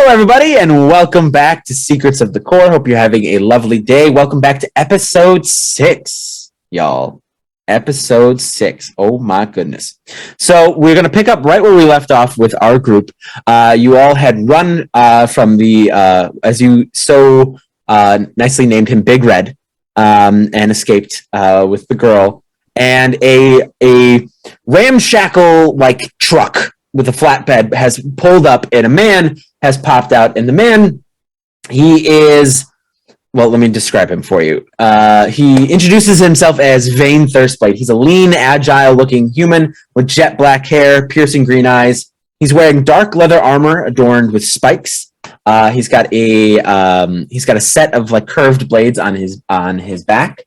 everybody, and welcome back to Secrets of the Core. Hope you're having a lovely day. Welcome back to episode 6, y'all. Episode 6. Oh my goodness. So we're going to pick up right where we left off with our group. You all had run from the, as you so nicely named him, Big Red, and escaped with the girl. And a ramshackle like truck with a flatbed has pulled up, and a man has popped out. And the man, he is, well, let me describe him for you. He introduces himself as Vain Thirstblade. He's a lean, agile-looking human with jet black hair, piercing green eyes. He's wearing dark leather armor adorned with spikes. He's got a set of like curved blades on his back.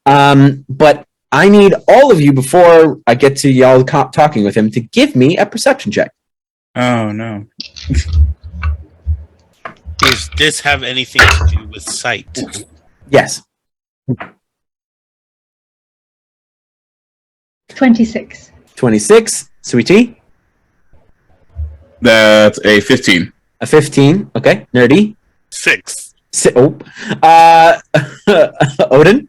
But I need all of you, before I get to y'all talking with him, to give me a perception check. Oh, no. Does this have anything to do with sight? Yes. 26. 26. SweetT? That's a 15. A 15. Okay. Nur-D? 6. Odin?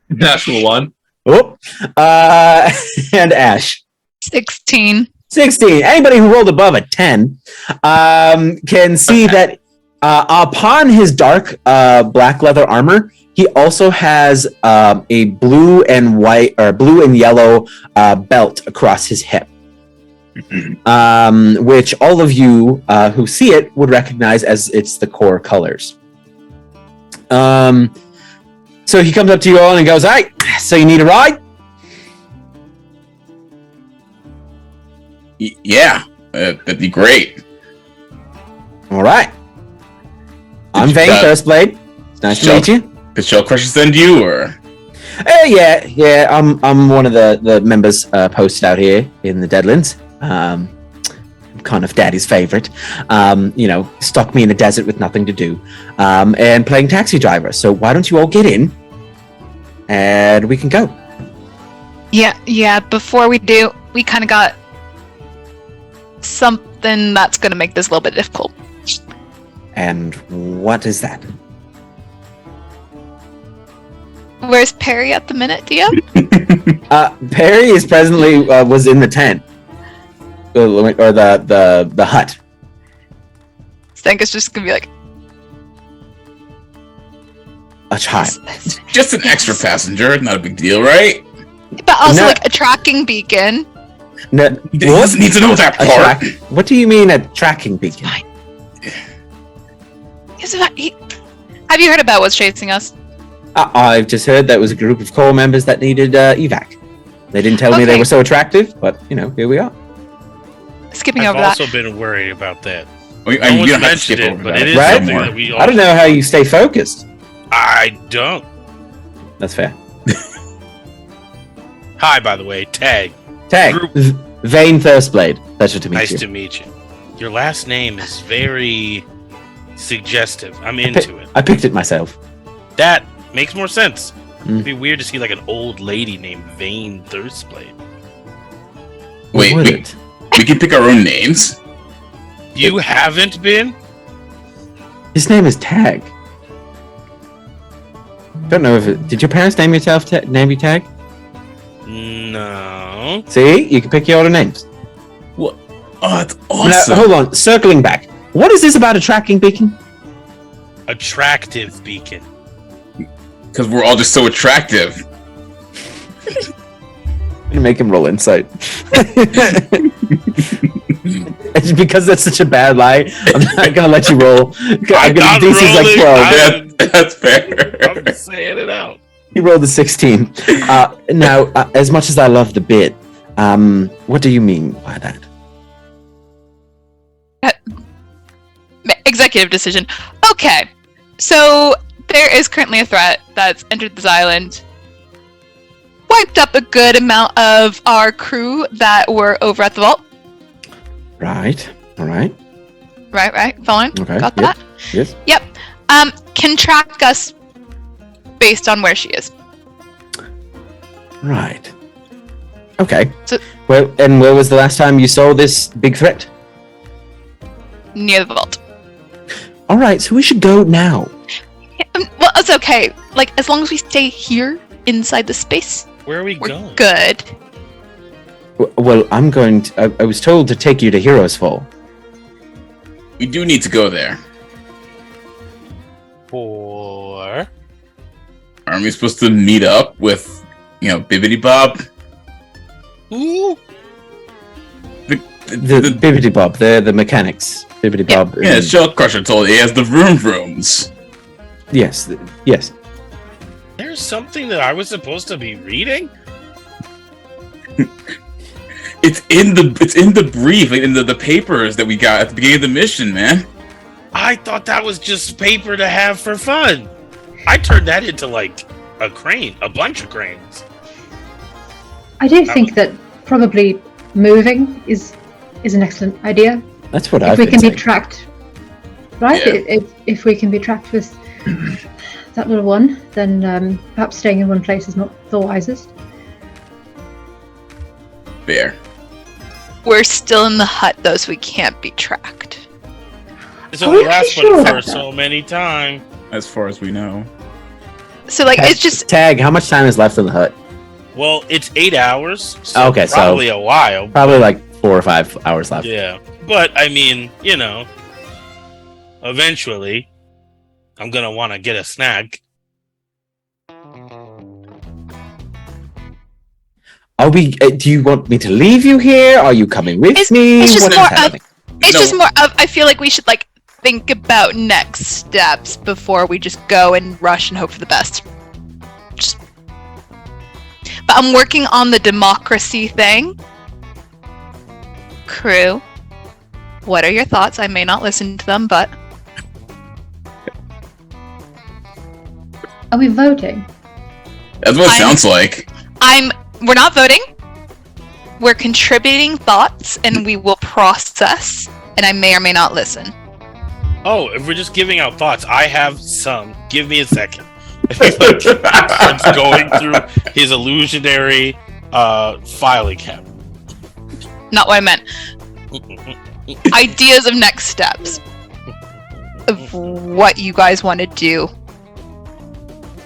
Natural 1. Oh. And Ash? 16. 16. Anybody who rolled above a 10 can see that upon his dark black leather armor, he also has a blue and white or blue and yellow belt across his hip, which all of you who see it would recognize as it's the core colors. So he comes up to you all and goes, "All right, so you need a ride?" Yeah, that'd be great. All right. I'm Vain Thirstblade. It's nice to meet you. Did Shell Crushers send you, or? Yeah. I'm one of the members posted out here in the Deadlands. I'm kind of Daddy's favorite. Stuck me in a desert with nothing to do, and playing taxi driver. So why don't you all get in, and we can go. Yeah. Before we do, we kind of got something that's going to make this a little bit difficult. And what is that? Where's Perry at the minute, Dio? Perry is presently was in the tent, or the hut. Senka's just gonna be like, a child. Just an extra passenger, not a big deal, right? but also like a tracking beacon. No, He doesn't need to know that part. What do you mean a tracking beacon? Fine. Have you heard about what's chasing us? I've just heard that was a group of core members that needed evac. They didn't tell me they were so attractive, but here we are. Skipping I've over that. also been worried about that. You No one's don't have to mentioned skip it, over but that. it is Right? something that we all... I don't know how you stay focused. I don't. That's fair. Hi, by the way, Tag. Tag. Vain Thirstblade. Pleasure to meet Nice you. to meet you. Your last name is very suggestive. I'm into it. I picked it myself. That makes more sense. Mm. It'd be weird to see like an old lady named Vain Thirstblade. Wait, Would we it? can pick our own names? You haven't been? His name is Tag. Don't know if it... Did your parents name you Tag? No. See? You can pick your own names. What? Oh, that's awesome. Now, hold on. Circling back. What is this about a tracking beacon? Attractive beacon. Because we're all just so attractive. I'm gonna make him roll insight. It's because that's such a bad lie. I'm not gonna let you roll. I'm gonna DC's like 12. That's fair. I'm just saying it out. He rolled a 16. Now, as much as I love the bit, what do you mean by that? Executive decision. Okay, so there is currently a threat that's entered this island. Wiped up a good amount of our crew that were over at the vault. Right. All right. Right. Following? Okay. Got Yep. that? Yes. Yep. Can track us based on where she is. Right. Okay. So- Well, and where was the last time you saw this big threat? Near the vault. All right, so we should go now. Yeah, well, it's okay. Like, as long as we stay here inside the space, Where are we we're going? good. Well, I'm going to... I was told to take you to Heroes Fall. We do need to go there. For Aren't we supposed to meet up with, Bibbidi Bob? who? The Bibbidi Bob, the mechanics. Bibbidi Bob. Yeah, Shell Crusher told he has the rooms. Yes, yes. There's something that I was supposed to be reading? It's in the brief, in the papers that we got at the beginning of the mission, man. I thought that was just paper to have for fun. I turned that into like a crane, a bunch of cranes. I do think that probably moving is an excellent idea. That's what If I've we been can be saying. tracked, right? Yeah. If we can be tracked with that little one, then perhaps staying in one place is not the wisest. Fair. We're still in the hut, though, so we can't be tracked. It's Are only you lasts sure for about so many times. As far as we know. So, like, it's just Tag, how much time is left in the hut? Well, it's 8 hours. So Okay, so- probably a while. Probably like 4 or 5 hours left. Yeah, but I mean, eventually, I'm gonna want to get a snack. Are we? Do you want me to leave you here? Are you coming with It's- me? it's just What is more of- happening? it's No. just more of, I feel like we should like think about next steps before we just go and rush and hope for the best. But I'm working on the democracy thing. Crew, what are your thoughts? I may not listen to them, but Are we voting? That's what it sounds like. we're not voting. We're contributing thoughts and we will process, and I may or may not listen. Oh, if we're just giving out thoughts, I have some. Give me a second. Like, starts going through his illusionary filing cabinet. Not what I meant. Ideas of next steps. Of what you guys want to do.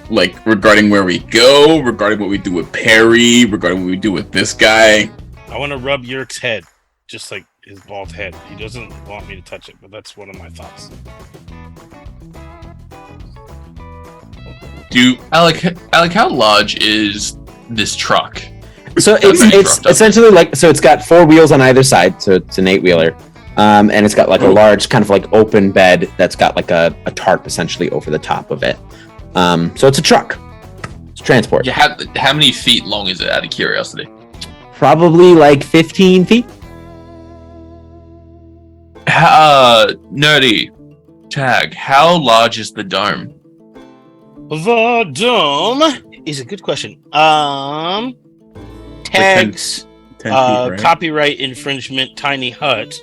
Like, regarding where we go, regarding what we do with Perry, regarding what we do with this guy. I want to rub Yurk's head, just like his bald head. He doesn't want me to touch it, but that's one of my thoughts. Alec, how large is this truck? So That's pretty it's roughed up. essentially like, so it's got 4 wheels on either side, so it's an 8-wheeler, and it's got like a large kind of like open bed that's got like a tarp essentially over the top of it. So it's a truck. It's transport. Yeah, how many feet long is it, out of curiosity? Probably like 15 feet. Nur-D, Tag, how large is the dome? The dome is a good question. Tags 10 feet, right? copyright infringement tiny hut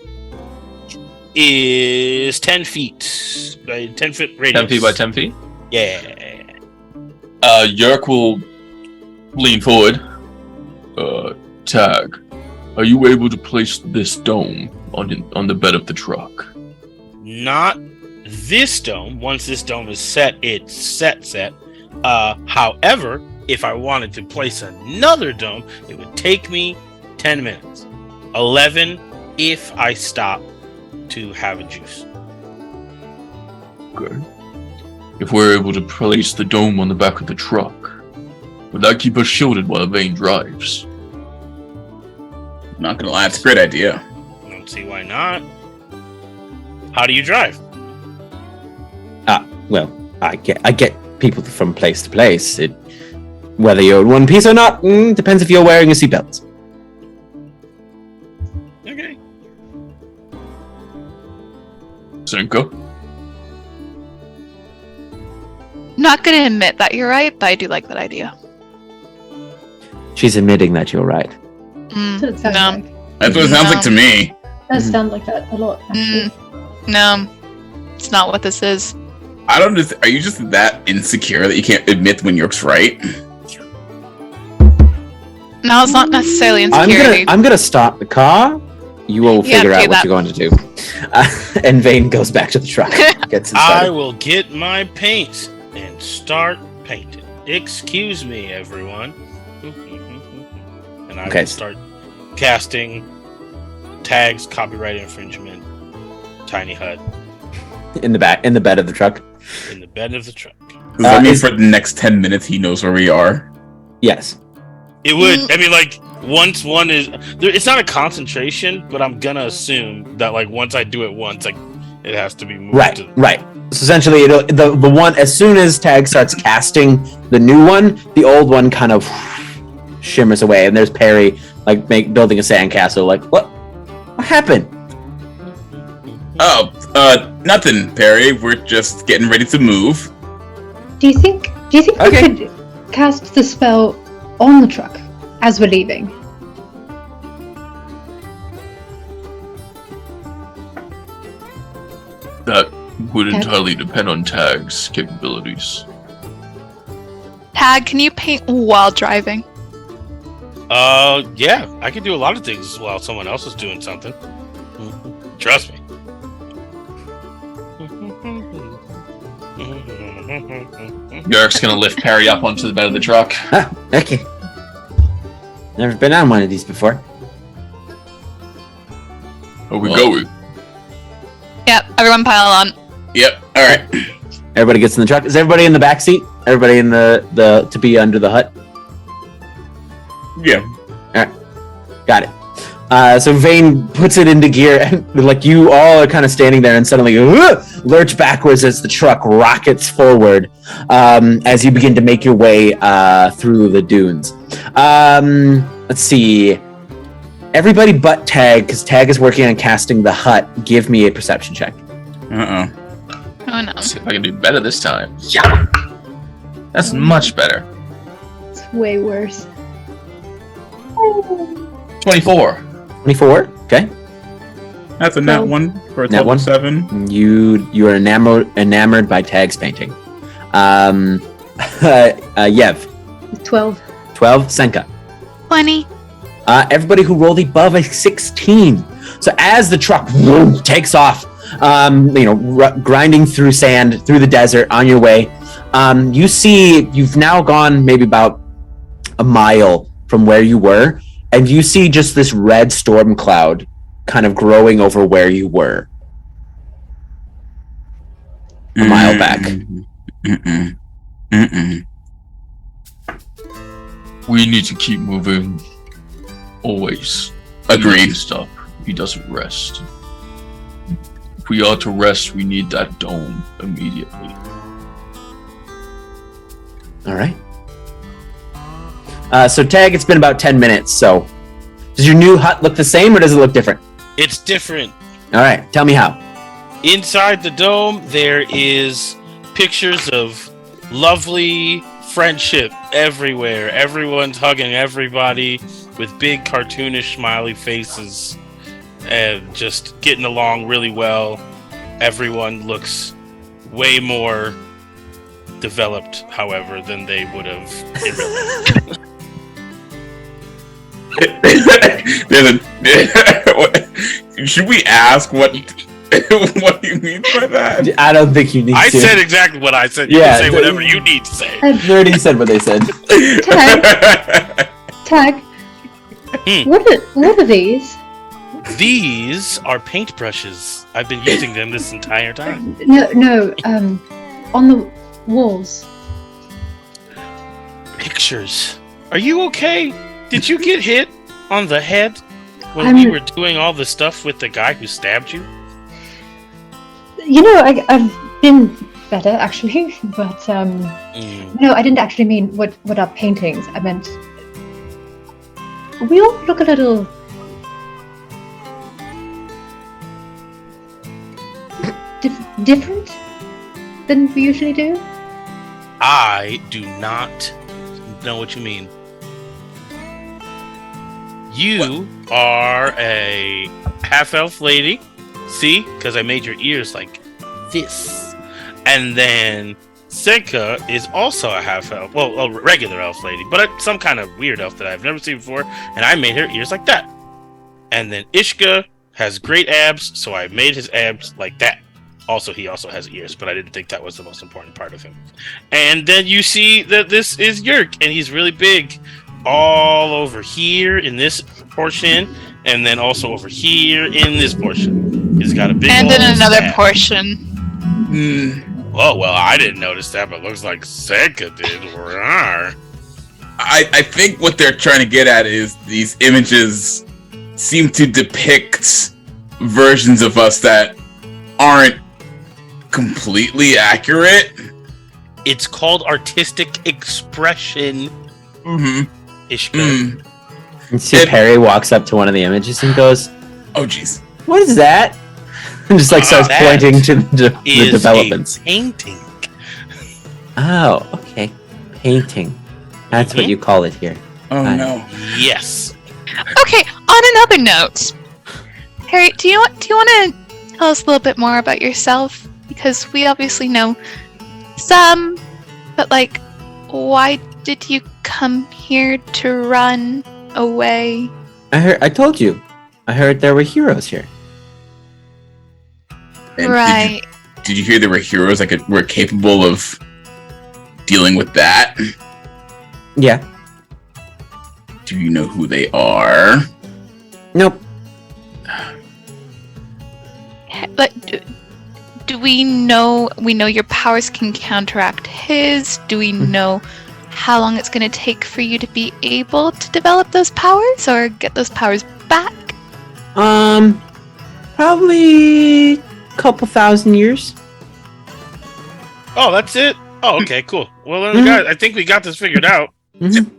is 10 feet by 10 foot radius. 10 feet by 10 feet? Yeah. Yurk will lean forward. Tag, are you able to place this dome on the bed of the truck? Not this dome. Once this dome is set, it's set. However, if I wanted to place another dome, it would take me 10 minutes. 11 if I stop to have a juice. Okay. If we're able to place the dome on the back of the truck, would that keep us shielded while the vein drives? Not gonna lie, it's a great idea. I don't see why not. How do you drive? Well, I get people from place to place. Whether you're in one piece or not, depends if you're wearing a seatbelt. Okay. Senka? Not gonna admit that you're right, but I do like that idea. She's admitting that you're right. That's what it sounds No. like. That's what it sounds like to me. It does sound like that a lot, actually. No, it's not what this is. I don't just. Are you just that insecure that you can't admit when York's right? No, it's not necessarily insecurity. I'm gonna stop the car. You will figure out do what that. you're going to do. And Vane goes back to the truck. Gets it I started. will get my paint and start painting. Excuse me, everyone. And I Okay. will start casting tags, copyright infringement, tiny hut In the bed of the truck. in the bed of the truck. Does that mean is- for the next 10 minutes he knows where we are? Yes. It would. I mean, like once one is, it's not a concentration, but I'm gonna assume that like once I do it once, like it has to be moved. Right. Right. So essentially, the one as soon as Tag starts casting the new one, the old one kind of shimmers away, and there's Perry like building a sandcastle. Like, what happened? Oh, nothing, Perry. We're just getting ready to move. Do you think Okay. we could cast the spell on the truck as we're leaving? That would Okay. entirely depend on Tag's capabilities. Tag, can you paint while driving? Yeah, I can do a lot of things while someone else is doing something. Trust me. Yurk's gonna lift Perry up onto the bed of the truck. Ah, okay. Never been on one of these before. Are we Well- going? Yep, everyone pile on. Yep. All right. Everybody gets in the truck. Is everybody in the back seat? Everybody in the to be under the hut? Yeah. Got it. So Vane puts it into gear, and like you all are kind of standing there, and suddenly lurch backwards as the truck rockets forward as you begin to make your way through the dunes. Let's see. Everybody but Tag, because Tag is working on casting the hut. Give me a perception check. Uh-oh. Oh no. Let's see if I can do better this time. Yeah. That's much better. It's way worse. 24. 24. Okay. That's a nat one for a Nat total one? of 7. You are enamored by Tag's painting. Yev. 12. 12. Senka. 20. Everybody who rolled above a 16. So as the truck takes off, grinding through sand, through the desert on your way, you see you've now gone maybe about a mile from where you were, and you see just this red storm cloud kind of growing over where you were. A mile back. We need to keep moving. Always. Agreed. Stop. He doesn't rest. If we are to rest, we need that dome immediately. All right. So Tag, it's been about 10 minutes. So does your new hut look the same, or does it look different? It's different. All right. Tell me how. Inside the dome, there is pictures of lovely friendship everywhere. Everyone's hugging everybody with big cartoonish smiley faces and just getting along really well. Everyone looks way more developed, however, than they would have in real life. Should we ask what what do you mean by that? I don't think you need I to. said exactly what I said. You Yeah, can say the- whatever you need to say. They already said what they said. Tag. What are these? These are paintbrushes. I've been using them this entire time. No, on the walls. Pictures. Are you okay? Did you get hit on the head when we were doing all the stuff with the guy who stabbed you? You know, I've been better actually, but no, I didn't actually mean what are paintings. I meant we all look a little different than we usually do. I do not know what you mean. You are a half-elf lady. See? Because I made your ears like this. And then Senka is also a half-elf. Well, a regular elf lady. But some kind of weird elf that I've never seen before. And I made her ears like that. And then Ishka has great abs, so I made his abs like that. Also, he also has ears, but I didn't think that was the most important part of him. And then you see that this is Yurk, and he's really big. All over here in this portion, and then also over here in this portion. He's got a big And in another stab. portion. Oh, well, I didn't notice that, but it looks like Senka did. Rawr. I think what they're trying to get at is these images seem to depict versions of us that aren't completely accurate. It's called artistic expression. Mm-hmm. Ishka. And see Perry walks up to one of the images and goes, Oh, jeez. "What is that?" And just like starts That pointing to the Is developments. a painting. Oh, okay. Painting. That's what Mhm. you call it here. Oh, no. Yes. Okay, on another note, Harry, do you want to tell us a little bit more about yourself? Because we obviously know some, but like, why did you come here to run away? I told you. I heard there were heroes here. And Right. Did you hear there were heroes that were capable of dealing with that? Yeah. Do you know who they are? Nope. But do we know your powers can counteract his? Do we know how long it's going to take for you to be able to develop those powers or get those powers back? Probably a couple thousand years. Oh, that's it? Oh, okay, cool. Well, then, guys, I think we got this figured out. Mhm.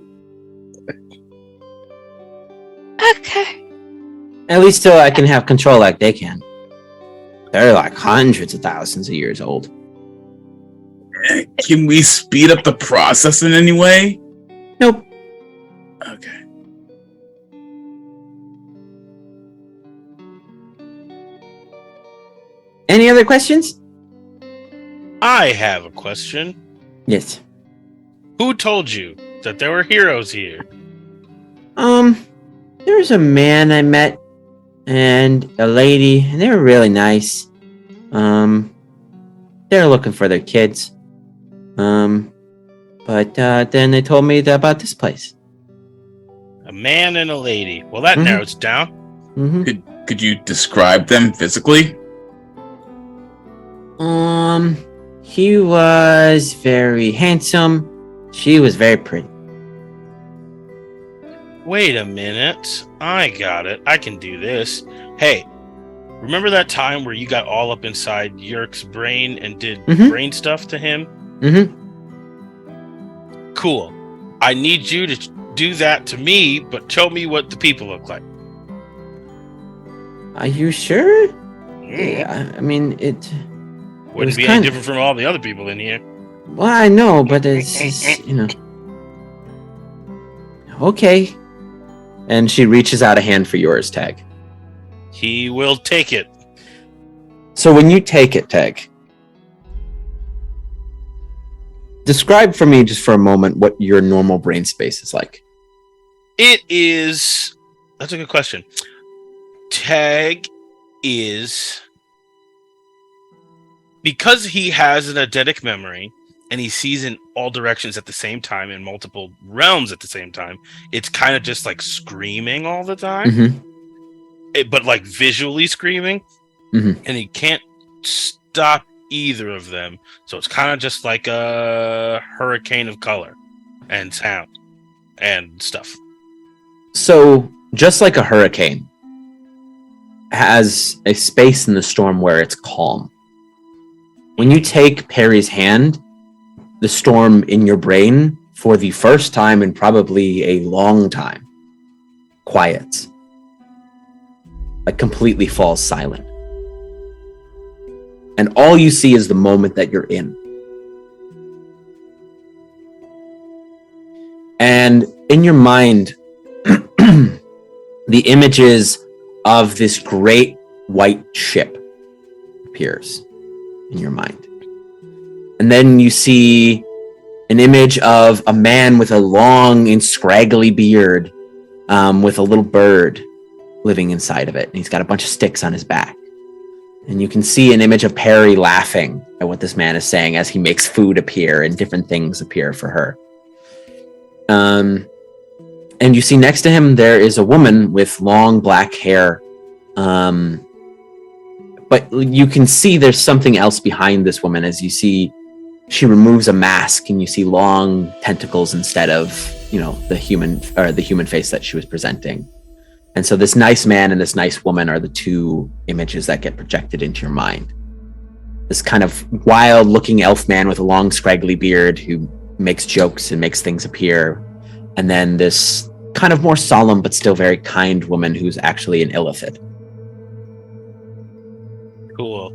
Okay. At least till I can have control like they can. They're like hundreds of thousands of years old. Can we speed up the process in any way? Nope. Okay. Any other questions? I have a question. Yes. Who told you that there were heroes here? There's a man I met and a lady, and they were really nice. They're looking for their kids. But then they told me about this place. A man and a lady. Well, that Mhm. narrows it down. Mm-hmm. Could you describe them physically? He was very handsome. She was very pretty. Wait a minute. I got it. I can do this. Hey, remember that time where you got all up inside Yurk's brain and did Mhm. brain stuff to him? Mm-hmm. Cool. I need you to do that to me, but show me what the people look like. Are you sure? Mm. Yeah, I mean, it Wouldn't was be kind- any different from all the other people in here. well, I know, but it's just, you know. Okay. And she reaches out a hand for yours, Tag. He will take it. So when you take it, Tag, describe for me just for a moment what your normal brain space is like. It is. That's a good question. Tag is. Because he has an eidetic memory and he sees in all directions at the same time in multiple realms at the same time, it's kind of just like screaming all the time, Mm-hmm. but like visually screaming. Mhm. And he can't stop either of them. So it's kind of just like a hurricane of color and sound and stuff. So just like a hurricane has a space in the storm where it's calm. When you take Perry's hand, the storm in your brain, for the first time in probably a long time, quiets. Like completely falls silent. And all you see is the moment that you're in. And in your mind, the images of this great white ship appears in your mind. And then you see an image of a man with a long and scraggly beard, with a little bird living inside of it. And he's got a bunch of sticks on his back. And you can see an image of Perry laughing at what this man is saying as he makes food appear and different things appear for her. And you see next to him, there is a woman with long black hair. But you can see there's something else behind this woman as you see she removes a mask and you see long tentacles instead of, the human face that she was presenting. And so this nice man and this nice woman are the two images that get projected into your mind. This kind of wild looking elf man with a long scraggly beard who makes jokes and makes things appear. And then this kind of more solemn but still very kind woman who's actually an illithid. Cool.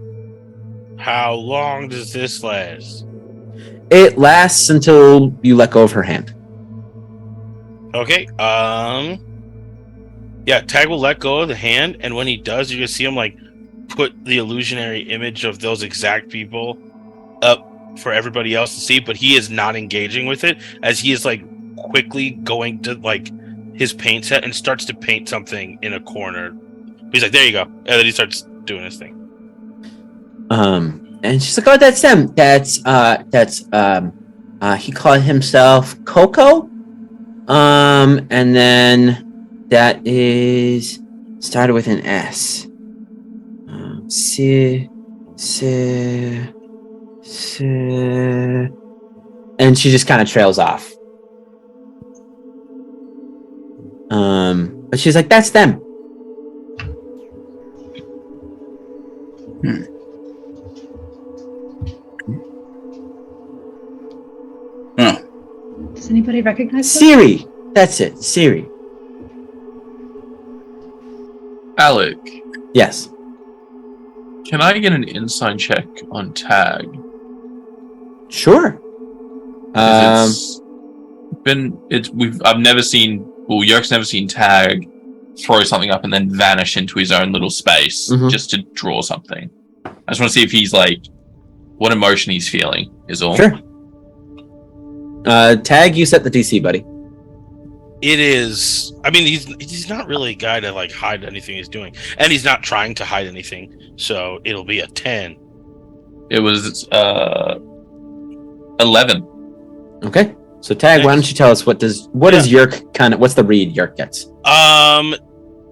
How long does this last? It lasts until you let go of her hand. Okay. Yeah, Tag will let go of the hand, and when he does, you're gonna see him put the illusionary image of those exact people up for everybody else to see, but he is not engaging with it as he is quickly going to his paint set and starts to paint something in a corner. He's like, there you go. And then he starts doing his thing. And she's like, oh, that's him. He called himself Coco. And then that is started with an S. And she just kind of trails off. But she's like, that's them. Does anybody recognize her? Siri. That's it. Siri. Alec, Yes. can I get an insight check on Tag? Sure. 'Cause I've never seen, Yurk's never seen Tag throw something up and then vanish into his own little space just to draw something. I just want to see if he's what emotion he's feeling is all. Sure. Tag, you set the DC, buddy. It is. I mean, he's not really a guy to hide anything he's doing, and he's not trying to hide anything. So it'll be a 10. It was 11. Okay. So Tag, why don't you tell us what is Yurk what's the read Yurk gets?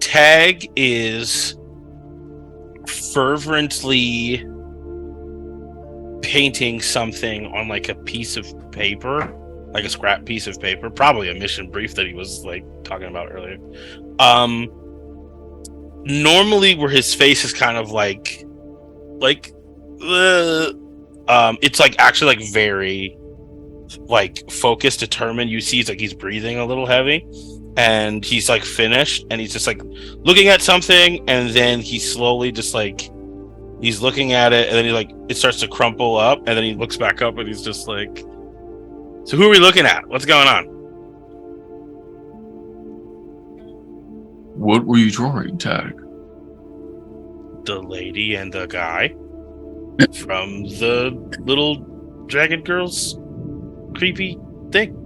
Tag is fervently painting something on a piece of paper. A scrap piece of paper, probably a mission brief that he was talking about earlier. Normally where his face is kind of it's actually very focused, determined. You see he's breathing a little heavy, and he's finished, and he's just looking at something, and then he slowly just he's looking at it, and then it starts to crumple up, and then he looks back up, and he's just so who are we looking at? What's going on? What were you drawing, Tag? The lady and the guy from the little dragon girl's creepy thing.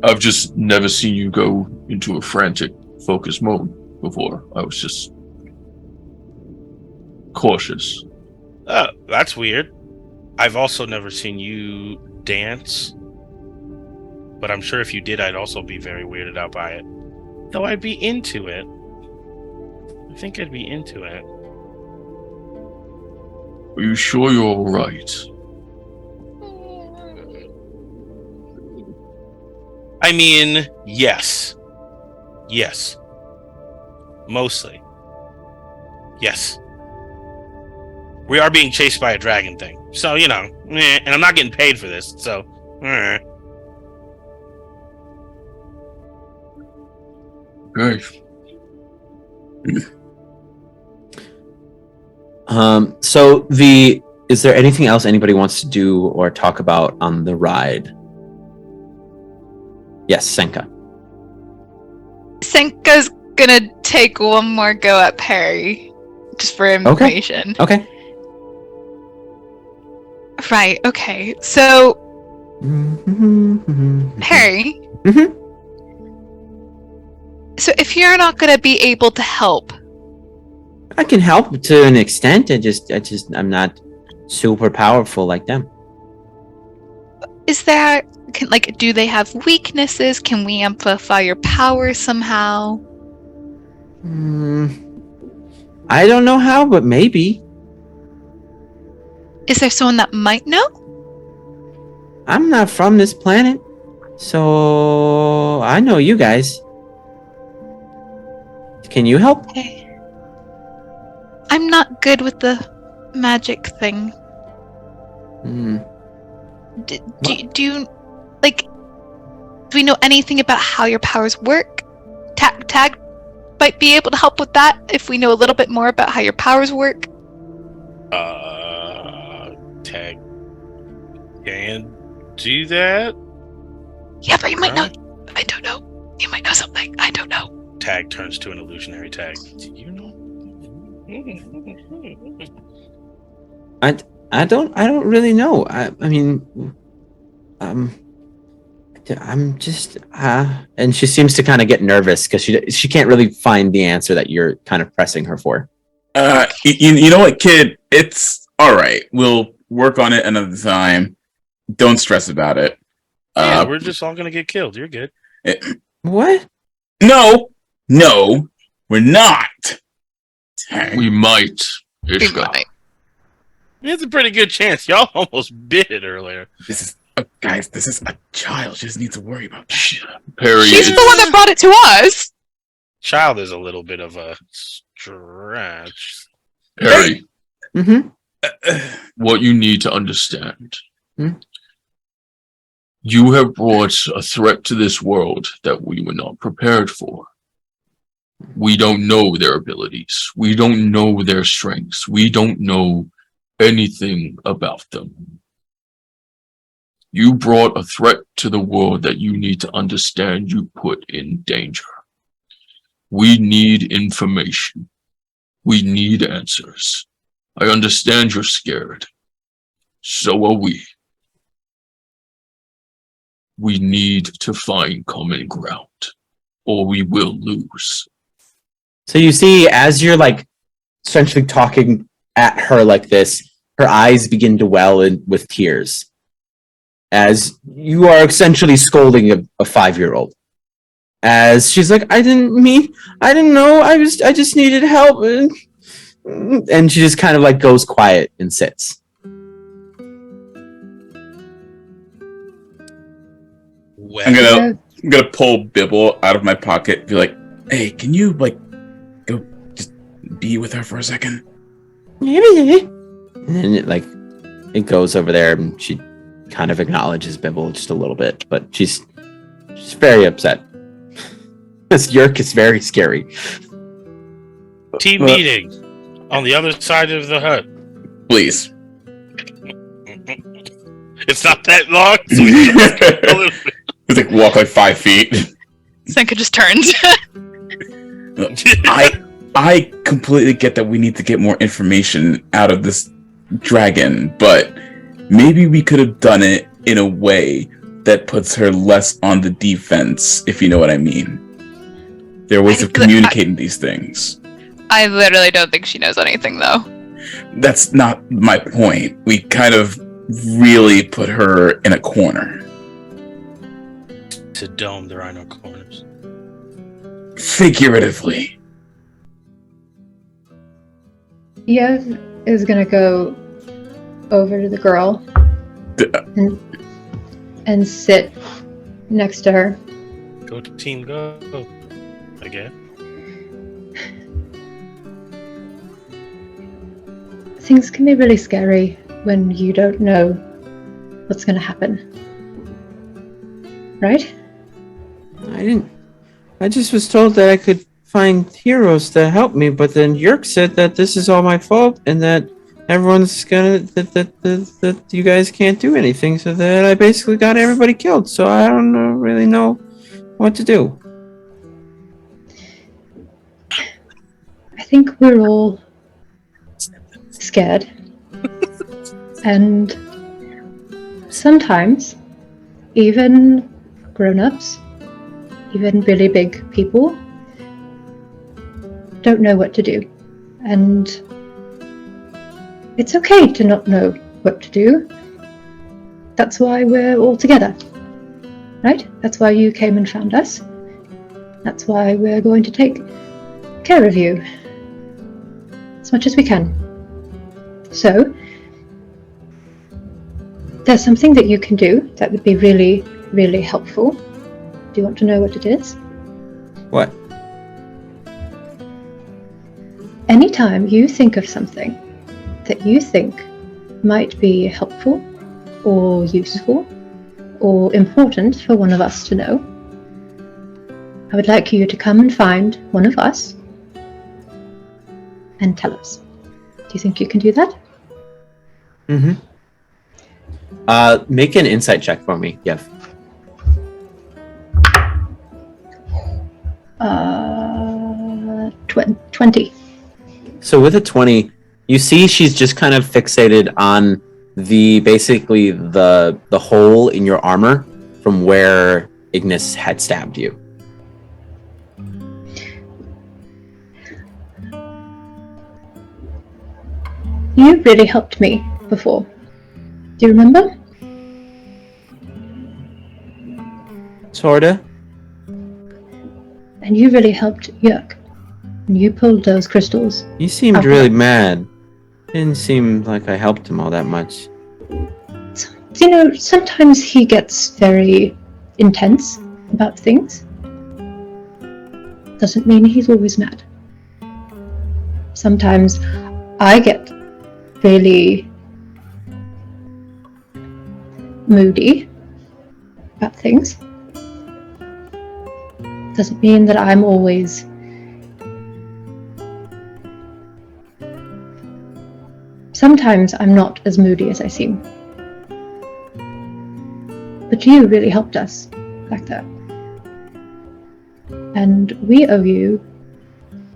I've just never seen you go into a frantic focus mode before. I was just cautious. Oh, that's weird. I've also never seen you dance, but I'm sure if you did, I'd also be very weirded out by it. Though I'd be into it. I think I'd be into it. Are you sure you're all right? I mean, yes. Yes. Mostly. Yes. We are being chased by a dragon thing. So, and I'm not getting paid for this, so. Okay. So is there anything else anybody wants to do or talk about on the ride? Yes, Senka. Senka's gonna take one more go at Perry, just for information. Okay. Right, okay. So, Perry, So if you're not gonna be able to help, I can help to an extent. I'm not super powerful like them. do they have weaknesses? Can we amplify your power somehow? I don't know how, but maybe. Is there someone that might know? I'm not from this planet, so I know you guys. Can you help? Okay. I'm not good with the magic thing. Do we know anything about how your powers work? Tag might be able to help with that if we know a little bit more about how your powers work. Tag can do that? Yeah, but you might know. I don't know. You might know something. I don't know. Tag turns to an illusionary tag. Do you know? I don't really know. I mean, I'm just and she seems to kind of get nervous because she can't really find the answer that you're kind of pressing her for. You know what, kid? It's all right. We'll work on it another time. Don't stress about it. Yeah, we're just all gonna get killed. You're good. What? No, we're not. We might. Ishka. It's a pretty good chance. Y'all almost bit it earlier. Guys, this is a child. She doesn't need to worry about that. Perry She's the one that brought it to us. Child is a little bit of a stretch. Perry, Mm-hmm. what you need to understand. You have brought a threat to this world that we were not prepared for. We don't know their abilities. We don't know their strengths. We don't know anything about them. You brought a threat to the world that you need to understand you put in danger. We need information. We need answers. I understand you're scared. So are we. We need to find common ground, or we will lose. So you see, as you're like essentially talking at her like this, her eyes begin to well with tears. As you are essentially scolding a 5-year-old. As she's like, I didn't know, I just needed help. And she just kind of like goes quiet and sits. I'm gonna pull Bibble out of my pocket and be like, hey, can you like go just be with her for a second? And then it goes over there and she kind of acknowledges Bibble just a little bit, but she's very upset. This Yurk is very scary. Team meeting on the other side of the hut. Please. It's not that long. So we can a little bit. It's like walk like 5 feet. Senka just turns. I completely get that we need to get more information out of this dragon, but maybe we could have done it in a way that puts her less on the defense, if you know what I mean. There are ways of communicating these things. I literally don't think she knows anything, though. That's not my point. We kind of really put her in a corner. It's a dome, there are no corners. Figuratively. Yev is gonna go over to the girl and sit next to her. Go to team, go. Again. Things can be really scary when you don't know what's gonna happen. Right? I just was told that I could find heroes to help me, but then Yurk said that this is all my fault and that everyone's that you guys can't do anything, so that I basically got everybody killed, so I don't really know what to do. I think we're all scared. And sometimes, even grown-ups, even really big people, don't know what to do. And it's okay to not know what to do. That's why we're all together. Right? That's why you came and found us. That's why we're going to take care of you as much as we can. So, there's something that you can do that would be really, really helpful. Do you want to know what it is? What? Anytime you think of something that you think might be helpful or useful or important for one of us to know, I would like you to come and find one of us and tell us. Do you think you can do that? Mm-hmm. Make an insight check for me, Yev. 20. So with a 20, you see she's just kind of fixated on basically the hole in your armor from where Ignis had stabbed you. You really helped me before. Do you remember? Sorta. And you really helped Yurk. And you pulled those crystals. You seemed Okay. really mad. Didn't seem like I helped him all that much. You know, sometimes he gets very intense about things. Doesn't mean he's always mad. Sometimes I get really moody about things. Doesn't mean that I'm always sometimes I'm not as moody as I seem. But you really helped us back there. And we owe you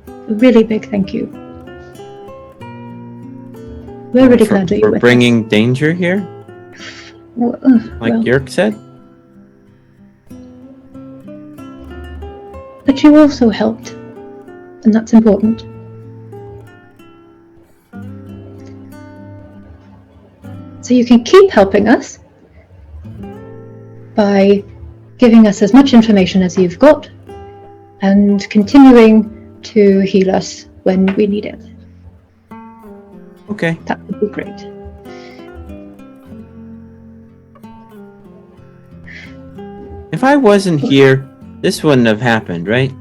a really big thank you. We're really glad that you're for with bringing danger here, us. Well, like Yurk said. But you also helped, and that's important. So you can keep helping us by giving us as much information as you've got and continuing to heal us when we need it. Okay. That would be great. If I wasn't here, this wouldn't have happened, right?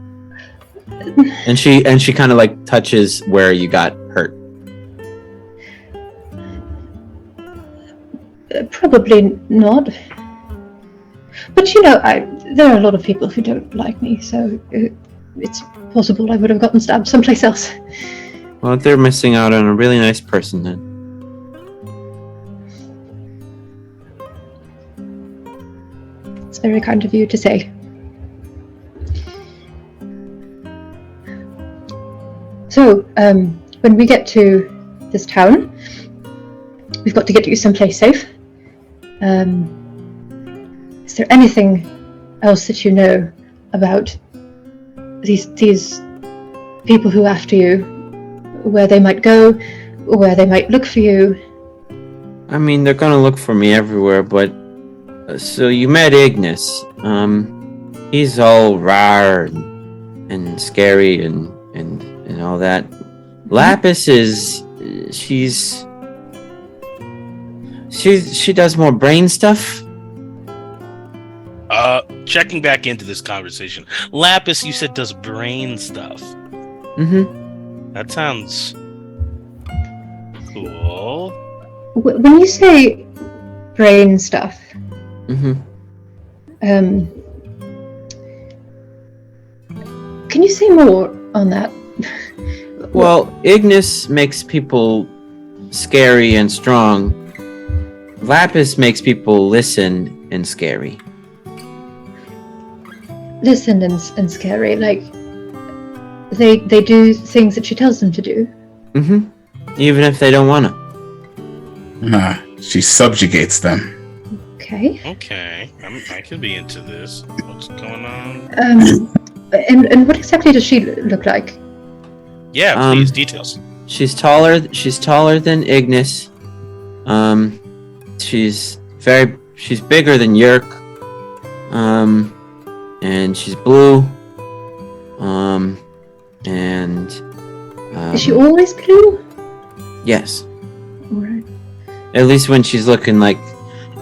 And she kind of like touches where you got hurt. Probably not. But you know, there are a lot of people who don't like me, so it's possible I would have gotten stabbed someplace else. Well, they're missing out on a really nice person then. It's very kind of you to say. So, when we get to this town, we've got to get you someplace safe. Is there anything else that you know about these people who are after you? Where they might go, where they might look for you? I mean, they're gonna look for me everywhere, but so you met Ignis. He's all rar and scary and all that. Lapis is she does more brain stuff. Checking back into this conversation, Lapis, you said does brain stuff. Mm-hmm. That sounds cool. When you say brain stuff, Mm-hmm. Can you say more on that? Well, Ignis makes people scary and strong. Lapis makes people listen and scary. Listen and scary, like they do things that she tells them to do. Mm-hmm. Even if they don't wanna. She subjugates them. Okay. Okay, I could be into this. What's going on? And what exactly does she look like? Yeah, please, details. She's taller than Ignis. She's bigger than Yurk. And she's blue. Is she always blue? Yes. Alright. At least when she's looking like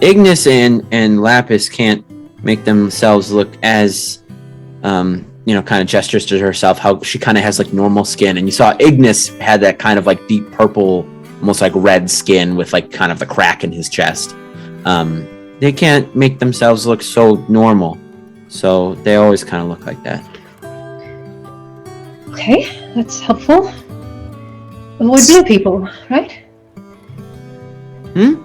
Ignis and Lapis can't make themselves look as kind of gestures to herself how she kind of has like normal skin, and you saw Ignis had that kind of like deep purple, almost like red skin with like kind of the crack in his chest. They can't make themselves look so normal, so they always kind of look like that. Okay, that's helpful. Avoid blue people, right? We're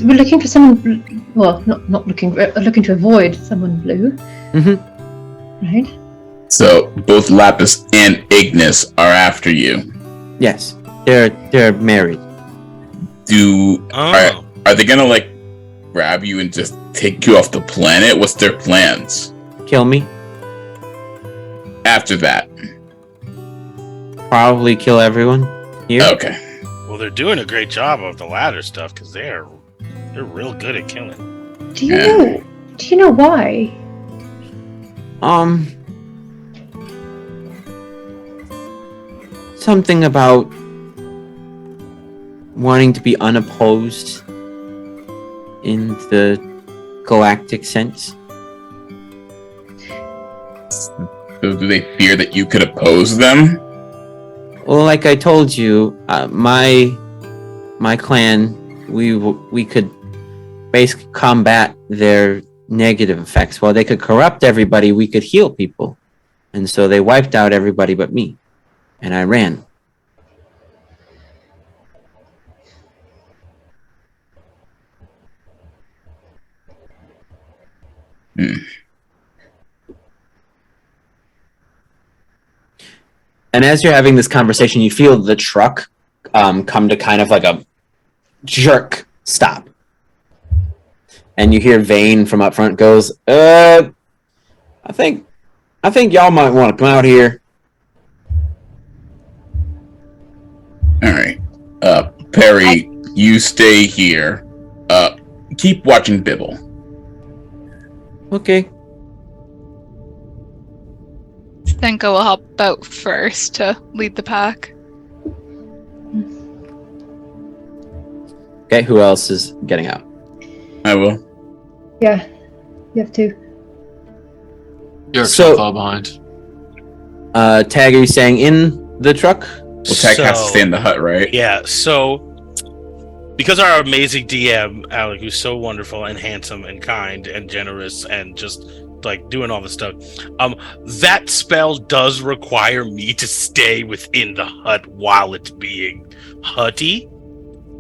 looking for someone. Well, not looking. Looking to avoid someone blue. Right. So both Lapis and Ignis are after you. Yes, they're married. Are they gonna like grab you and just take you off the planet? What's their plans? Kill me. After that, probably kill everyone here. Okay. Well, they're doing a great job of the latter stuff because they're real good at killing. Do you know why? Something about wanting to be unopposed in the galactic sense. So do they fear that you could oppose them? Well, like I told you, my clan, we could basically combat their negative effects. While they could corrupt everybody, we could heal people. And so they wiped out everybody but me. And I ran. And as you're having this conversation, you feel the truck come to kind of like a jerk stop. And you hear Vane from up front goes, I think y'all might want to come out here. All right. Perry, you stay here. Keep watching Bibble. Okay. Senka will hop out first to lead the pack. Okay, who else is getting out? I will. Yeah, you have to. Yurk's so far behind. Tag, are you saying in the truck? Well, Tag has to stay in the hut, right? Yeah, so because our amazing DM, Alec, who's so wonderful and handsome and kind and generous and just like doing all this stuff, that spell does require me to stay within the hut while it's being hutty.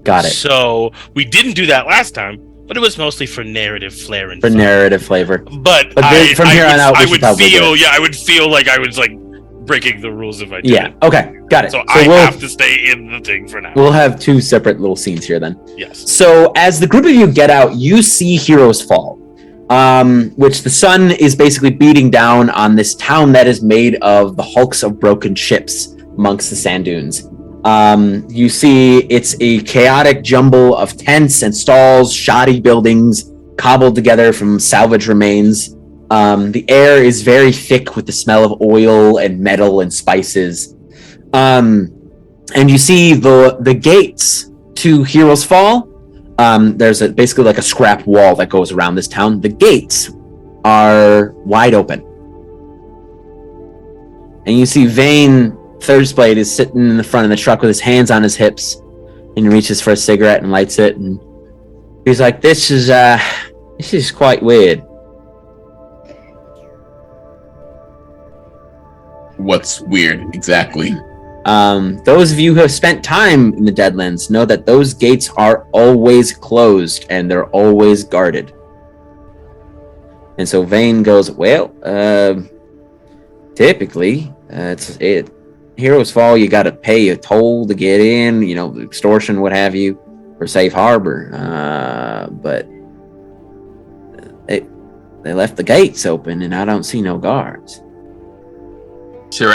Got it. So we didn't do that last time, but it was mostly for narrative flair and for fun. Narrative flavor. But from here on out, I would feel like I was like breaking the rules if I did. Yeah. Okay. Got it. So I have to stay in the thing for now. We'll have two separate little scenes here then. Yes. So as the group of you get out, you see heroes fall, which the sun is basically beating down on this town that is made of the hulks of broken ships amongst the sand dunes. You see it's a chaotic jumble of tents and stalls, shoddy buildings, cobbled together from salvage remains. The air is very thick with the smell of oil and metal and spices. And you see the gates to Heroes Fall. There's basically like a scrap wall that goes around this town. The gates are wide open. And you see Vane Thirdsblade is sitting in the front of the truck with his hands on his hips, and he reaches for a cigarette and lights it, and he's like, this is quite weird. What's weird exactly? Those of you who have spent time in the Deadlands know that those gates are always closed and they're always guarded. And so Vane goes, well, typically Heroes Fall, you got to pay a toll to get in, extortion, what have you, for safe harbor. But they left the gates open, and I don't see no guards. Is there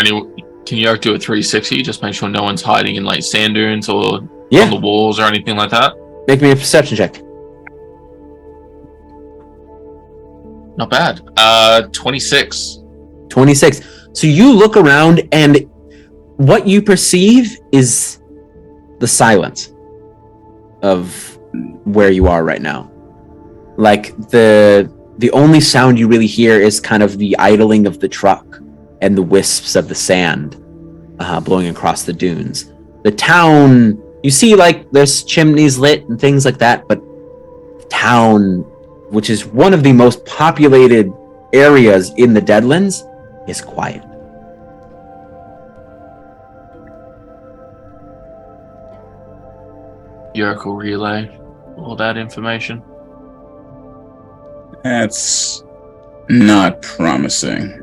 Can Yurk do a 360? Just make sure no one's hiding in like sand dunes or Yeah. on the walls or anything like that. Make me a perception check. Not bad. 26. 26. So you look around, and what you perceive is the silence of where you are right now. Like the only sound you really hear is kind of the idling of the truck and the wisps of the sand blowing across the dunes. The town, you see, like, there's chimneys lit and things like that, but the town, which is one of the most populated areas in the Deadlands, is quiet. Yurk will relay all that information. That's not promising.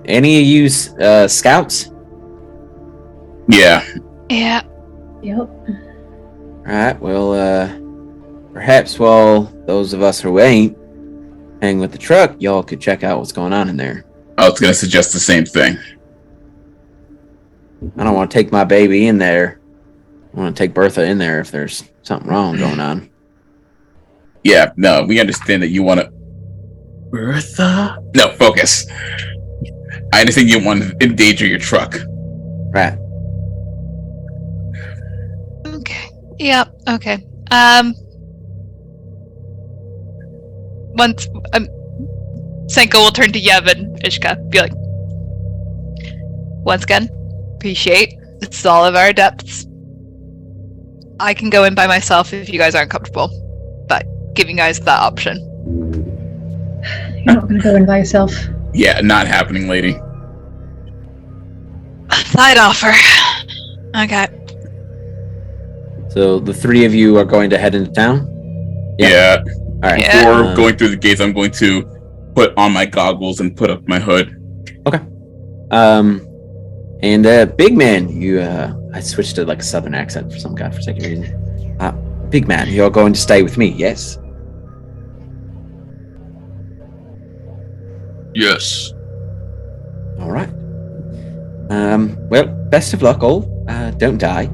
Any of you scouts? Yeah. Yeah. Yep. All right, well, perhaps while those of us who ain't hang with the truck, y'all could check out what's going on in there. I was going to suggest the same thing. I don't want to take my baby in there. I want to take Bertha in there if there's something wrong going on. Yeah, no, we understand that you want to... Bertha? No, focus. I understand you want to endanger your truck. Right. Okay. Yeah. Okay. Once Senka will turn to Yev and Ishka, be like, once again, appreciate it's all of our depths. I can go in by myself if you guys aren't comfortable, but giving you guys that option. You're not going to go in by yourself. Yeah, not happening, lady. Side offer. Okay. So the three of you are going to head into town? Yeah. All right. Yeah. Before going through the gates, I'm going to put on my goggles and put up my hood. Okay. And big man, you I switched to like a southern accent for some godforsaken reason. Big man, you're going to stay with me, yes? Yes. All right. Well, best of luck, all. Don't die.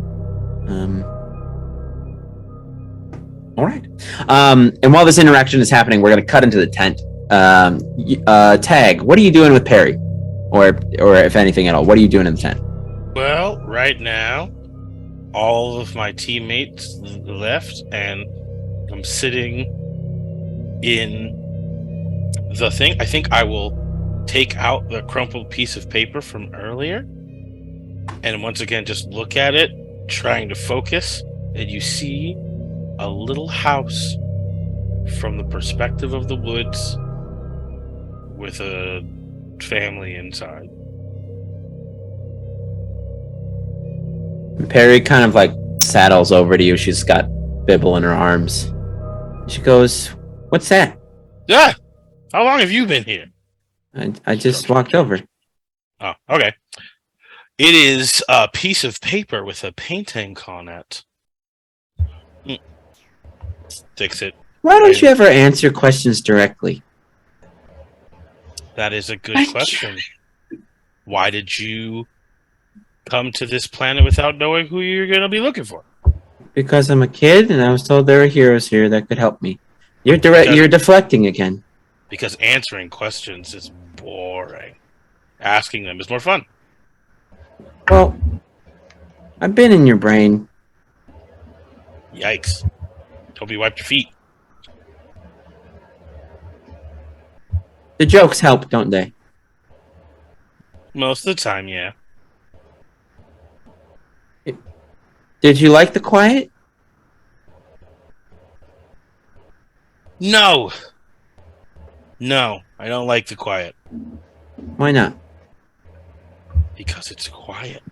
All right. And while this interaction is happening, we're going to cut into the tent. Tag, what are you doing with Perry? Or if anything at all, what are you doing in the tent? Well, right now, all of my teammates left, and I'm sitting in the thing. I think I will take out the crumpled piece of paper from earlier, and once again, just look at it, trying to focus, and you see a little house from the perspective of the woods with a family inside. Perry kind of like saddles over to you. She's got Bibble in her arms. She goes, "What's that?" Yeah. How long have you been here? I just walked over. Oh, okay. It is a piece of paper with a painting on it. Sticks it. Why don't you ever answer questions directly? That is a good question. Why did you come to this planet without knowing who you're going to be looking for? Because I'm a kid, and I was told there were heroes here that could help me. You're deflecting again. Because answering questions is boring. Asking them is more fun. Well, I've been in your brain. Yikes. Hope you wiped your feet. The jokes help, don't they? Most of the time, yeah. Did you like the quiet? No. No, I don't like the quiet. Why not? Because it's quiet.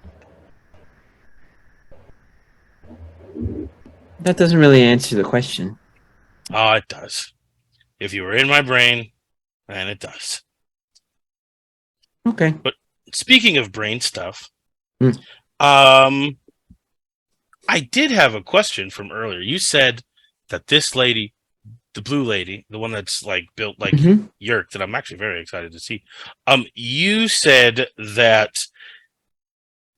That doesn't really answer the question. Oh, it does. If you were in my brain, then it does. Okay. But speaking of brain stuff, I did have a question from earlier. You said that this lady the blue lady, the one that's like built like Mhm. Yurk, that I'm actually very excited to see. You said that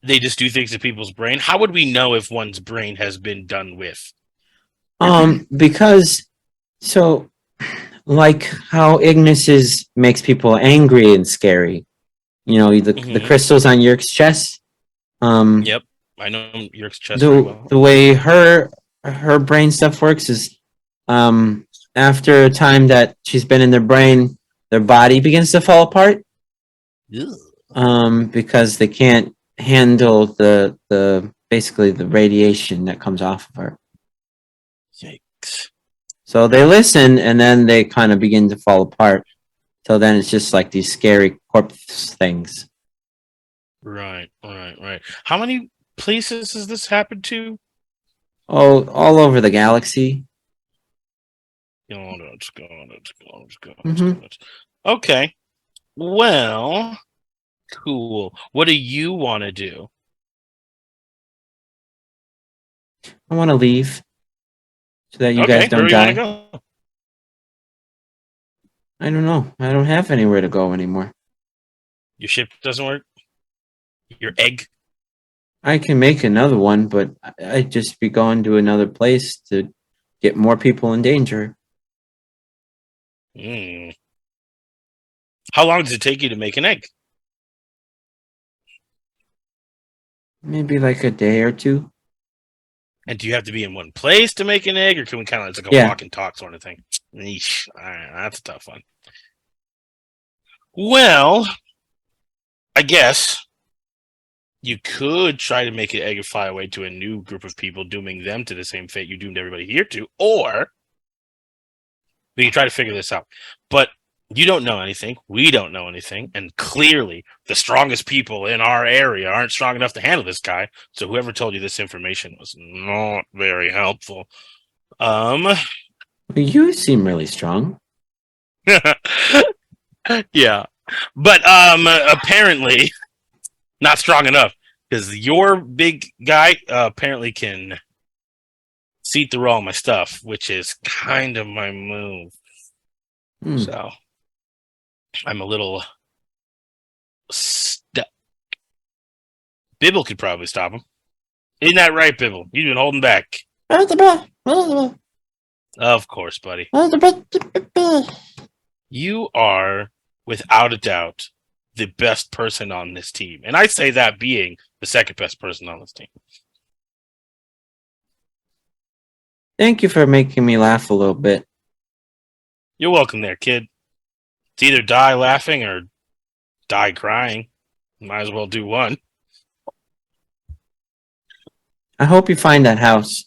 they just do things to people's brain. How would we know if one's brain has been done with? Because so like how Ignis's makes people angry and scary. You know, the Mhm. crystals on Yurk's chest. Yep, I know Yurk's chest very well. The way her brain stuff works is after a time that she's been in their brain, their body begins to fall apart. Because they can't handle the basically the radiation that comes off of her. Yikes. So they listen and then they kind of begin to fall apart. So then it's just like these scary corpse things. Right. How many places has this happened to? Oh, all over the galaxy. Let's go. Mhm. Okay. Well, cool. What do you want to do? I want to leave so that you guys where don't do you want to die. go? I don't know. I don't have anywhere to go anymore. Your ship doesn't work? Your egg? I can make another one, but I'd just be going to another place to get more people in danger. How long does it take you to make an egg? Maybe like a day or two. And do you have to be in one place to make an egg, or can we kind of, it's like a walk and talk sort of thing? Eesh. All right, that's a tough one. Well, I guess you could try to make an egg and fly away to a new group of people, dooming them to the same fate you doomed everybody here to, or we can try to figure this out. But you don't know anything. We don't know anything. And clearly, the strongest people in our area aren't strong enough to handle this guy. So whoever told you this information was not very helpful. You seem really strong. Yeah. But apparently not strong enough. Because your big guy apparently can see through all my stuff, which is kind of my move. So I'm a little stuck. Bibble could probably stop him. Isn't that right, Bibble? You've been holding back. Of course, buddy. You are, without a doubt, the best person on this team. And I say that being the second best person on this team. Thank you for making me laugh a little bit. You're welcome there, kid. It's either die laughing or die crying. Might as well do one. I hope you find that house.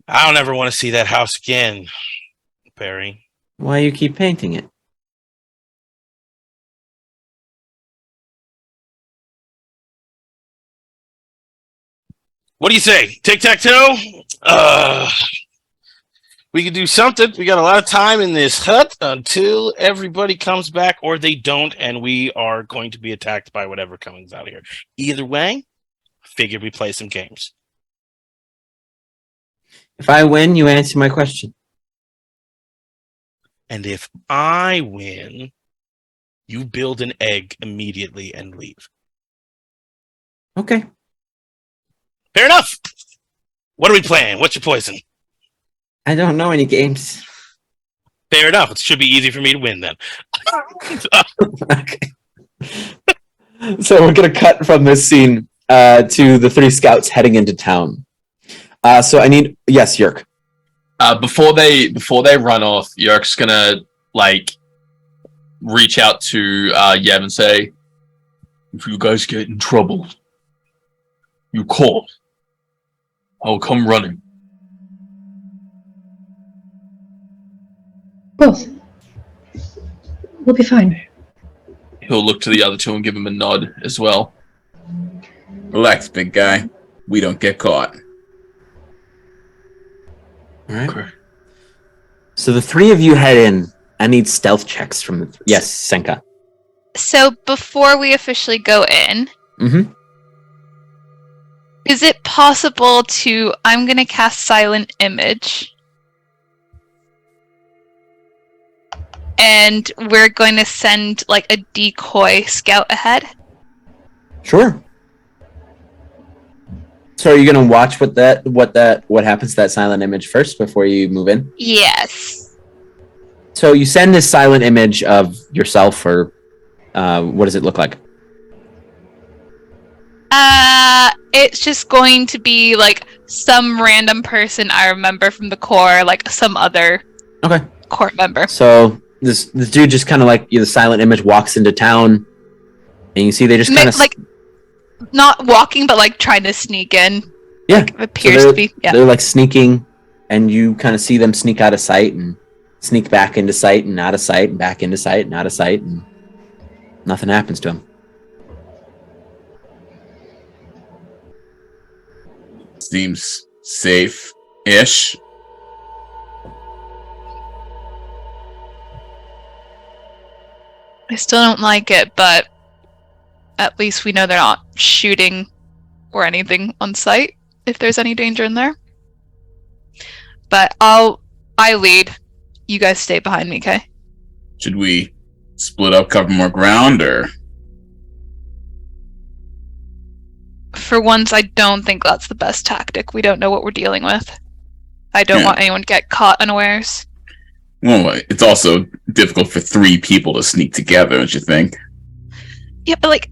I don't ever want to see that house again, Perry. Why you keep painting it? What do you say? Tic-tac-toe? We could do something. We got a lot of time in this hut until everybody comes back, or they don't, and we are going to be attacked by whatever comes out of here. Either way, figure we play some games. If I win, you answer my question. And if I win, you build an egg immediately and leave. Okay. Fair enough. What are we playing? What's your poison? I don't know any games. Fair enough. It should be easy for me to win then. Okay. So we're going to cut from this scene to the three scouts heading into town. So I need... Yes, Yurk. Before they run off, Yurk's gonna reach out to Yev and say, "If you guys get in trouble, you call. I'll come running." Of course. We'll be fine. He'll look to the other two and give him a nod as well. Relax, big guy. We don't get caught. All right. Okay. So the three of you head in. I need stealth checks from the... Yes, Senka. So before we officially go in, is it possible to... I'm going to cast Silent Image and we're going to send like a decoy scout ahead. Sure. So are you gonna watch what happens to that silent image first before you move in? Yes. So you send this silent image of yourself, or what does it look like? It's just going to be like some random person I remember from the Corps, like some other Corps member. So this dude just kind of like the silent image walks into town, and you see they just kind of like not walking, but like trying to sneak in. Yeah, like, appears to be. Yeah, they're like sneaking, and you kind of see them sneak out of sight and sneak back into sight and out of sight and back into sight and out of sight, and nothing happens to them. Seems safe-ish. I still don't like it, but at least we know they're not shooting or anything on sight if there's any danger in there. But I lead. You guys stay behind me, okay? Should we split up, cover more ground, or? For once, I don't think that's the best tactic. We don't know what we're dealing with. I don't want anyone to get caught unawares. Well, it's also difficult for 3 people to sneak together, don't you think? Yeah, but like,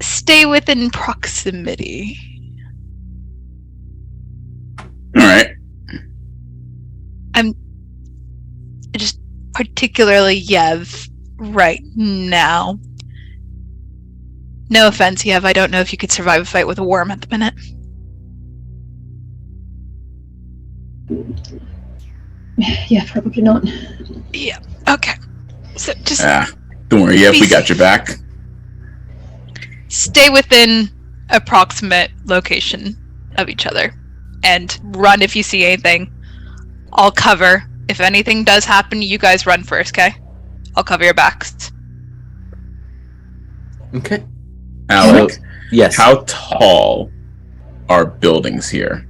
stay within proximity. Alright. I'm just particularly Yev right now. No offense, Yev, I don't know if you could survive a fight with a worm at the minute. Yeah, probably not. Yeah, okay. So just don't worry, we got your back. Stay within approximate location of each other. And run if you see anything. I'll cover. If anything does happen, you guys run first, okay? I'll cover your backs. Okay. Alec, yes. How tall are buildings here?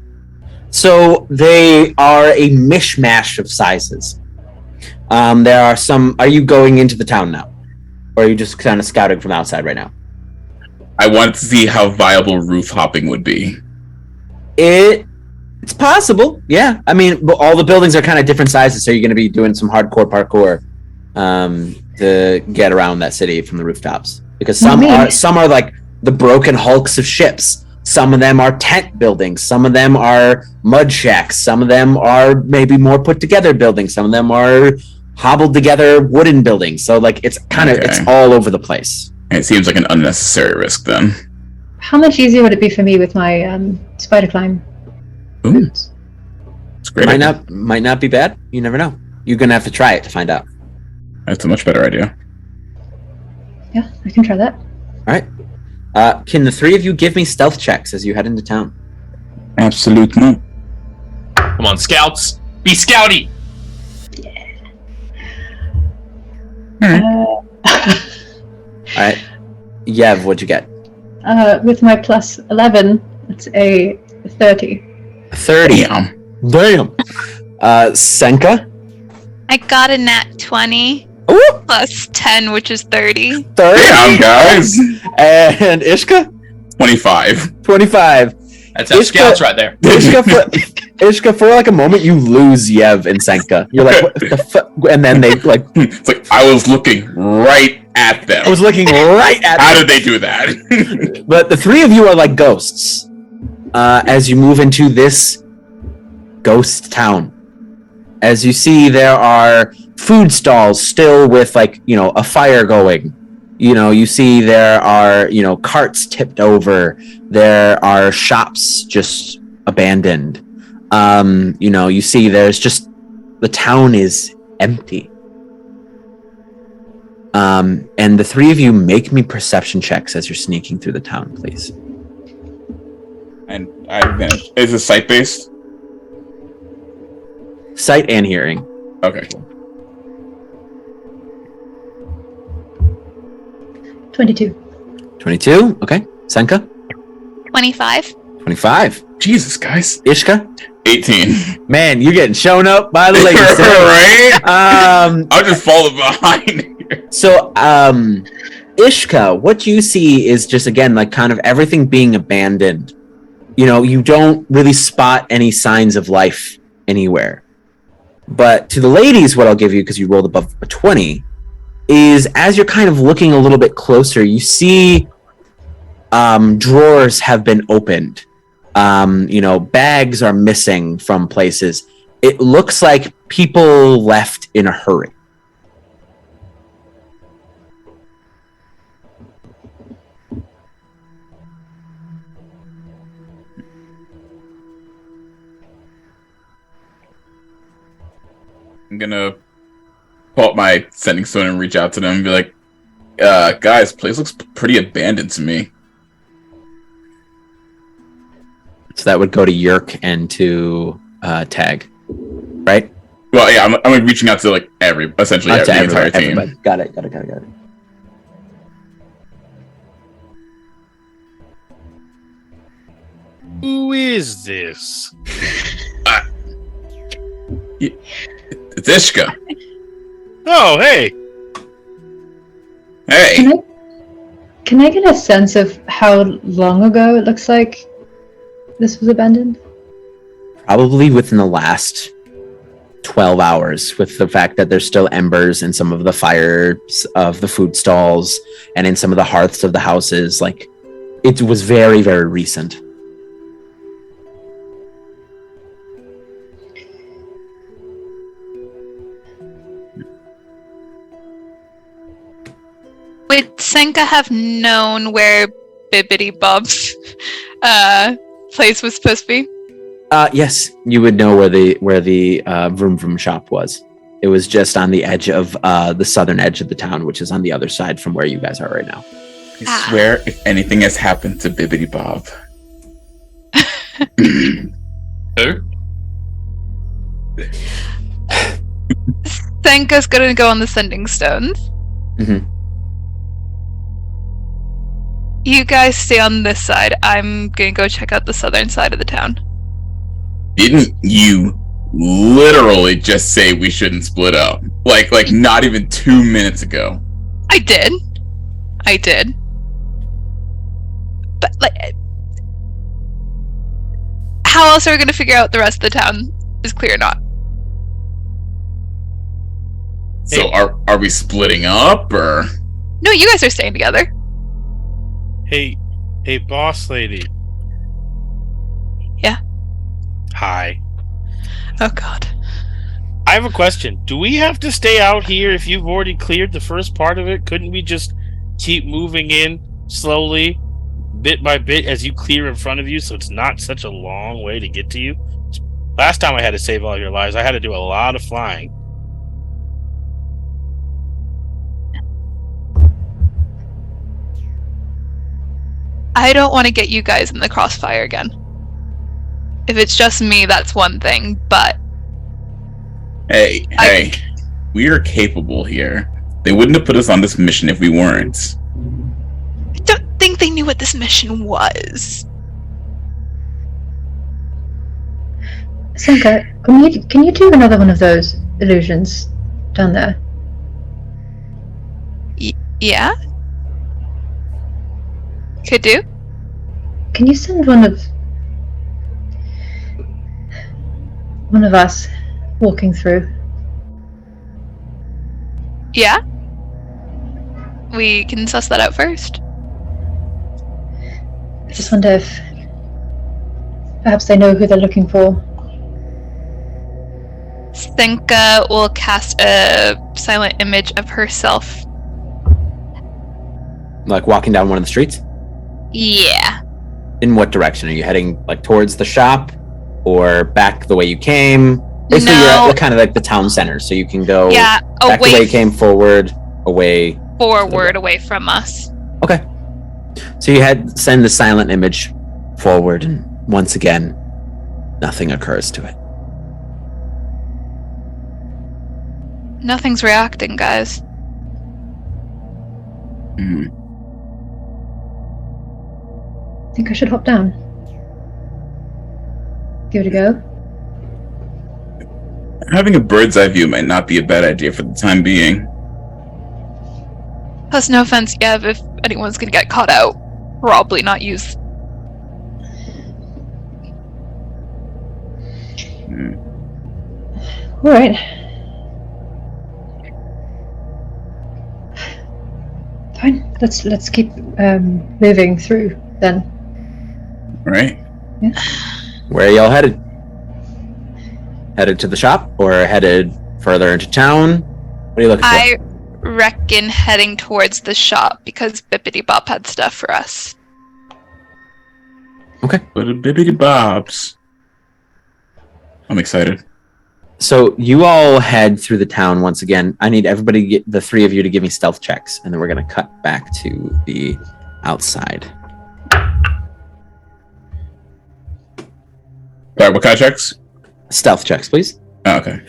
So they are a mishmash of sizes. There are some. Are you going into the town now, or are you just kind of scouting from outside right now? I wanted to see how viable roof hopping would be. It's possible, yeah. I mean, all the buildings are kind of different sizes, so you're going to be doing some hardcore parkour to get around that city from the rooftops. Because some are like the broken hulks of ships. Some of them are tent buildings. Some of them are mud shacks. Some of them are maybe more put together buildings. Some of them are hobbled together wooden buildings. So like it's kind of it's all over the place. And it seems like an unnecessary risk then. How much easier would it be for me with my spider climb boots? It's great. Might not be bad. You never know. You're gonna have to try it to find out. That's a much better idea. Yeah, I can try that. All right. Can the 3 of you give me stealth checks as you head into town? Absolutely. Come on, scouts. Be scouty. All right. Yev, what'd you get? With my plus 11, it's a 30. 30. Damn. Senka? I got a nat 20. Ooh. Plus 10, which is 30. 30. Damn, guys. And Ishka? 25. 25. That's our scouts right there. Ishka, for like a moment, you lose Yev and Senka. You're like, what the fuck? And then they like... It's like, I was looking right at them. I was looking right at How them. did they do that? But the 3 of you are like ghosts as you move into this ghost town. As you see, there are food stalls still with a fire going. You see there are, carts tipped over. There are shops just abandoned. You see there's just, the town is empty. And the 3 of you make me perception checks as you're sneaking through the town, please. And I advantage. Is it sight-based? Sight and hearing. Okay, cool. 22. 22, okay. Senka? 25. 25. Jesus, guys. Ishka? 18. Man, you're getting shown up by the ladies. Right? I'll just follow behind here. So, Ishka, what you see is just, again, like kind of everything being abandoned. You know, you don't really spot any signs of life anywhere. But to the ladies, what I'll give you, because you rolled above a 20, is as you're kind of looking a little bit closer, you see drawers have been opened. Bags are missing from places. It looks like people left in a hurry. I'm gonna pull up my sending stone and reach out to them and be like, guys, place looks pretty abandoned to me. So that would go to Yurk and to Tag, right? Well, yeah, I'm like reaching out to like essentially the entire team. Everybody. Got it. Who is this? It's Ishka. Oh, hey. Hey. Can I get a sense of how long ago it looks like this was abandoned? Probably within the last 12 hours, with the fact that there's still embers in some of the fires of the food stalls and in some of the hearths of the houses. Like, it was very, very recent. Would Senka have known where Bibbidi Bob's place was supposed to be? Yes, you would know where the Vroom Vroom shop was. It was just on the edge of the southern edge of the town, which is on the other side from where you guys are right now. I swear, if anything has happened to Bibbidi Bob. Who? Senka's gonna go on the sending stones. Mm-hmm. You guys stay on this side. I'm gonna go check out the southern side of the town. Didn't you literally just say we shouldn't split up? Like not even 2 minutes ago. I did. But how else are we gonna figure out the rest of the town is clear or not? So are we splitting up or? No, you guys are staying together. Hey, boss lady. Yeah. Hi. Oh God. I have a question. Do we have to stay out here if you've already cleared the first part of it? Couldn't we just keep moving in slowly, bit by bit, as you clear in front of you, so it's not such a long way to get to you? Last time I had to save all your lives, I had to do a lot of flying. I don't want to get you guys in the crossfire again. If it's just me, that's one thing, but... Hey, we are capable here. They wouldn't have put us on this mission if we weren't. I don't think they knew what this mission was. Senka, can you do another one of those illusions down there? Yeah? Could do. Can you send one of us walking through? Yeah? We can suss that out first. I just wonder if perhaps they know who they're looking for. Senka will cast a silent image of herself. Like walking down one of the streets? Yeah. In what direction? Are you heading like towards the shop or back the way you came? Basically, you're at kind of like the town center, so you can go back the way you came, forward, away. Forward, away from us. Okay. So you send the silent image forward, and once again, nothing occurs to it. Nothing's reacting, guys. I think I should hop down. Give it a go. Having a bird's eye view might not be a bad idea for the time being. Plus, no offense, Gav, if anyone's gonna get caught out, probably not use. All right. Fine. Let's keep moving through then. Right. Yeah. Where are y'all headed? Headed to the shop or headed further into town? What are you looking for? I reckon heading towards the shop because Bippity Bop had stuff for us. Okay. Little bibbity bobs. I'm excited. So you all head through the town once again. I need everybody, the three of you, to give me stealth checks, and then we're going to cut back to the outside. Sorry, what kind of checks? Stealth checks, please. Oh, okay.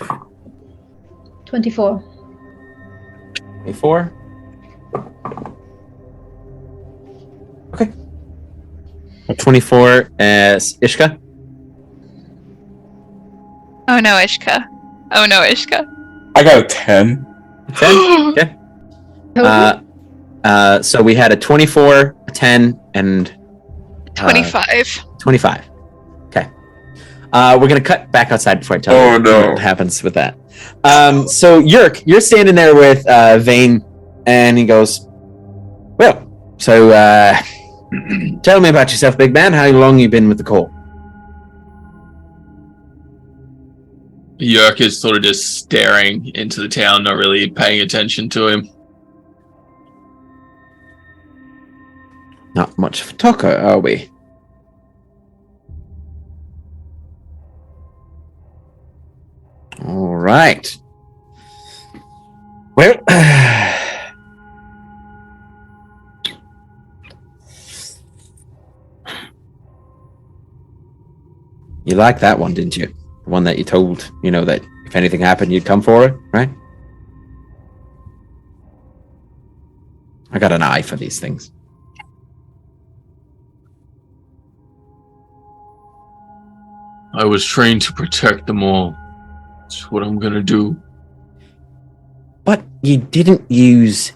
24. 24. Okay. 24 as Ishka. Oh no, Ishka. Oh no, Ishka. I got a 10. 10? Okay. So we had a 24, a 10, and 25. 25. Okay. We're going to cut back outside before I tell you what happens with that. So Yurk, you're standing there with Vane, and he goes, well, so tell me about yourself, big man. How long you been with the Corps? Yurk is sort of just staring into the town, not really paying attention to him. Not much of a talker, are we? All right. Well, you liked that one, didn't you? The one that you told, that if anything happened, you'd come for it, right? I got an eye for these things. I was trained to protect them all. That's what I'm gonna do. But you didn't use,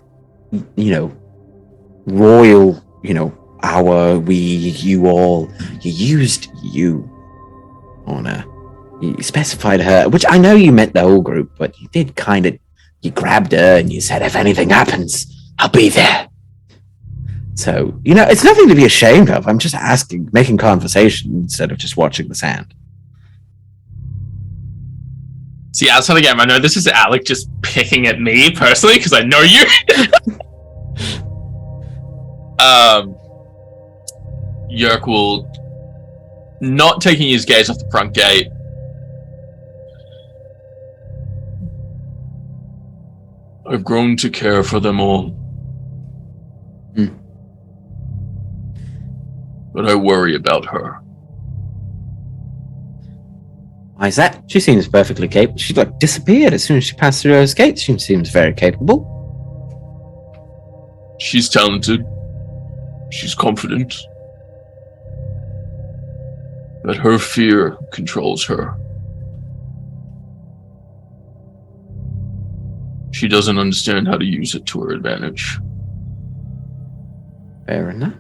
royal, our, we, you all. You used you on her. You specified her, which I know you meant the whole group, but you did you grabbed her and you said, if anything happens, I'll be there. So, it's nothing to be ashamed of. I'm just making conversation instead of just watching the sand. See, outside the game, I know this is Alec just picking at me personally because I know you. Yurk will, not taking his gaze off the front gate, I've grown to care for them all. But I worry about her. Why is that? She seems perfectly capable. She disappeared as soon as she passed through those gates. She seems very capable. She's talented. She's confident. But her fear controls her. She doesn't understand how to use it to her advantage. Fair enough.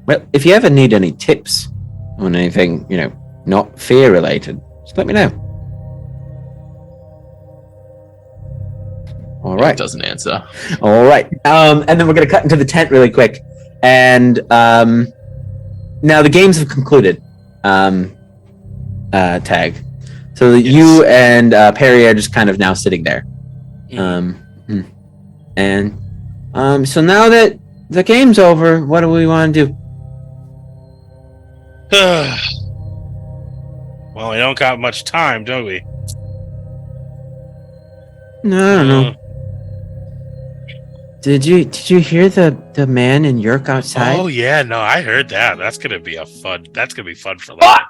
Well, if you ever need any tips on anything, not fear related, just let me know. All right. It doesn't answer. All right. And then we're going to cut into the tent really quick. And now the games have concluded. Tag. So yes. You and Perry are just kind of now sitting there. And so now that the game's over, what do we want to do? Well, we don't got much time, do we? No, I don't know. Did you hear the man in Yurk outside? Oh yeah, no, I heard that. That's gonna be fun for life.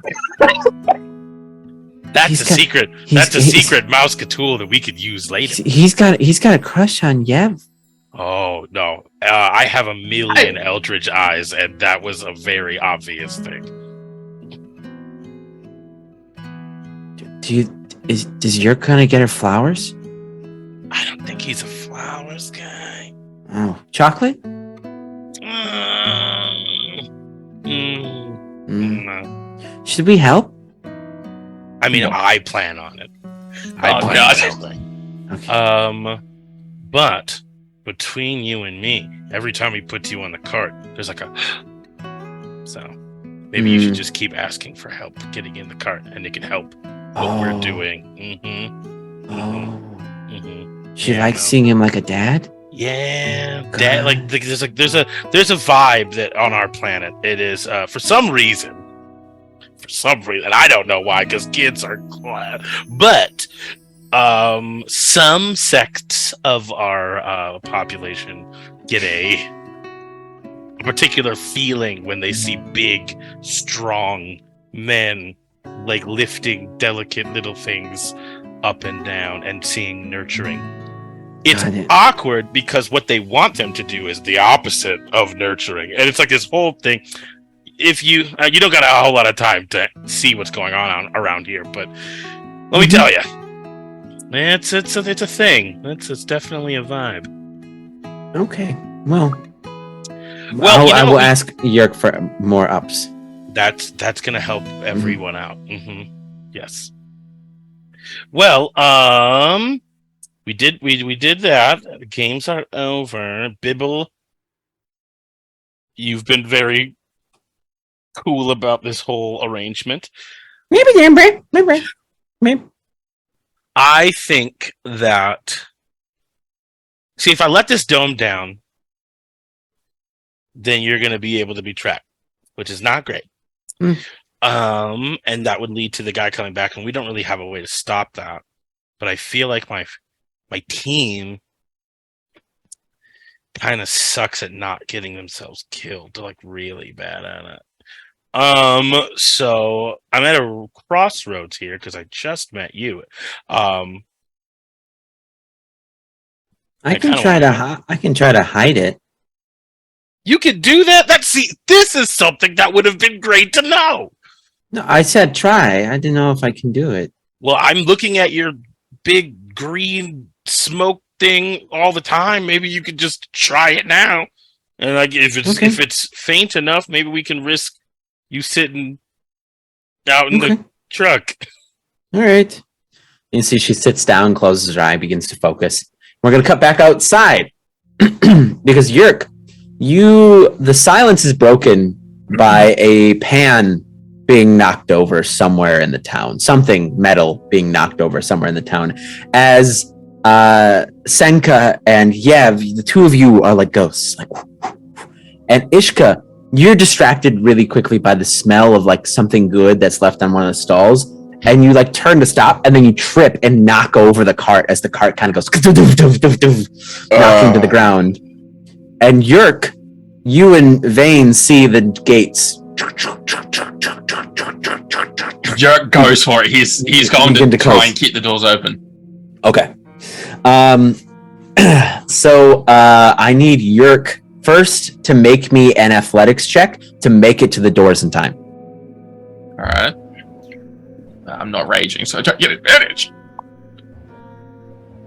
That's a secret. That's a secret mouse tool that we could use later. He's got a crush on Yev. Oh no, I have a million Eldritch eyes, and that was a very obvious thing. Does Yurk gonna get her flowers? I don't think he's a flowers guy. Oh, chocolate? No. Should we help? I mean, No. I plan on it. Okay. But between you and me, every time he puts you on the cart, there's like a. So maybe you should just keep asking for help getting in the cart, and it can help what we're doing. She likes seeing him like a dad. Yeah, dad. Like there's a vibe that on our planet it is for some reason. I don't know why, because kids are, but some sects of our population get a particular feeling when they see big, strong men like lifting delicate little things up and down and seeing nurturing. It's awkward because what they want them to do is the opposite of nurturing, and it's like this whole thing. If you don't got a whole lot of time to see what's going on around here, but let me tell you, it's a thing. It's definitely a vibe. Okay. Well, I will ask Yurk for more ups. That's gonna help everyone out. Yes. Well, we did that. The games are over. Bibble, you've been very cool about this whole arrangement. I think that, see, if I let this dome down, then you're going to be able to be tracked, which is not great. And that would lead to the guy coming back, and we don't really have a way to stop that. But I feel like my team kind of sucks at not getting themselves killed. They're like really bad at it. So I'm at a crossroads here because I just met you. I can try to hide it. You can do that? This is something that would have been great to know. No, I said try. I didn't know if I can do it. Well, I'm looking at your big green smoke thing all the time. Maybe you could just try it now. And like if it's faint enough, maybe we can risk you sitting out in the truck. All right. You see she sits down, closes her eye, begins to focus. We're going to cut back outside because Yurk, the silence is broken by a pan being knocked over somewhere in the town. Something metal being knocked over somewhere in the town. As Senka and Yev, the two of you are like ghosts. And Ishka, you're distracted really quickly by the smell of like something good that's left on one of the stalls, and you like turn to stop, and then you trip and knock over the cart as the cart kind of goes knocking to the ground. And Yurk, you and Vane see the gates. Yurk goes for it. He's going to try and keep the doors open. Okay. So I need Yurk first to make me an athletics check to make it to the doors in time. All right. I'm not raging, so I don't get advantage.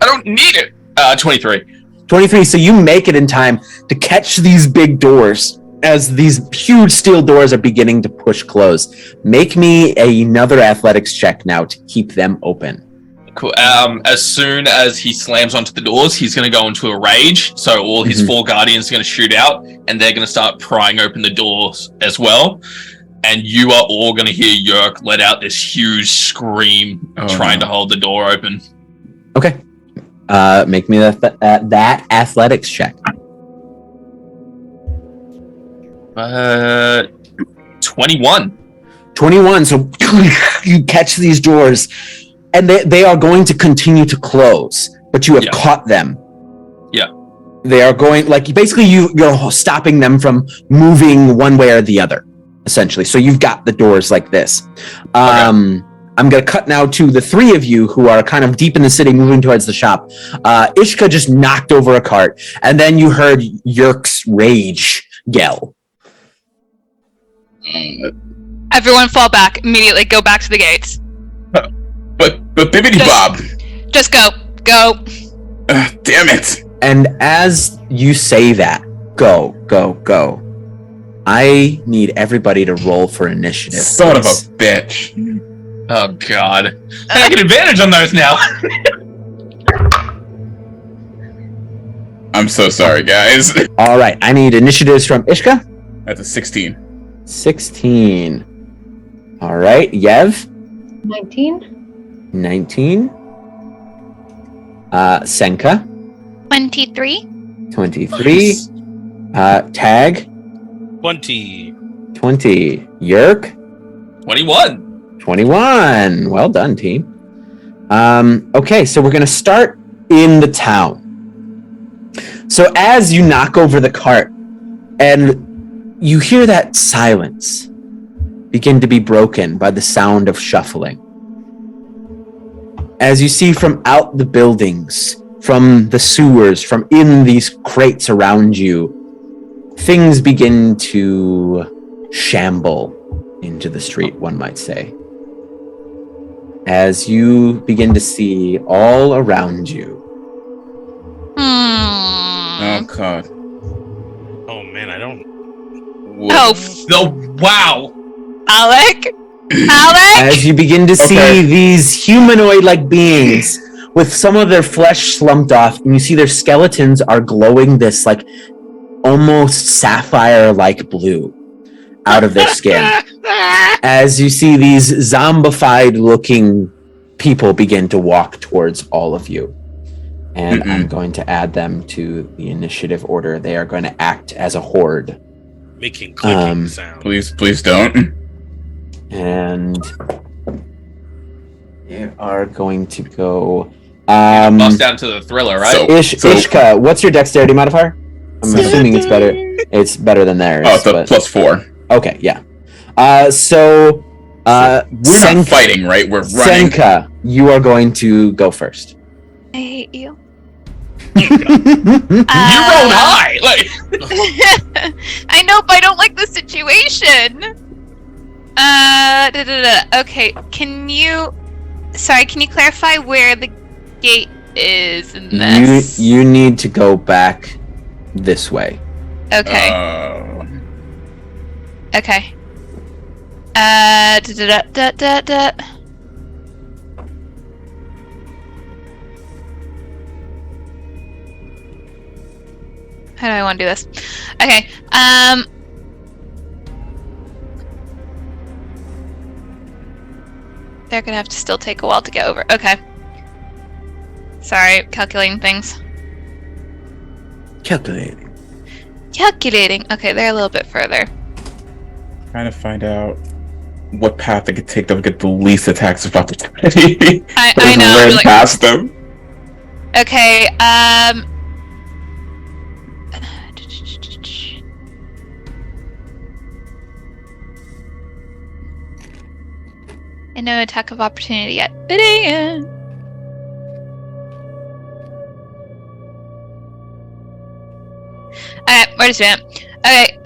I don't need it. 23. 23. So you make it in time to catch these big doors as these huge steel doors are beginning to push close. Make me another athletics check now to keep them open. Cool. As soon as he slams onto the doors, he's going to go into a rage. So all his four guardians are going to shoot out, and they're going to start prying open the doors as well. And you are all going to hear Yurk let out this huge scream, trying to hold the door open. Okay. Make me that athletics check. 21. 21. So you catch these doors. And they are going to continue to close, but you have caught them. Yeah. They are going, like, basically you're stopping them from moving one way or the other, essentially. So you've got the doors like this. I'm going to cut now to the three of you who are kind of deep in the city moving towards the shop. Ishka just knocked over a cart, and then you heard Yurk's rage yell. Everyone fall back. Immediately go back to the gates. But Bibbidi Bob. Just go. Go. Damn it. And as you say that, go. I need everybody to roll for initiative. Son of a bitch. Oh god. And I get advantage on those now. I'm so sorry, guys. All right, I need initiatives from Ishka. That's a 16. 16. All right, Yev. 19. 19. Senka. 23. 23. Tag. 20. 20. Yurk. 21. 21. Well done, team. Okay, so we're going to start in the town. So as you knock over the cart and you hear that silence begin to be broken by the sound of shuffling. As you see from out the buildings, from the sewers, from in these crates around you, things begin to shamble into the street, one might say. As you begin to see all around you. Oh, God. Oh, man, I don't. Oh, Wow. Alec? As you begin to see these humanoid-like beings with some of their flesh slumped off, and you see their skeletons are glowing this like almost sapphire-like blue out of their skin. As you see these zombified-looking people begin to walk towards all of you. And I'm going to add them to the initiative order. They are going to act as a horde. Making clicking sound. Please don't. And they are going to go. Bust down to the thriller, right? Ishka, what's your dexterity modifier? I'm assuming it's better. It's better than theirs. Oh, it's a +4. Okay, yeah. We're not fighting, right? We're running. Senka, you are going to go first. I hate you. You rolled high! Like I know, but I don't like the situation. Okay, can you clarify where the gate is in this? You need to go back this way. Okay. Okay. How do I want to do this? Okay. They're gonna have to still take a while to get over. Okay. Sorry, calculating things. Calculating. Okay, they're a little bit further. Trying to find out what path I could take that would get the least attacks of opportunity. I know. Ran past them. Okay. And no attack of opportunity yet. Alright, we're just doing it. Okay,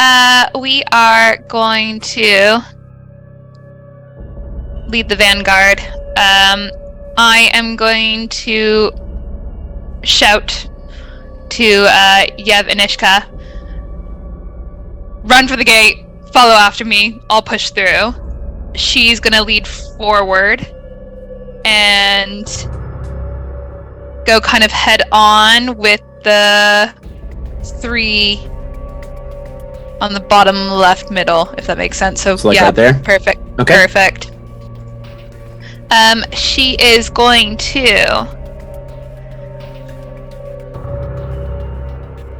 we are going to lead the vanguard. I am going to shout to Yev and Ishka, run for the gate, follow after me, I'll push through. She's gonna lead forward and go kind of head on with the 3 on the bottom left middle, if that makes sense. So like yeah, right there? Perfect. Okay. Perfect. She is going to.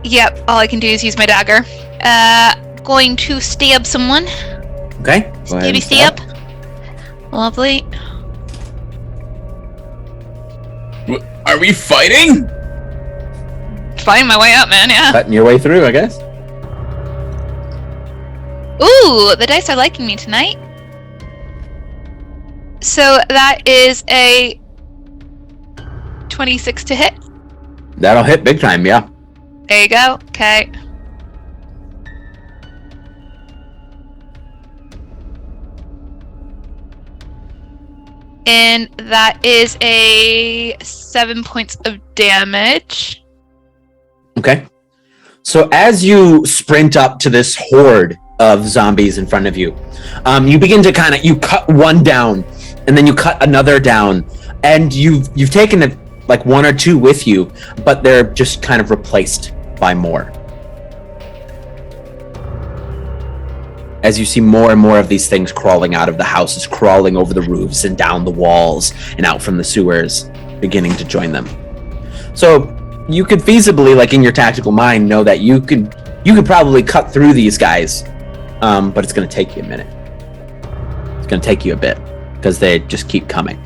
Yep, all I can do is use my dagger. Going to stab someone. Okay. Go ahead and Stab. Lovely. Are we fighting? Fighting my way up, man, yeah. Cutting your way through, I guess. Ooh, the dice are liking me tonight. So that is a 26 to hit. That'll hit big time, yeah. There you go. Okay. And that is a 7 points of damage. Okay. So as you sprint up to this horde of zombies in front of you, you begin to you cut one down, and then you cut another down, and you've taken like one or two with you, but they're just kind of replaced by more. As you see more and more of these things crawling out of the houses, crawling over the roofs and down the walls and out from the sewers, beginning to join them. So you could feasibly, like in your tactical mind, know that you could probably cut through these guys, but it's going to take you a minute. It's going to take you a bit because they just keep coming.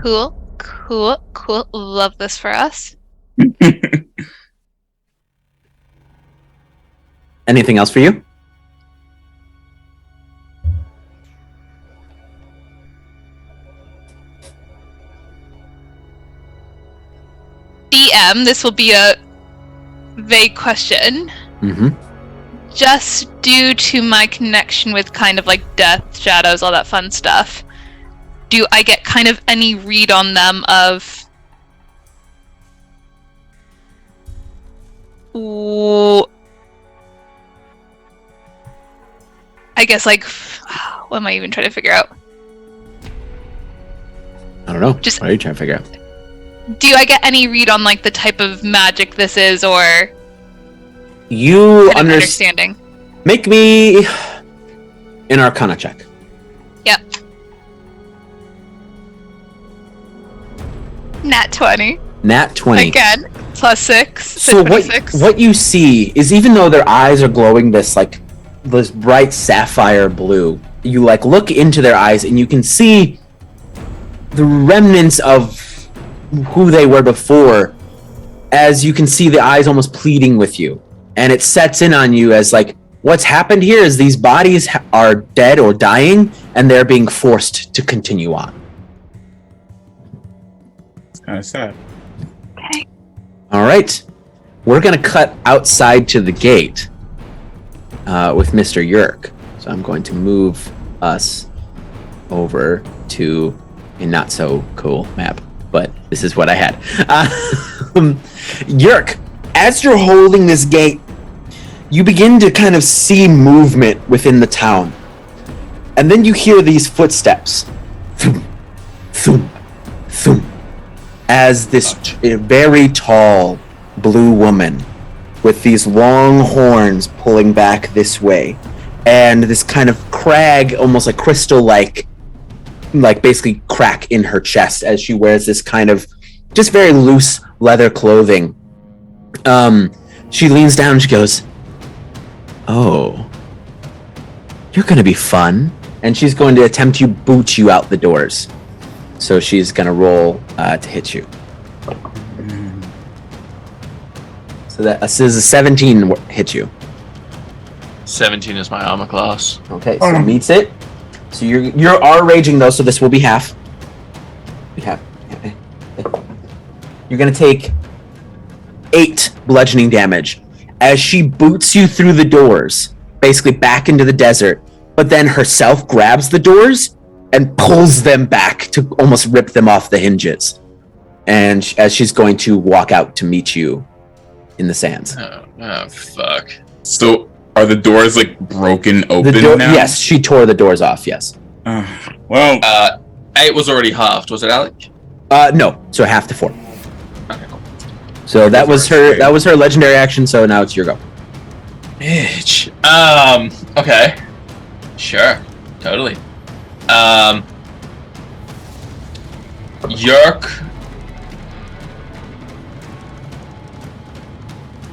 Cool. Love this for us. Anything else for you? DM, this will be a vague question. Mm-hmm. Just due to my connection with kind of like death, shadows, all that fun stuff, do I get kind of any read on them of... I guess, like, what am I even trying to figure out? I don't know. What are you trying to figure out? Do I get any read on, like, the type of magic this is, or... You understanding? Make me an Arcana check. Yep. Nat 20. Nat 20. Again, plus 6. So what you see is, even though their eyes are glowing this bright sapphire blue, you like look into their eyes and you can see the remnants of who they were before, as you can see the eyes almost pleading with you, and it sets in on you as like, what's happened here is these bodies are dead or dying, and they're being forced to continue on. It's kind of sad. Okay. All right, we're gonna cut outside to the gate with Mr. Yurk. So I'm going to move us over to a not so cool map, but this is what I had. Yurk, as you're holding this gate, you begin to kind of see movement within the town. And then you hear these footsteps. Thump, thump, thump, as this very tall blue woman with these long horns pulling back this way, and this kind of crag, almost like crystal-like, like basically crack in her chest as she wears this kind of just very loose leather clothing. She leans down and she goes, "Oh, you're gonna be fun," and she's going to attempt to boot you out the doors. So she's gonna roll to hit you. So that is a 17 hit you. 17 is my armor class. Okay, so it meets it. So you're R raging though, so this will be half. You're gonna take 8 bludgeoning damage as she boots you through the doors, basically back into the desert, but then herself grabs the doors and pulls them back to almost rip them off the hinges. And as she's going to walk out to meet you in the sands. Oh fuck. So are the doors like broken open now? Yes, she tore the doors off, yes. Well, 8 was already halved, was it, Alec? No, so half to 4. Okay, cool. So that was her legendary action, so now it's your go. Bitch. Okay. Sure. Totally. Yurk.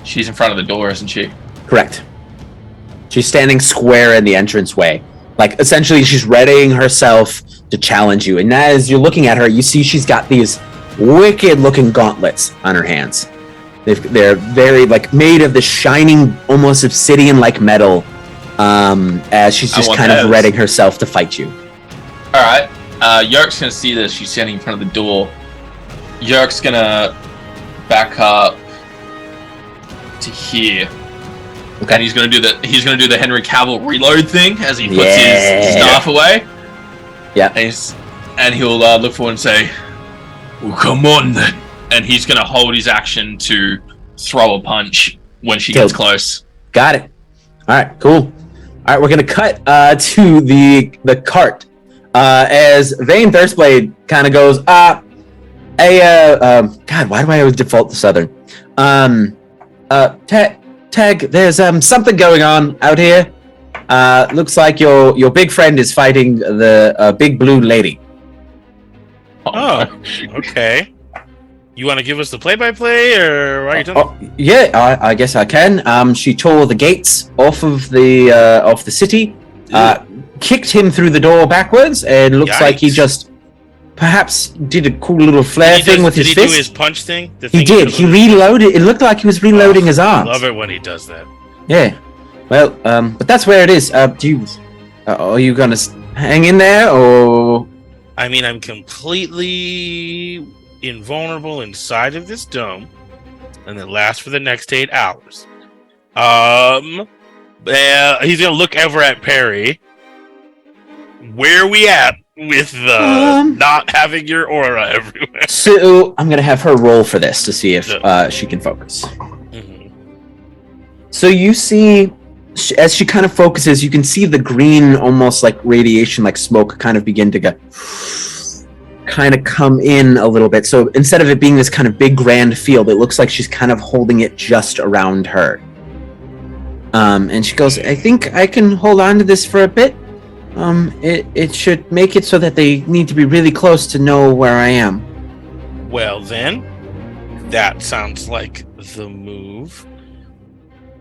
She's in front of the door, isn't she? Correct. She's standing square in the entranceway. Like, essentially, she's readying herself to challenge you. And as you're looking at her, you see she's got these wicked-looking gauntlets on her hands. They're very, like, made of this shining, almost obsidian-like metal, as she's just kind of readying herself to fight you. Alright. Yurk's gonna see this. She's standing in front of the door. Yurk's gonna back up to here. Okay. And he's gonna do the Henry Cavill reload thing as he puts his staff away. Yeah. And he'll look forward and say, "Well, come on then." And he's gonna hold his action to throw a punch when she gets close. Got it. All right, cool. All right, we're gonna cut to the cart as Vane Thirstblade kind of goes, God, why do I always default to Southern? Tag, there's something going on out here. Looks like your big friend is fighting the big blue lady. Oh, okay. You want to give us the play-by-play, or why are you doing Yeah, I guess I can. She tore the gates off of the city, kicked him through the door backwards, and looks like he just perhaps did a cool little flare thing with his fist. Did he do his punch thing? He did. He reloaded. It looked like he was reloading his arms. I love it when he does that. Yeah. Well, but that's where it is. Are you gonna hang in there, or? I mean, I'm completely invulnerable inside of this dome, and it lasts for the next 8 hours. He's gonna look over at Perry. Where are we at with not having your aura everywhere? So I'm gonna have her roll for this to see if she can focus. Mm-hmm. So you see, as she kind of focuses, you can see the green, almost like radiation, like smoke, kind of begin to kind of come in a little bit. So instead of it being this kind of big grand field, it looks like she's kind of holding it just around her. And she goes, I think I can hold on to this for a bit. It should make it so that they need to be really close to know where I am. Well then, that sounds like the move.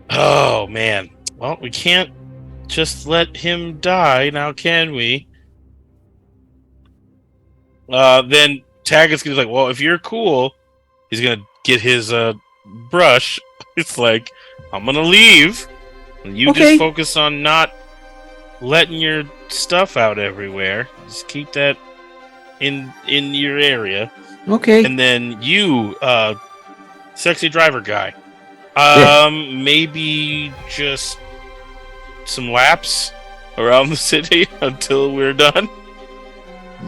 Oh man. Well, we can't just let him die now, can we? Then Tag is gonna be like, well, if you're cool, he's gonna get his brush. It's like, I'm gonna leave. And you just focus on not letting your stuff out everywhere. Just keep that in your area. Okay. And then you, sexy driver guy, maybe just some laps around the city until we're done.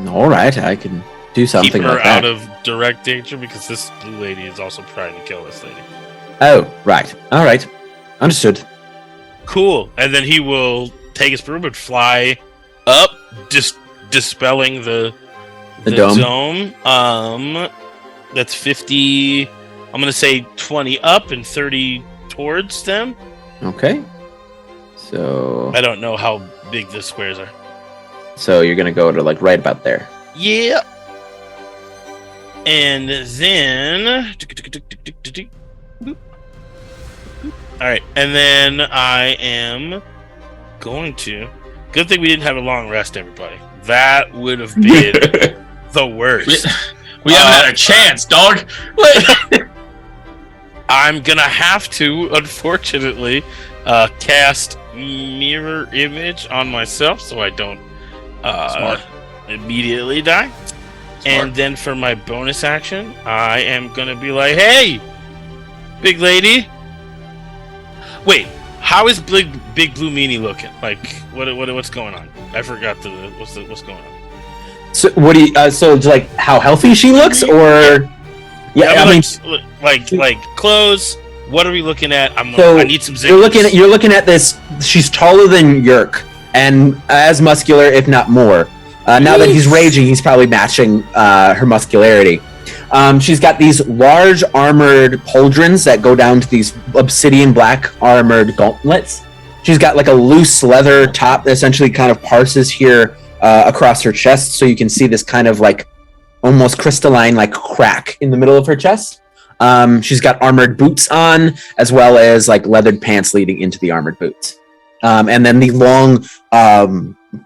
All right, I can do something Keep her like that. out of direct danger, because this blue lady is also trying to kill this lady. Oh, right. All right. Understood. Cool. And then he will take his broom and fly up, just dispelling the dome. That's 50. I'm gonna say 20 up and 30 towards them. Okay. So I don't know how big the squares are. So you're gonna go to like right about there. Yeah. And then all right, and then I am going to. Good thing we didn't have a long rest, everybody. That would have been the worst. We haven't had a chance, dog. I'm gonna have to, unfortunately, cast mirror image on myself so I don't immediately die. And then for my bonus action, I am gonna be like, "Hey, big lady." Wait, how is big blue meanie looking? Like, what's going on? I forgot what's going on. So what do you? So like how healthy she looks, or I mean, like clothes. What are we looking at? I need some zippers. You're looking at this. She's taller than Yurk and as muscular, if not more. Now that he's raging, he's probably matching her muscularity. She's got these large armored pauldrons that go down to these obsidian black armored gauntlets. She's got like a loose leather top that essentially kind of parses here across her chest, so you can see this kind of like almost crystalline like crack in the middle of her chest. She's got armored boots on, as well as like leathered pants leading into the armored boots. And then the long,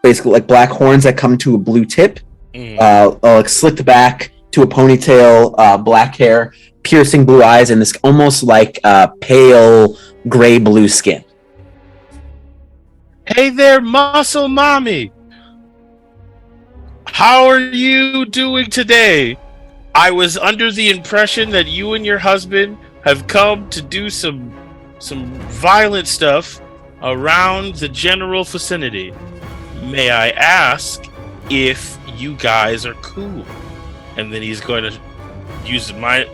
basically like black horns that come to a blue tip, like slicked back to a ponytail, black hair, piercing blue eyes, and this almost like pale gray blue skin. Hey there, muscle mommy. How are you doing today? I was under the impression that you and your husband have come to do some some violent stuff around the general vicinity. May I ask if you guys are cool? And then he's going to use I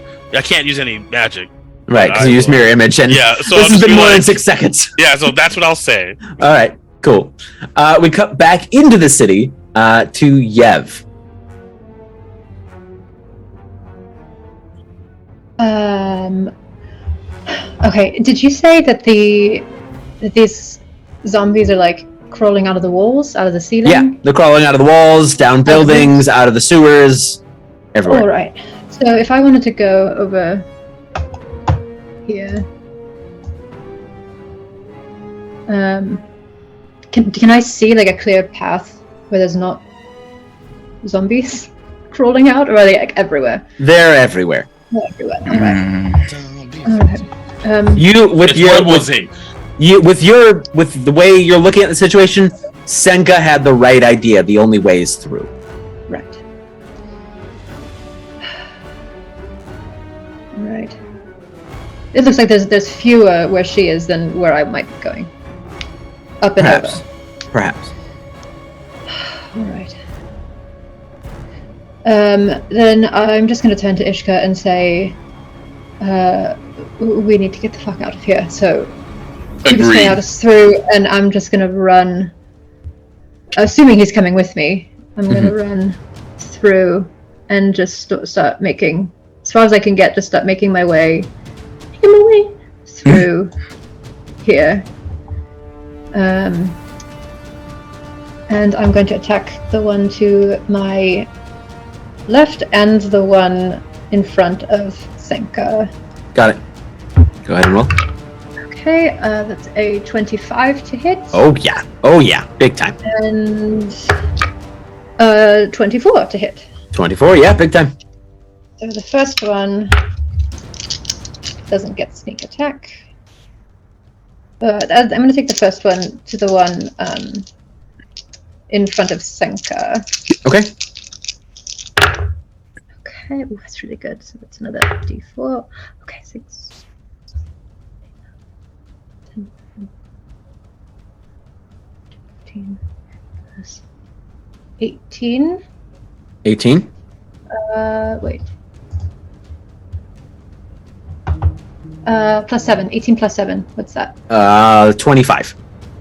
can't use any magic. Right, because you use mirror image, and yeah, so this has been more than 6 seconds. Yeah, so that's what I'll say. All right, cool. We cut back into the city to Yev. Okay, did you say that these zombies are like crawling out of the walls, out of the ceiling? Yeah, they're crawling out of the walls, down buildings, out of the sewers, everywhere. All right. So if I wanted to go over here, can I see like a clear path where there's not zombies crawling out, or are they like everywhere? They're everywhere. They're everywhere. All right. All right. With the way you're looking at the situation, Senka had the right idea. The only way is through. Right. Right. It looks like there's fewer where she is than where I might be going. Up and over. Perhaps. All right. Then I'm just going to turn to Ishka and say, we need to get the fuck out of here. So keep his way out us through, and I'm just going to run. Assuming he's coming with me, I'm going to run through and just start making, as far as I can get, just start making my way through here. And I'm going to attack the one to my left and the one in front of Senka. Got it. Go ahead and roll. Okay, that's a 25 to hit. Oh yeah, big time. And 24 to hit. 24, yeah, big time. So the first one doesn't get sneak attack. I'm going to take the first one to the one in front of Senka. Okay. Okay, ooh, that's really good. So that's another d4. Okay, 6, 10, 15, plus 18. 18? Wait. Plus 7. 18 plus 7. What's that? 25.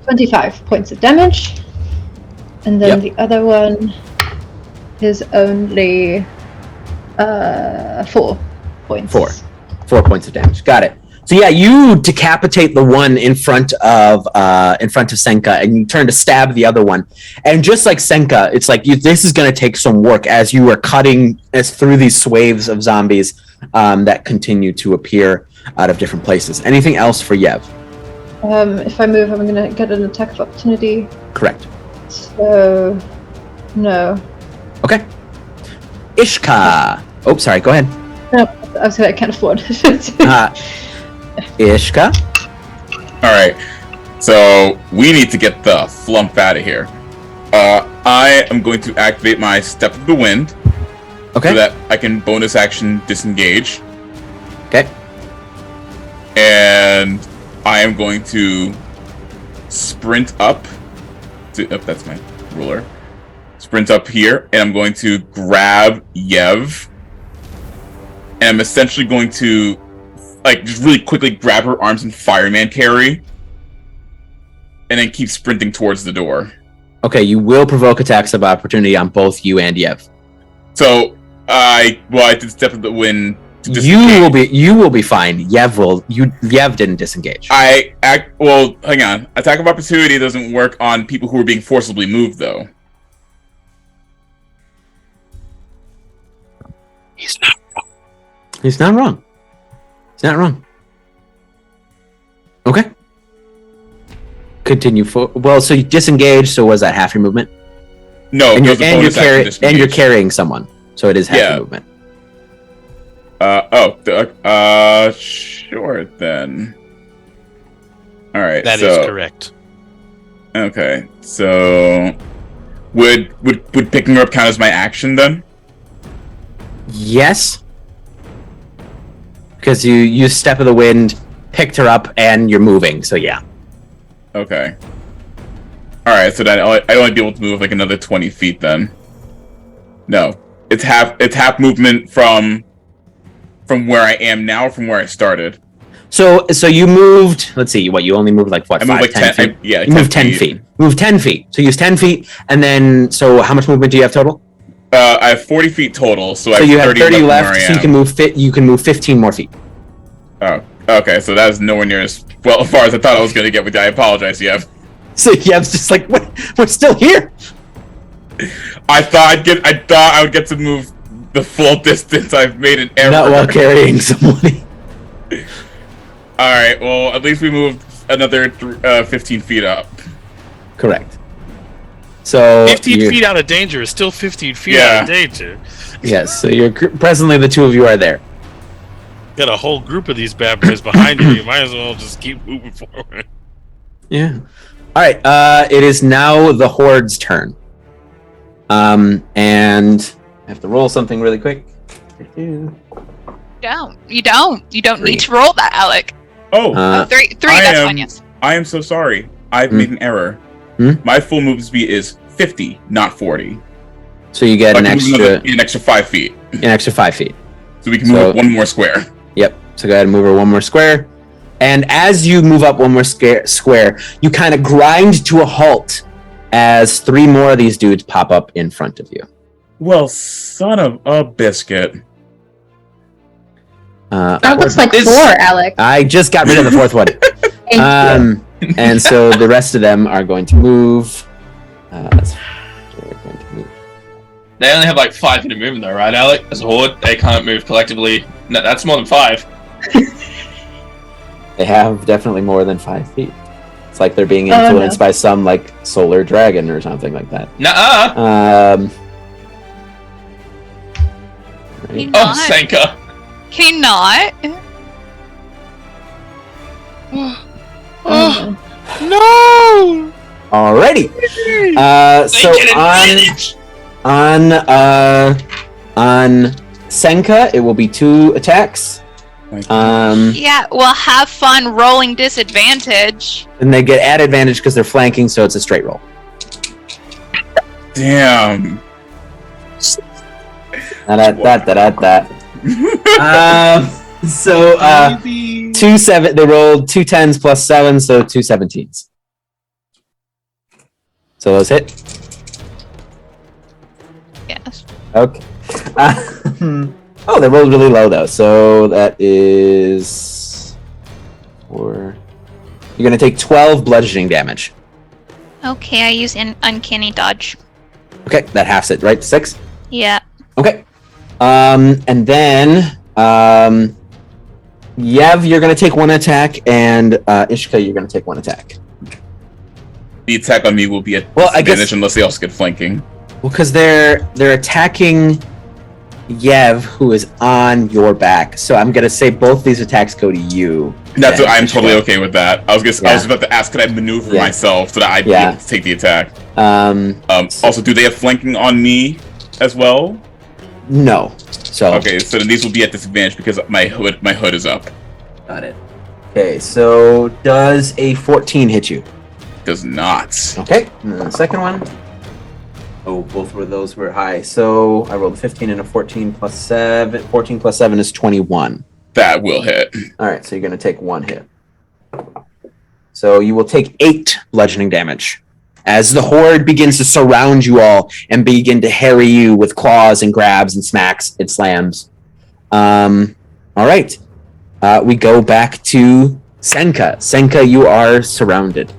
25 points of damage. And then the other one is only 4 points. 4 points of damage. Got it. So yeah, you decapitate the one in front of Senka, and you turn to stab the other one. And just like Senka, it's like this is going to take some work as you are cutting through these swaths of zombies that continue to appear out of different places. Anything else for Yev? If I move, I'm going to get an attack of opportunity. Correct. So, no. Okay. Ishka. Oh, sorry. Go ahead. No, I was saying I can't afford. Ishka. All right. So we need to get the flump out of here. I am going to activate my Step of the Wind. Okay. So that I can bonus action disengage. Okay. And I am going to sprint up. That's my ruler. Sprint up here, and I'm going to grab Yev. And I'm essentially going to, just really quickly grab her arms and fireman carry. And then keep sprinting towards the door. Okay, you will provoke attacks of opportunity on both you and Yev. So, I did Step of the Wind. You will be fine. Yev didn't disengage. Hang on. Attack of opportunity doesn't work on people who are being forcibly moved, though. He's not wrong. He's not wrong. Okay. Continue so you disengage. So was that half your movement? No, and you're carrying someone, so it is half your movement. Sure then. All right. That is correct. Okay, so would picking her up count as my action then? Yes. Because you use Step of the Wind, picked her up and you're moving. So yeah. Okay. All right. So then I only be able to move like another 20 feet then. No, it's half movement from where I am now, from where I started. So you moved. Let's see. What you only moved like what? I moved 10 feet. Yeah, you moved 10 feet. Move 10 feet. So use 10 feet, and then so how much movement do you have total? I have 40 feet total. So you have 30 left. So you can move You can move 15 more feet. Oh, okay. So that is nowhere near as far as I thought I was going to get with you. I apologize, Yev. So Yev's just like, what? We're still here. I thought I would get to move the full distance. I've made an error. Not while carrying somebody. All right. Well, at least we moved another 15 feet up. Correct. So 15 feet out of danger is still 15 feet out of danger. Yes. So you're presently the two of you are there. Got a whole group of these bad boys behind you. You might as well just keep moving forward. Yeah. All right. It is now the Horde's turn. And I have to roll something really quick. You don't need to roll that, Alec. Oh, three. That's fine. Yes. I am so sorry. I've made an error. My full move speed is 50, not 40. So you get an extra 5 feet. An extra 5 feet. So we can move up one more square. Yep. So go ahead and move her one more square. And as you move up one more square, you kind of grind to a halt as 3 more of these dudes pop up in front of you. Well, son of a biscuit. That looks like 4, Alec. I just got rid of the 4th one. And so the rest of them are going to move. They only have like 5 feet of movement though, right, Alec? As a horde, they can't move collectively. No, that's more than 5. They have definitely more than 5 feet. It's like they're being influenced by some like solar dragon or something like that. Nuh-uh. Right. Oh, Senka. Can you not? No! Alrighty. So on Senka, it will be 2 attacks. Yeah, well, have fun rolling disadvantage. And they get add advantage because they're flanking, so it's a straight roll. Damn. So 2 7. They rolled 2 10s plus 7, so 2 17s. So those hit. Yes. Okay. Oh, they rolled really low though. So that is 4. You're gonna take 12 bludgeoning damage. Okay, I use an uncanny dodge. Okay, that halves it, right? 6. Yeah. Okay. And then Yev, you're gonna take 1 attack, and Ishka, you're gonna take 1 attack. The attack on me will be at I guess disadvantage unless they also get flanking. Well, because they're attacking Yev, who is on your back. So I'm gonna say both these attacks go to you. That's I'm totally okay with that. I was about to ask, could I maneuver myself so that I'd be able to take the attack? Also, do they have flanking on me as well? No. So okay, so then these will be at disadvantage because my hood is up. Got it. Okay, so does a 14 hit you? Does not. Okay, and then the second one. Oh, both of those were high. So I rolled a 15 and a 14 plus 7. 14 plus 7 is 21. That will hit. All right, so you're going to take 1 hit. So you will take 8 bludgeoning damage as the horde begins to surround you all and begin to harry you with claws and grabs and smacks and slams. All right, we go back to Senka. Senka, you are surrounded.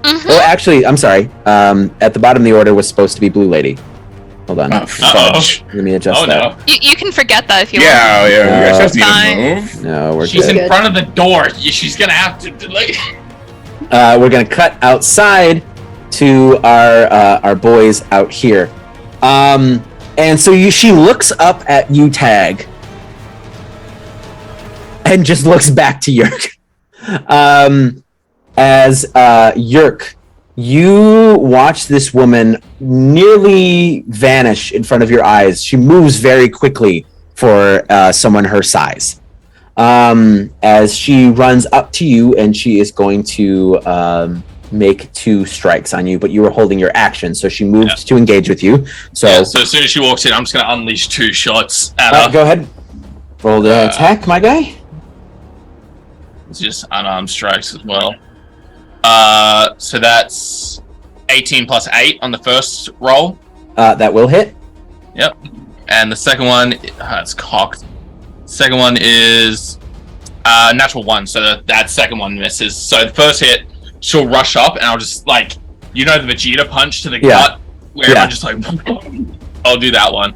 Mm-hmm. Oh, actually, I'm sorry. At the bottom of the order was supposed to be Blue Lady. Hold on. Fudge. Let me adjust that. No. You can forget that if you want. Yeah. You guys just need Fine. to move. No, we're She's good. in front of the door. She's gonna have to delay. We're gonna cut outside to our boys out here. And so she looks up at you, Tag, and just looks back to Yurk. As Yurk, you watch this woman nearly vanish in front of your eyes. She moves very quickly for someone her size. as she runs up to you, and she is going to make 2 strikes on you, but you were holding your action, so she moved to engage with you. So, so as soon as she walks in, I'm just going to unleash 2 shots at her. Go ahead. Roll the attack, my guy. It's just unarmed strikes as well. So that's 18 plus 8 on the first roll. That will hit. Yep. And the second one, it's cocked. Second one is natural 1, so that second one misses. So the first hit, she'll rush up, and I'll just, like, the Vegeta punch to the gut, where I'm just like, I'll do that one.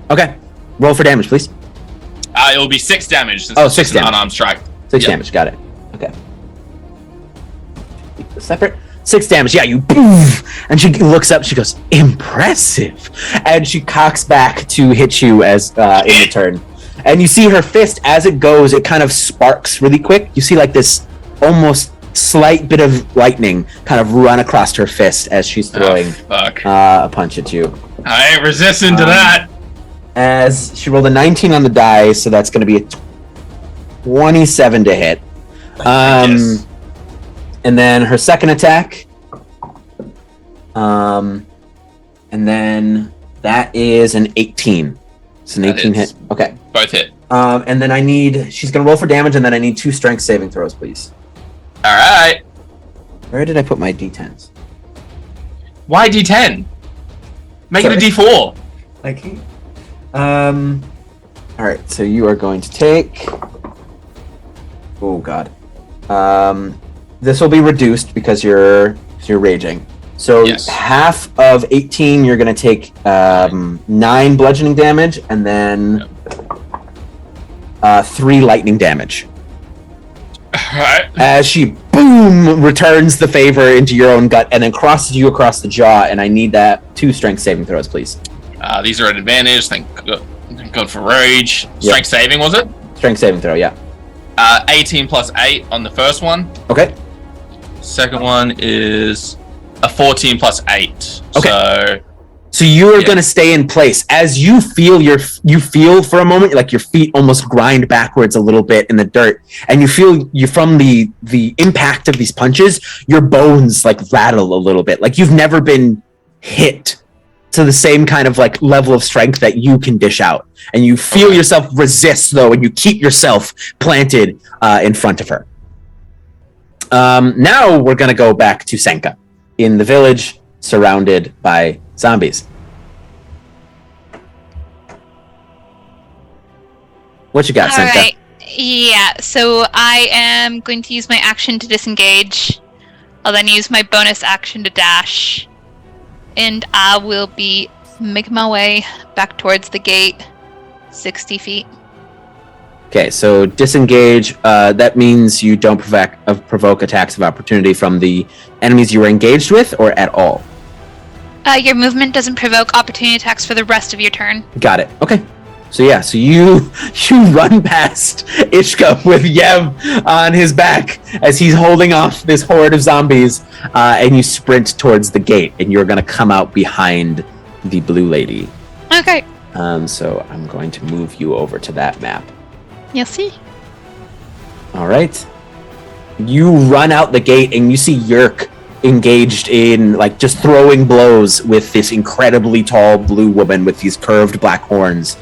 Okay. Roll for damage, please. It will be 6 damage. Since 6 damage. Unarmed strike. 6 damage, got it. Okay. Separate. 6 damage, yeah, you poof, and she looks up, she goes, impressive, and she cocks back to hit you as in return. And you see her fist, as it goes, it kind of sparks really quick. You see like this almost slight bit of lightning kind of run across her fist as she's throwing a punch at you. I ain't resisting to that. As she rolled a 19 on the die, so that's going to be a 27 to hit. Yes. And then her second attack. And then that is an 18. It's an 18 hit. Okay. Both hit. And then she's going to roll for damage, and then I need 2 strength saving throws, please. All right. Where did I put my D10s? Why D10? Make it a D4. Okay. All right, so you are going to take... Oh, God. This will be reduced because you're raging. So half of 18, you're going to take 9 bludgeoning damage, and then 3 lightning damage. Alright. As she, boom, returns the favor into your own gut, and then crosses you across the jaw, and I need that 2 strength saving throws, please. These are at advantage, thank God for rage. Strength saving, was it? Strength saving throw, yeah. 18 plus 8 on the first one. Okay. Second one is a 14 plus 8. Okay. So you are going to stay in place as you feel for a moment like your feet almost grind backwards a little bit in the dirt, and you feel from the impact of these punches, your bones like rattle a little bit, like you've never been hit to the same kind of like level of strength that you can dish out, and you feel yourself resist though, and you keep yourself planted in front of her. Now we're going to go back to Senka in the village, surrounded by zombies. What you got, Senka? Alright, yeah, so I am going to use my action to disengage. I'll then use my bonus action to dash. And I will be making my way back towards the gate, 60 feet. Okay, so disengage, that means you don't provoke attacks of opportunity from the enemies you were engaged with, or at all? Your movement doesn't provoke opportunity attacks for the rest of your turn. Got it. Okay. So yeah, so you run past Ishka with Yev on his back as he's holding off this horde of zombies, and you sprint towards the gate, and you're going to come out behind the blue lady. Okay. So I'm going to move you over to that map. You'll see. All right. You run out the gate, and you see Yurk engaged in like just throwing blows with this incredibly tall blue woman with these curved black horns.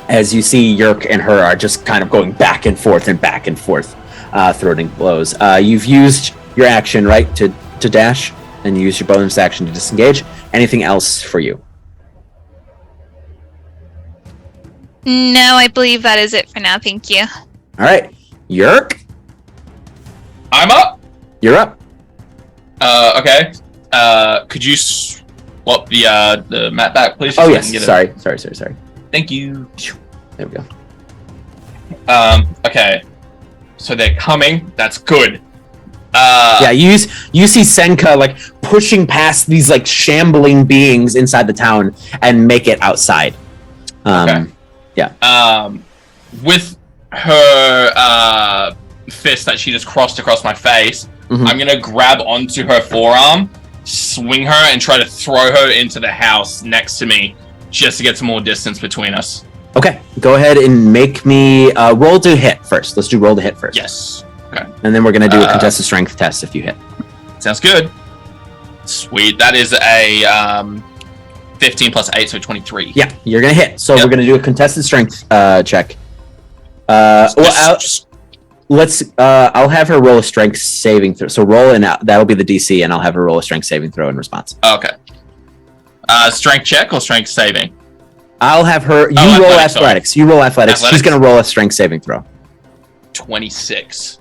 As you see, Yurk and her are just kind of going back and forth, throwing blows. You've used your action, right, to dash, and you use your bonus action to disengage. Anything else for you? No, I believe that is it for now. Thank you. All right, Yurk, I'm up. You're up. Okay. Could you swap the map back, please? Oh yes. Sorry. Thank you. There we go. Okay. So they're coming. That's good. Yeah, you see Senka like pushing past these like shambling beings inside the town and make it outside. Okay. Yeah. With her fist that she just crossed across my face, I'm gonna grab onto her forearm, swing her, and try to throw her into the house next to me, just to get some more distance between us. Okay, go ahead and make me roll to hit first. Let's do roll to hit first. Yes. Okay. And then we're going to do a contested strength test if you hit. Sounds good. Sweet. That is a 15 plus 8, so 23. Yeah, you're going to hit. So we're going to do a contested strength check. I'll have her roll a strength saving throw. So roll and that'll be the DC, and I'll have her roll a strength saving throw in response. Okay. Strength check or strength saving? I'll have her. You roll athletics. Sorry. You roll athletics. She's going to roll a strength saving throw. 26.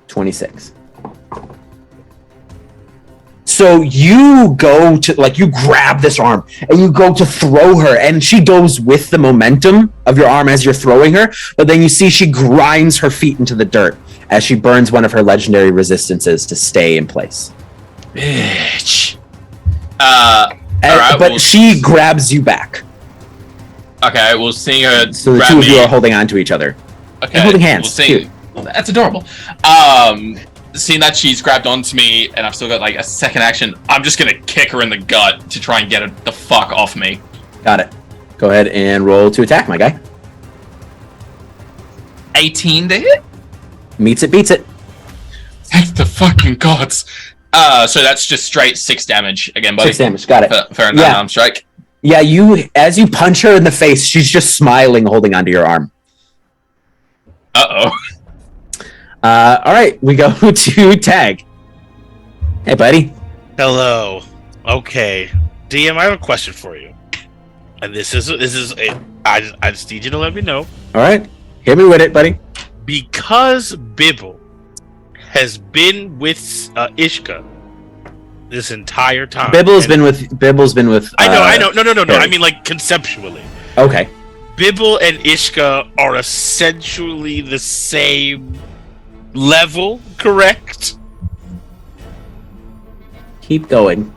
So you go to, you grab this arm and you go to throw her, and she goes with the momentum of your arm as you're throwing her, but then you see she grinds her feet into the dirt as she burns one of her legendary resistances to stay in place. Bitch. But she grabs you back. Okay, we'll see her. So the two of you are holding on to each other. Okay. And holding hands. Cute. That's adorable. Seeing that she's grabbed onto me and I've still got a second action, I'm just gonna kick her in the gut to try and get her the fuck off me. Got it. Go ahead and roll to attack, my guy. 18 to hit? Meets it, beats it. Thank the fucking gods. So that's just straight 6 damage again, buddy. 6 damage, got it. For an unarmed strike. Yeah, as you punch her in the face, she's just smiling, holding onto your arm. Uh-oh. All right, we go to Tag. Hey, buddy. Hello. Okay, DM, I have a question for you, and this is I just need you to let me know. All right, hit me with it, buddy. Because Bibble has been with Ishka this entire time. Bibble's been with. I know. No. I mean, conceptually. Okay. Bibble and Ishka are essentially the same level, correct? Keep going.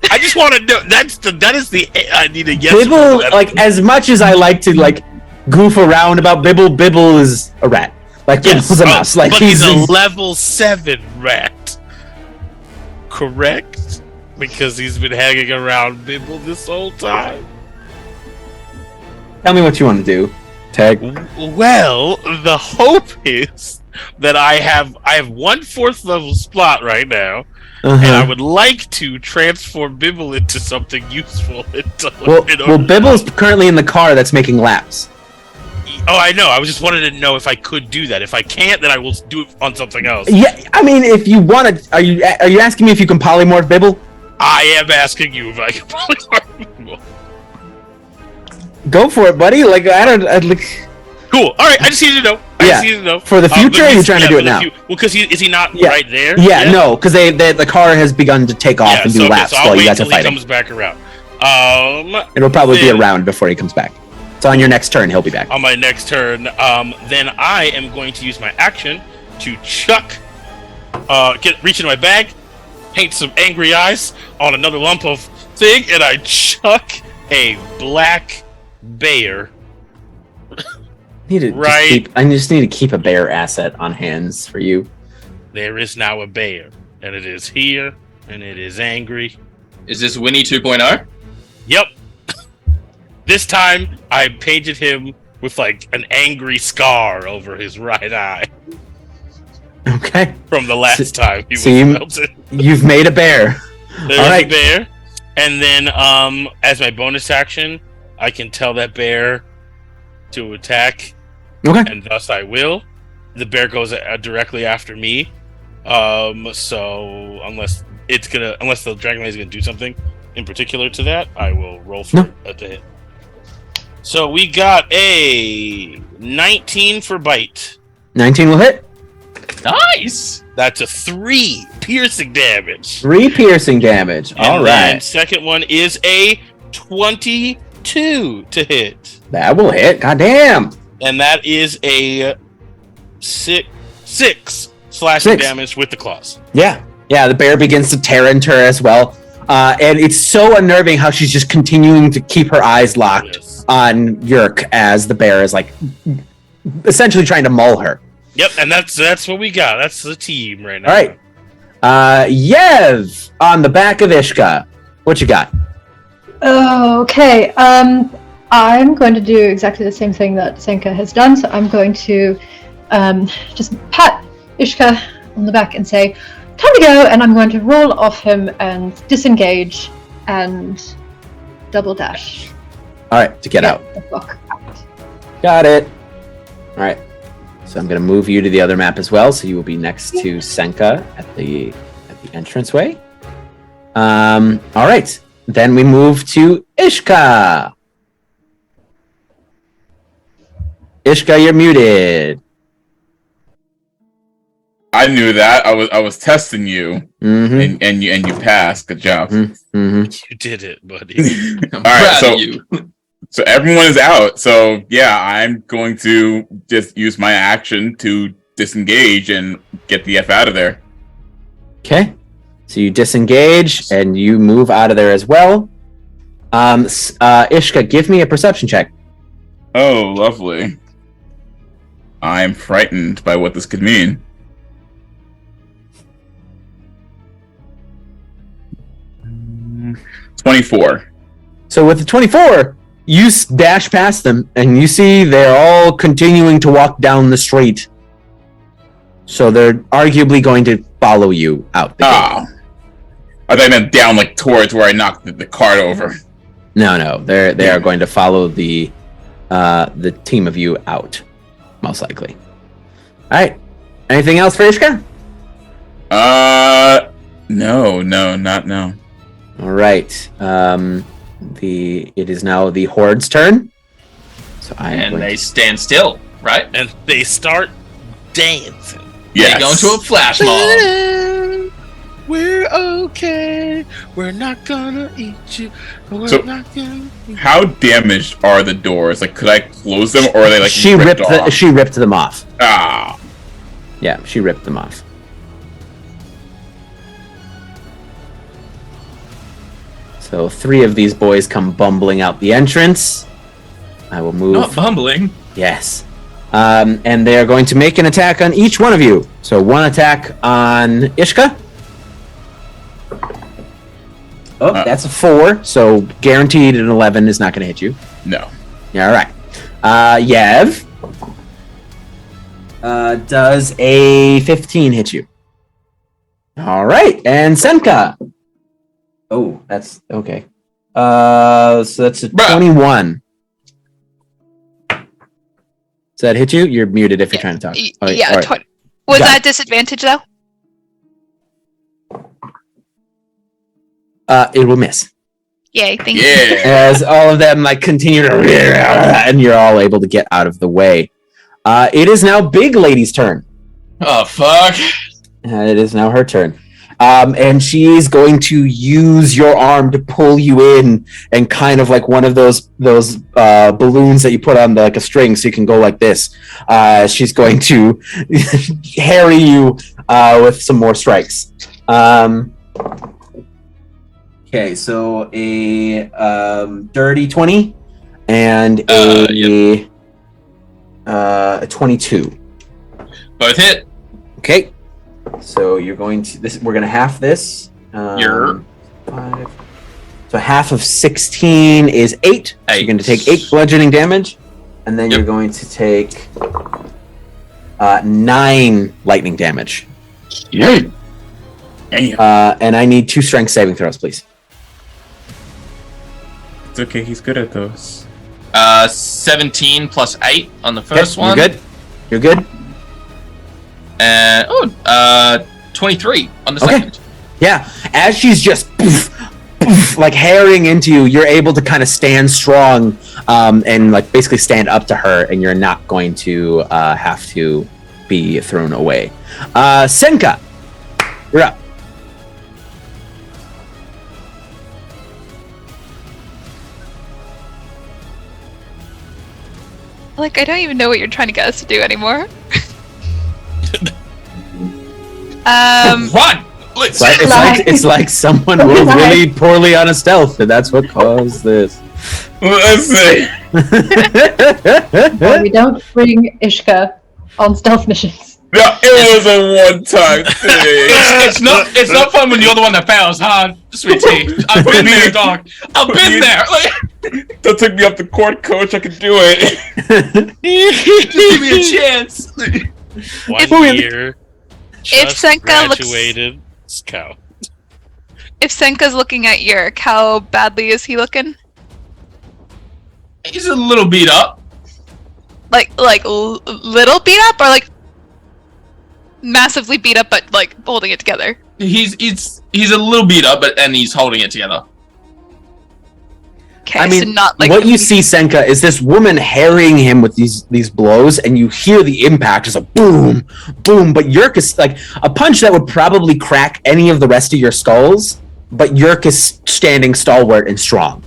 I just want to know. That is the. I need a yes. Bibble, as much as I like to goof around about Bibble is a rat. Bibble's a mouse. But he's a level 7 rat, correct? Because he's been hanging around Bibble this whole time. Tell me what you want to do, Tag. Well, the hope is that I have 1/4 level slot right now, and I would like to transform Bibble into something useful. Well, Bibble's currently in the car that's making laps. Oh, I know. I was just wanted to know if I could do that. If I can't, then I will do it on something else. Yeah, I mean, if you want to, are you asking me if you can polymorph Bibble? I am asking you if I can polymorph Bibble. Go for it, buddy. Cool. All right. I just need to know. I need to know. For the future, or are you trying to do it now? Well, because is he not right there? Yeah, no, because the car has begun to take off and do laps while you guys are fighting. He comes back around. It'll probably be a round before he comes back. So on your next turn, he'll be back. On my next turn, then I am going to use my action to chuck, reach into my bag, paint some angry eyes on another lump of thing, and I a black bear. I just need to keep a bear asset on hands for you. There is now a bear, and it is here, and it is angry. Is this Winnie 2.0? Yep. This time, I painted him with like an angry scar over his right eye. Okay. From the last time he was melted. You've made a bear. There's a bear. And then, as my bonus action, I can tell that bear to attack. Okay. And thus I will. The bear goes directly after me. So unless the Dragonite is gonna do something in particular to that, I will roll for it to hit. So we got a 19 for bite. 19 will hit. Nice. That's a 3 piercing damage. 3 piercing damage. All right. And second one is a 22 to hit. That will hit. Goddamn. And that is a 6 slashing damage with the claws. Yeah. The bear begins to tear into her as well. And it's so unnerving how she's just continuing to keep her eyes locked on Yurk as the bear is like essentially trying to maul her. Yep, and that's what we got. That's the team right now. All right. Yev on the back of Ishka. What you got? Okay. I I'm going to do exactly the same thing that Senka has done. So I'm going to just pat Ishka on the back and say, "Time to go!" And I'm going to roll off him and disengage and double dash. All right, to get out. The fuck out. Got it. All right. So I'm going to move you to the other map as well. So you will be next to Senka at the entranceway. All right. Then we move to Ishka. Ishka, you're muted. I knew that. I was testing you, Mm-hmm. and you passed. Good job. Mm-hmm. You did it, buddy. All right, so everyone is out. So yeah, I'm going to just use my action to disengage and get the F out of there. Okay. So you disengage and you move out of there as well. Ishka, give me a perception check. Oh, lovely. I'm frightened by what this could mean. Mm, 24. So with the 24, you dash past them and you see they're all continuing to walk down the street. So they're arguably going to follow you out the gate. I thought I meant down like towards where I knocked the cart over. No, they are going to follow the team of you out, most likely. All right. Anything else for Ishka? No, not now. All right. It is now the Horde's turn. So they stand still, right? And they start dancing. Yes. They go into a flash mob. We're okay. We're not gonna eat you. We're not gonna eat How damaged are the doors? Like, could I close them, or are they like she ripped off? she ripped them off. Ah. Yeah, she ripped them off. So 3 of these boys come bumbling out the entrance. I will move. Not bumbling. Yes. And they are going to make an attack on each one of you. So 1 attack on Ishka. Oh, that's a 4. So guaranteed an 11 is not going to hit you. No. Yeah, all right. Yev. Does a 15 hit you? All right. And Senka. Oh, that's okay. So that's a 21. Does that hit you? You're muted if you're trying to talk. Oh, yeah, right. Was that disadvantage though? It will miss. Yay, thank you. As all of them like continue to and you're all able to get out of the way. It is now Big Lady's turn. Oh fuck. It is now her turn. And she's going to use your arm to pull you in, and kind of like one of those balloons that you put on like a string so you can go like this. She's going to harry you with some more strikes. Okay, so a dirty 20 and a 22. Both hit. Okay. So you're going to we're going to half this. 5. So half of 16 is 8. So you're going to take 8 bludgeoning damage, and then you're going to take 9 lightning damage. Yay! And I need 2 strength saving throws, please. It's okay. He's good at those. 17 plus 8 on the first one. You're good. 23 on the second. Yeah, as she's just like harrying into you, you're able to kind of stand strong and like basically stand up to her, and you're not going to have to be thrown away. Senka, you're up. Like, I don't even know what you're trying to get us to do anymore. Run! It's like someone rolled really poorly on a stealth, and that's what caused this. Let's see. We don't bring Ishka on stealth missions. No, it was a one-time thing. It's not fun when you're the one that fails, huh, SweetT? I've been there, dog. I've been there. Like, Don't take me off the court, coach. I can do it. just give me a chance. 1 year. If Senka graduated. Cow. If Senka's looking at Yurk, how badly is he looking? He's a little beat up. Like little beat up, or like massively beat up, but like holding it together? He's a little beat up, and he's holding it together. Okay, I mean, so not like what you see, Senka, is this woman harrying him with these blows, and you hear the impact as a boom, boom. But Yurk is like a punch that would probably crack any of the rest of your skulls, but Yurk is standing stalwart and strong.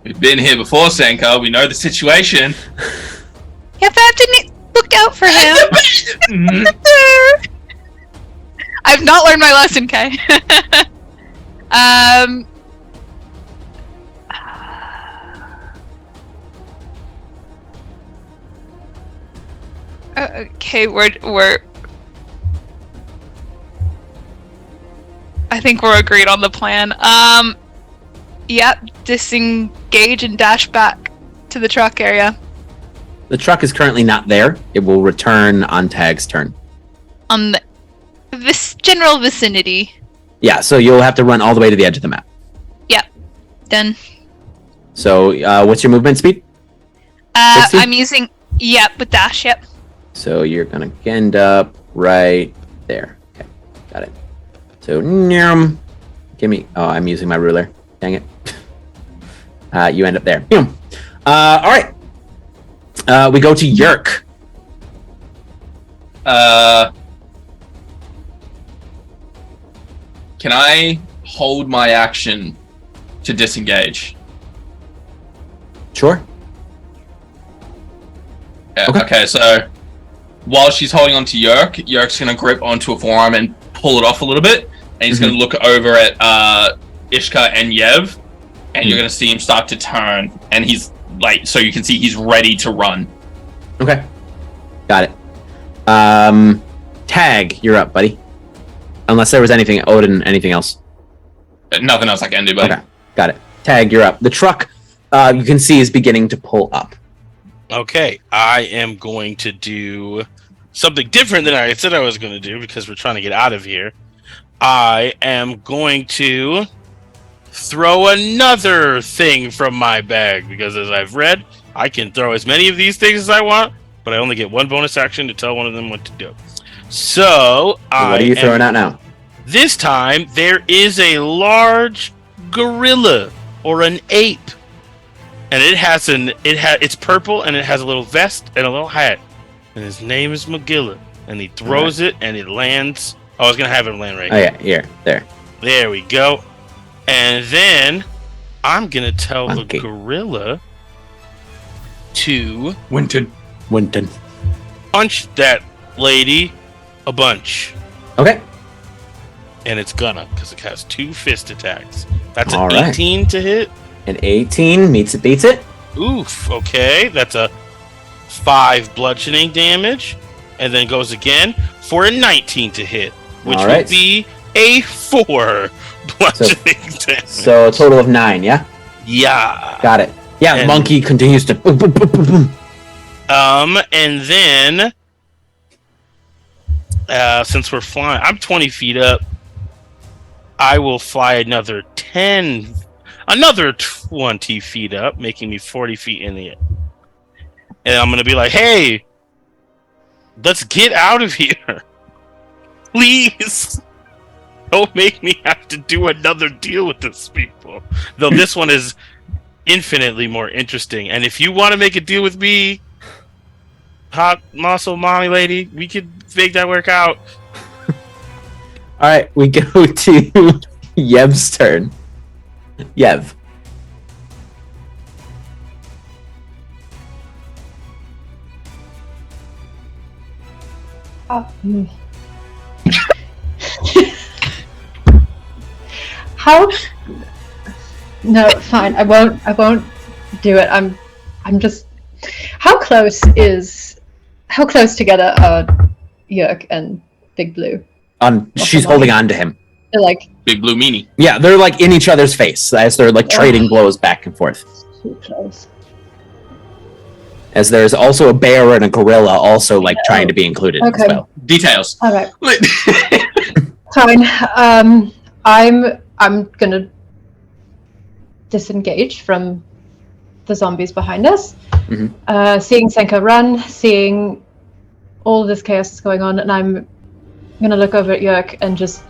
We've been here before, Senka. We know the situation. Yeah, but I didn't look out for him. I've not learned my lesson, Kai. Okay, we're. I think we're agreed on the plan. Yep, disengage and dash back to the truck area. The truck is currently not there. It will return on Tag's turn. On this general vicinity. Yeah, so you'll have to run all the way to the edge of the map. Yep, done. So, what's your movement speed? 60? I'm using with dash. Yep. So you're gonna end up right there. Okay, got it. So, give me. Oh, I'm using my ruler. Dang it. You end up there. All right. We go to Yurk. Can I hold my action to disengage? Sure. Yeah, Okay. okay, so while she's holding on to Yurk, Yurk's going to grip onto a forearm and pull it off a little bit. And he's going to look over at Ishka and Yev. And you're going to see him start to turn. And he's like, so you can see he's ready to run. Okay. Got it. Tag, you're up, buddy. Unless there was anything, Odin, anything else. Nothing else I can do, buddy. Okay, got it. Tag, you're up. The truck, you can see, is beginning to pull up. Okay, I am going to do something different than I said I was going to do because we're trying to get out of here. I am going to throw another thing from my bag because, as I've read, I can throw as many of these things as I want, but I only get one bonus action to tell one of them what to do. So, What are you throwing out now? This time, there is a large gorilla or an ape. And it's purple and it has a little vest and a little hat. And his name is Magilla. And he throws it and it lands. Oh, I was going to have him land right here. Oh, yeah, here, there. There we go. And then I'm going to tell the gorilla to Winton. punch that lady a bunch. Okay. And it's gonna, because it has 2 fist attacks. That's All an right. 18 to hit. An 18 meets it, beats it. Oof, okay. That's a 5 bludgeoning damage. And then goes again for a 19 to hit, which All right. would be a 4 bludgeoning damage. So a total of 9, yeah? Yeah. Got it. Yeah, And- monkey continues to boom, boom, boom, boom, boom. And then since we're flying, I'm 20 feet up. I will fly another 20 feet up, making me 40 feet in the air. And I'm gonna be like, "Hey, let's get out of here, please. Don't make me have to do another deal with these people." Though this one is infinitely more interesting. And if you want to make a deal with me, hot muscle mommy lady, we could make that work out. All right, we go to Yev's turn. Yev. How? No, fine. I won't do it. I'm just. How close is How close together are Yurk and Big Blue? She's holding on to him. They're like Big Blue Meanie. Yeah, they're like in each other's face as they're like trading blows back and forth. too close. As there's also a bear and a gorilla also like trying to be included as well. Details. All right. Fine. I'm gonna disengage from the zombies behind us. Seeing Senka run, seeing all of this chaos that's going on, and I'm gonna look over at Yurk and just.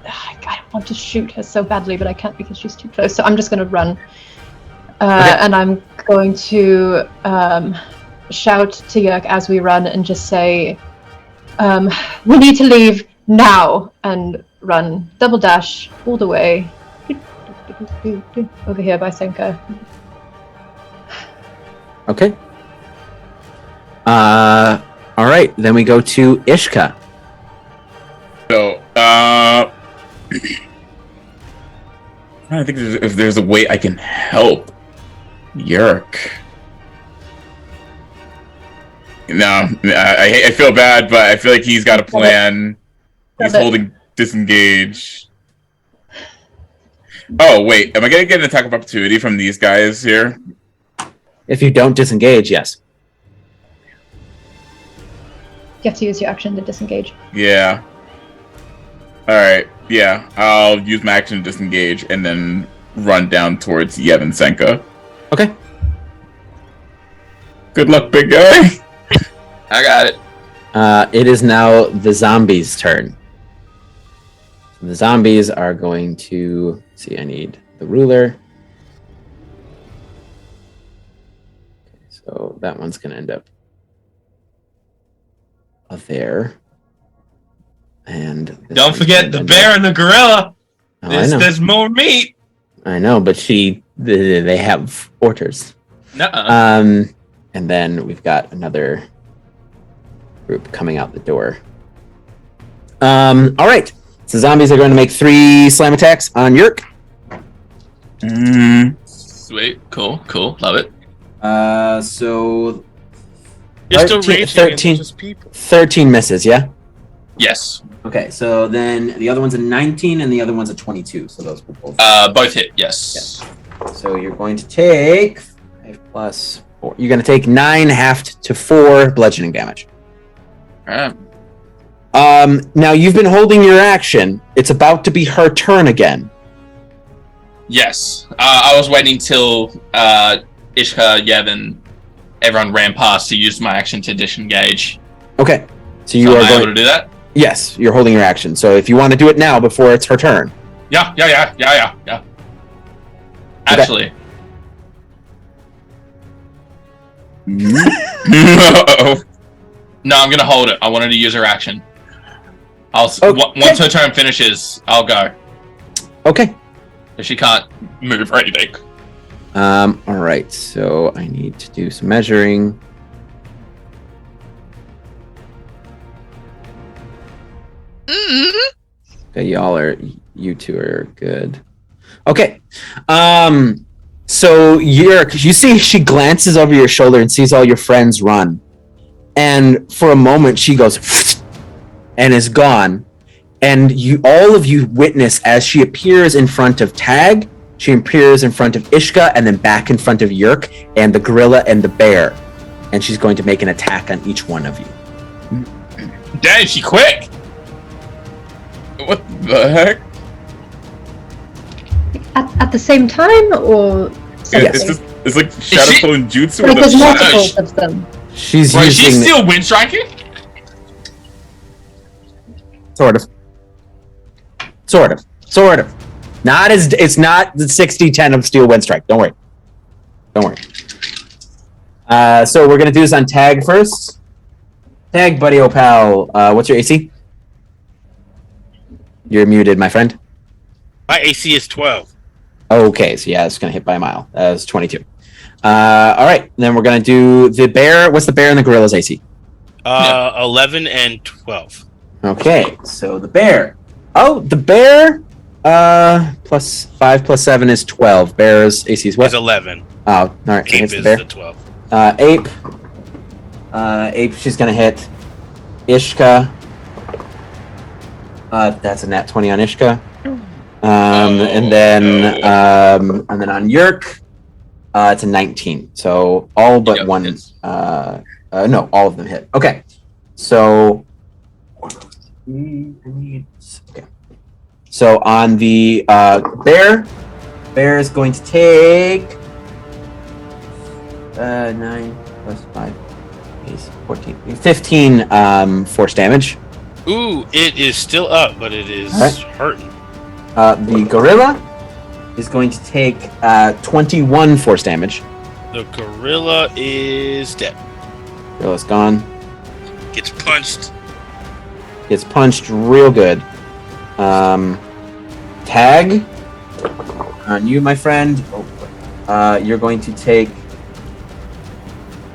I want to shoot her so badly, but I can't because she's too close. So I'm just gonna run, and I'm going to shout to Yurk as we run and just say, "We need to leave now!" and run double dash all the way over here by Senka. Okay. All right. Then we go to Ishka. So, I think if there's a way I can help Yurk. No, I feel bad, but I feel like he's got a plan. He's holding disengage. Oh, wait. Am I going to get an attack of opportunity from these guys here? If you don't disengage, yes. You have to use your action to disengage. Yeah. Alright, yeah. I'll use my action to disengage and then run down towards Yev and Senka. Okay. Good luck, big guy. I got it. It is now the zombies' turn. So the zombies are going to... See, I need the ruler. Okay, so that one's going to end up there. And don't forget the bear and the gorilla. There's more meat. I know, but they have quarters. Nuh-uh. And then we've got another group coming out the door. All right. So zombies are going to make 3 slam attacks on Yurk. Sweet. Cool. Love it. So You're still raging against just people. 13 misses, yeah? Yes. Okay, so then the other one's a 19 and the other one's a 22. So those will both both hit, yes. So you're going to take 5 plus 4. You're going to take 9 halved to 4 bludgeoning damage. Alright. Now you've been holding your action. It's about to be her turn again. Yes. I was waiting till Ishka, Yev, and everyone ran past to use my action to disengage. Okay. So you are able to do that? Yes, you're holding your action. So if you want to do it now before it's her turn. Yeah. Actually. Uh-oh. No, I'm gonna hold it. I wanted to use her action. Once her turn finishes, I'll go. Okay. If she can't move or anything. All right. So I need to do some measuring. Okay, you two are good. Okay. So Yurk, you see she glances over your shoulder and sees all your friends run. And for a moment she goes and is gone. And all of you witness as she appears in front of Tag, she appears in front of Ishka, and then back in front of Yurk and the gorilla and the bear. And she's going to make an attack on each one of you. Dang, she quick! What the heck? At the same time, or Yes. It's like Shadow Clone Jutsu. like there's with a multiples of them. She's Wait, using she's still wind striking? Sort of. It's not the 60-10 of Steel Wind Strike. Don't worry. So we're gonna do this on Tag first. Tag, buddy, pal. What's your AC? You're muted, my friend. My AC is 12. Okay, so yeah, it's gonna hit by a mile. That's 22. All right, then we're gonna do the bear. What's the bear and the gorilla's AC? 11 and 12. Okay, so the bear. Oh, the bear. Plus 5 plus 7 is 12. Bear's AC is what? It's 11. Oh, all right. So Ape hits the is bear. the 12. Ape. Ape, she's gonna hit Ishka. That's a nat 20 on Ishka. And then on Yurk, it's a 19. So all but one. No, all of them hit. Okay. So. Okay. So on the bear is going to take 9 plus 5 is 14, 15 force damage. Ooh, it is still up, but it is hurting. The gorilla is going to take 21 force damage. The gorilla is dead. Gorilla's gone. Gets punched. Gets punched real good. Tag on you, my friend. You're going to take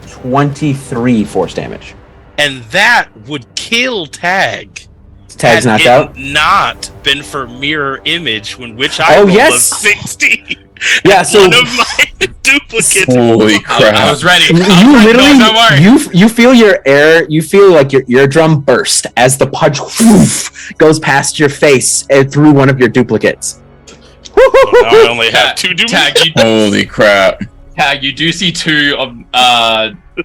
23 force damage. And that would kill Tag. Tag's knocked out. Not been for mirror image, which I rolled a 60. Yeah, so one of my duplicates. Holy crap! I was ready. You literally, don't worry. you feel you feel like your eardrum burst as the punch goes past your face and through one of your duplicates. Well, now I only have 2 duplicates. Holy crap! Tag, you do see 2 of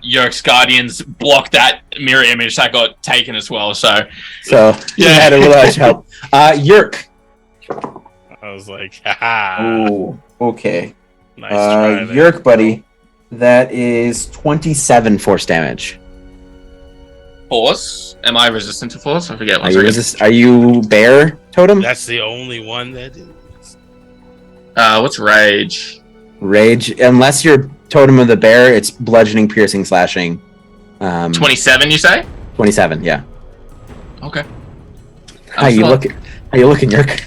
Yurk's guardians block that mirror image that got taken as well. So you had a large help. Yurk. I was like, haha. Oh, okay. Nice try there. Yurk, buddy. That is 27 force damage. Force? Am I resistant to force? I forget. Are you bear totem? That's the only one that is. What's rage? Rage, unless you're totem of the bear, it's bludgeoning, piercing, slashing. 27, you say? 27, yeah. Okay. How you looking, Yurk?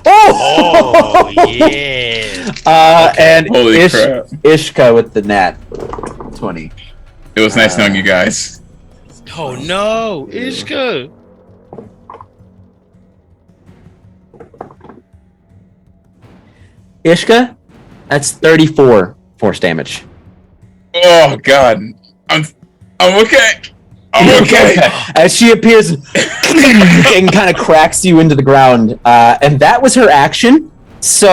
Oh! Yeah. And Holy crap. Ishka with the nat 20. It was nice knowing you guys. Oh no, Ishka. Ishka, that's 34 force damage. Oh god, I'm okay. I'm okay. As she appears and kind of cracks you into the ground, and that was her action. So,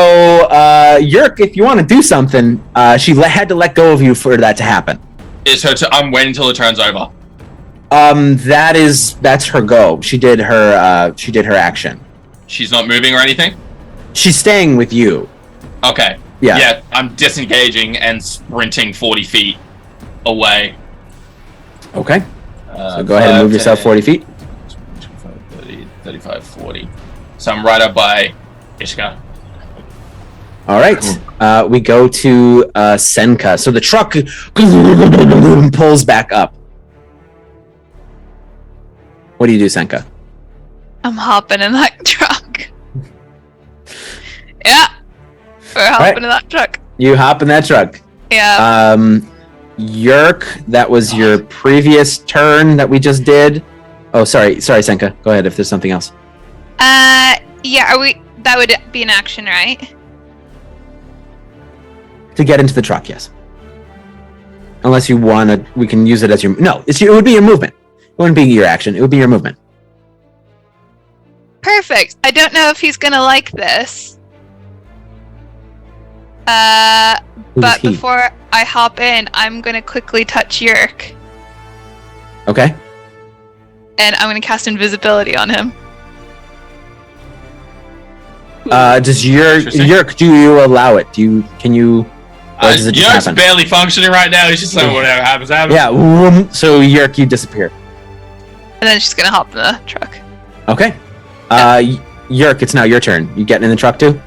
Yurk, if you want to do something, she had to let go of you for that to happen. I'm waiting until it turns over. That's her go. She did her action. She's not moving or anything? She's staying with you. Okay. Yeah. Yeah, I'm disengaging and sprinting 40 feet away. Okay. So go ahead and move yourself 40 feet. 30, 35, 40. So I'm right up by Ishka. All right. We go to Senka. So the truck pulls back up. What do you do, Senka? I'm hopping in that truck. Yeah. We're hopping in that truck. You hop in that truck. Yeah. Yurk, that was your previous turn that we just did. Oh, sorry, Senka. Go ahead if there's something else. Yeah, that would be an action, right? To get into the truck, yes. Unless you want to, we can use it as your... No, it would be your movement. It wouldn't be your action. It would be your movement. Perfect. I don't know if he's gonna like this. But before I hop in, I'm gonna quickly touch Yurk. Okay. And I'm gonna cast invisibility on him. Does Yurk, do you allow it? Can you... Or does it just Yurk's happen? barely functioning right now. He's just like, whatever happens. Yeah, so Yurk, you disappear. And then she's gonna hop in the truck. Okay. Yurk, it's now your turn. You getting in the truck too?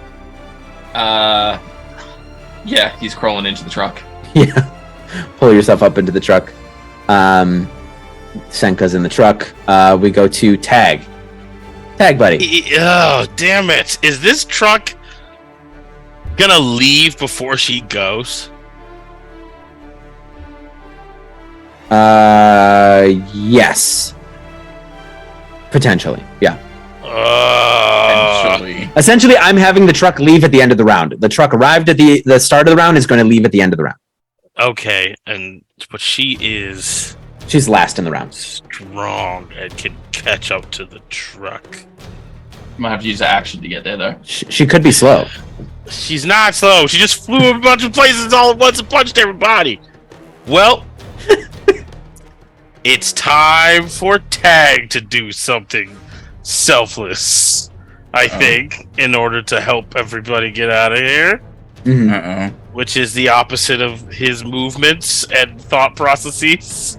Yeah, he's crawling into the truck. Yeah. Pull yourself up into the truck. Senka's in the truck. We go to Tag. Tag, buddy. Oh, damn it. Is this truck gonna leave before she goes? Yes. Potentially, yeah. Essentially, I'm having the truck leave at the end of the round. The truck arrived at the start of the round, is going to leave at the end of the round. Okay, but she's last in the round. strong and can catch up to the truck. Might have to use action to get there, though. She could be slow. She's not slow. She just flew a bunch of places all at once and punched everybody. Well, it's time for Tag to do something selfless, I think, in order to help everybody get out of here. Mm-hmm. Which is the opposite of his movements and thought processes.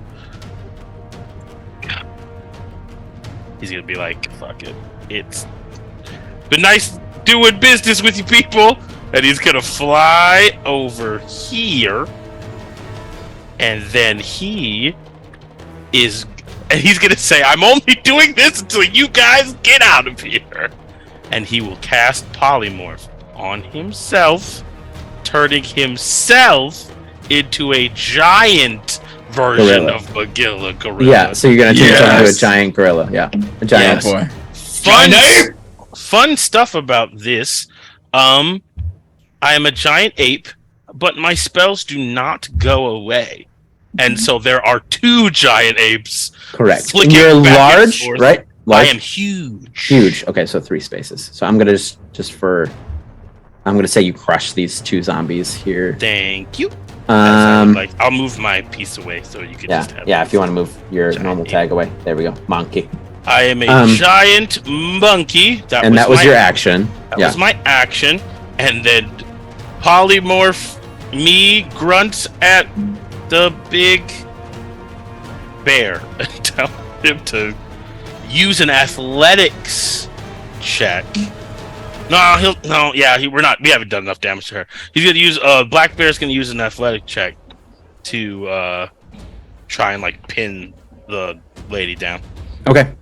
He's gonna be like, fuck it. It's been nice doing business with you people. And he's gonna fly over here. And then he's gonna say, I'm only doing this until you guys get out of here. And he will cast Polymorph on himself, turning himself into a giant version Gorilla. of Magilla Gorilla. Yeah, so you're gonna turn yourself into a giant gorilla. Yeah, a giant. boy. Fun stuff about this. I am a giant ape, but my spells do not go away. And so there are 2 giant apes. Correct. flicking You're back and large, forth. right? Large? I am huge. Huge. Okay, so 3 spaces. So I'm gonna I'm gonna say you crush these 2 zombies here. Thank you. Like, I'll move my piece away so you can just have if you want to move your giant normal ape. tag away. There we go. Monkey. I am a giant monkey. That was your action. That was my action. And then polymorph me grunts at the big bear and tell him to use an athletics check. We haven't done enough damage to her. He's gonna use Black Bear's gonna use an athletic check to try and like pin the lady down. Okay.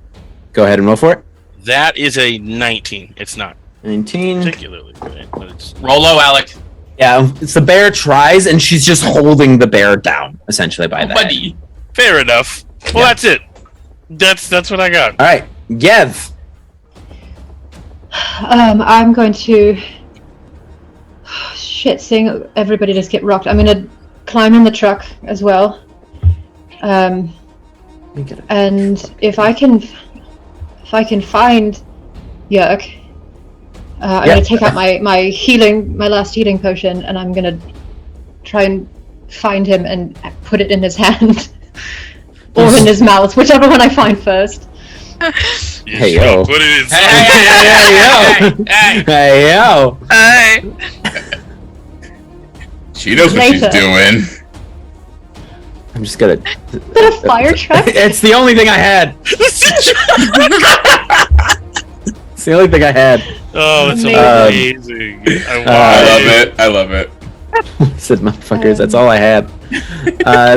Go ahead and roll for it. That is a 19. It's not 19. particularly good, but it's Roll low, Alec. Yeah, it's the bear tries, and she's just holding the bear down, essentially, by that. Buddy. fair enough. Well, that's it. That's what I got. All right, Yev. I'm going to... seeing everybody just get rocked. I'm going to climb in the truck as well. And if I can find Yurk, I'm going to take out my last healing potion, and I'm going to try and find him and put it in his hand. Or in his mouth, whichever one I find first. Hey, yo. Put it in. Hey, yo. She knows what she's doing. I'm just gonna... Is that a fire truck? It's the only thing I had. It's the only thing I had. Oh, it's Amazing. amazing. I love it. Said motherfuckers, that's all I had.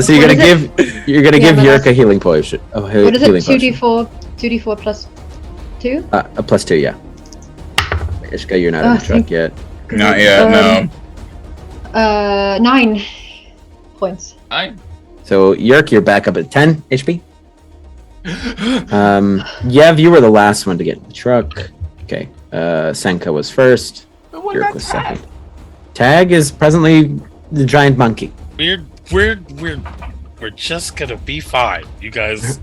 So you're gonna give Yurk a healing potion. Oh, What is it? healing potion. 2d4 plus 2? A plus 2, yeah. Ishka, you're not in the truck yet. Not yet, no. 9 points. So Yurk, you're back up at 10 HP. Yev, you were the last one to get in the truck. Okay. Senka was first. Yurk was second. Tag is presently the giant monkey. We're just gonna be fine, you guys.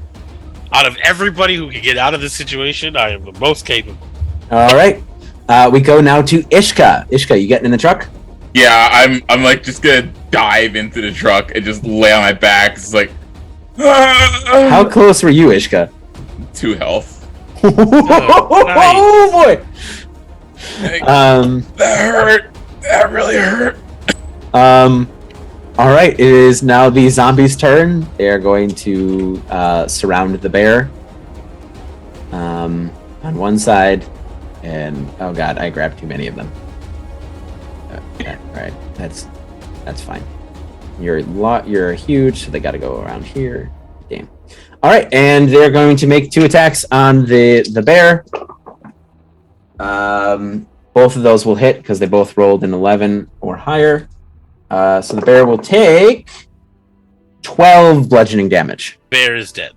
Out of everybody who can get out of this situation, I am the most capable. All right. We go now to Ishka. Ishka, you getting in the truck? Yeah, I'm like just gonna dive into the truck and just lay on my back. It's like How close were you, Ishka? 2 health. Oh boy. That hurt. That really hurt. All right. It is now the zombies' turn. They are going to surround the bear on one side, and oh god, I grabbed too many of them. Okay, all right, that's fine. You're huge, so they got to go around here. Damn. All right, and they're going to make 2 attacks on the bear. Both of those will hit because they both rolled an 11 or higher. So the bear will take 12 bludgeoning damage. Bear is dead.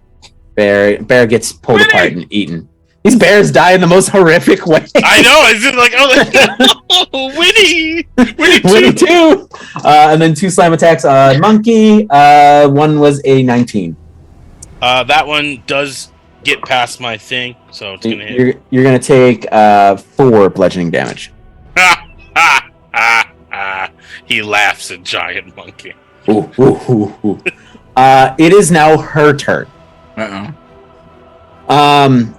Bear gets pulled apart and eaten. These bears die in the most horrific way. I know. It's just like, oh, Winnie. Winnie too. And then 2 slam attacks on Monkey. One was a 19. That one does get past my thing, so it's gonna hit. You're gonna take 4 bludgeoning damage. He laughs at Giant Monkey. Ooh. It is now her turn. Uh-oh.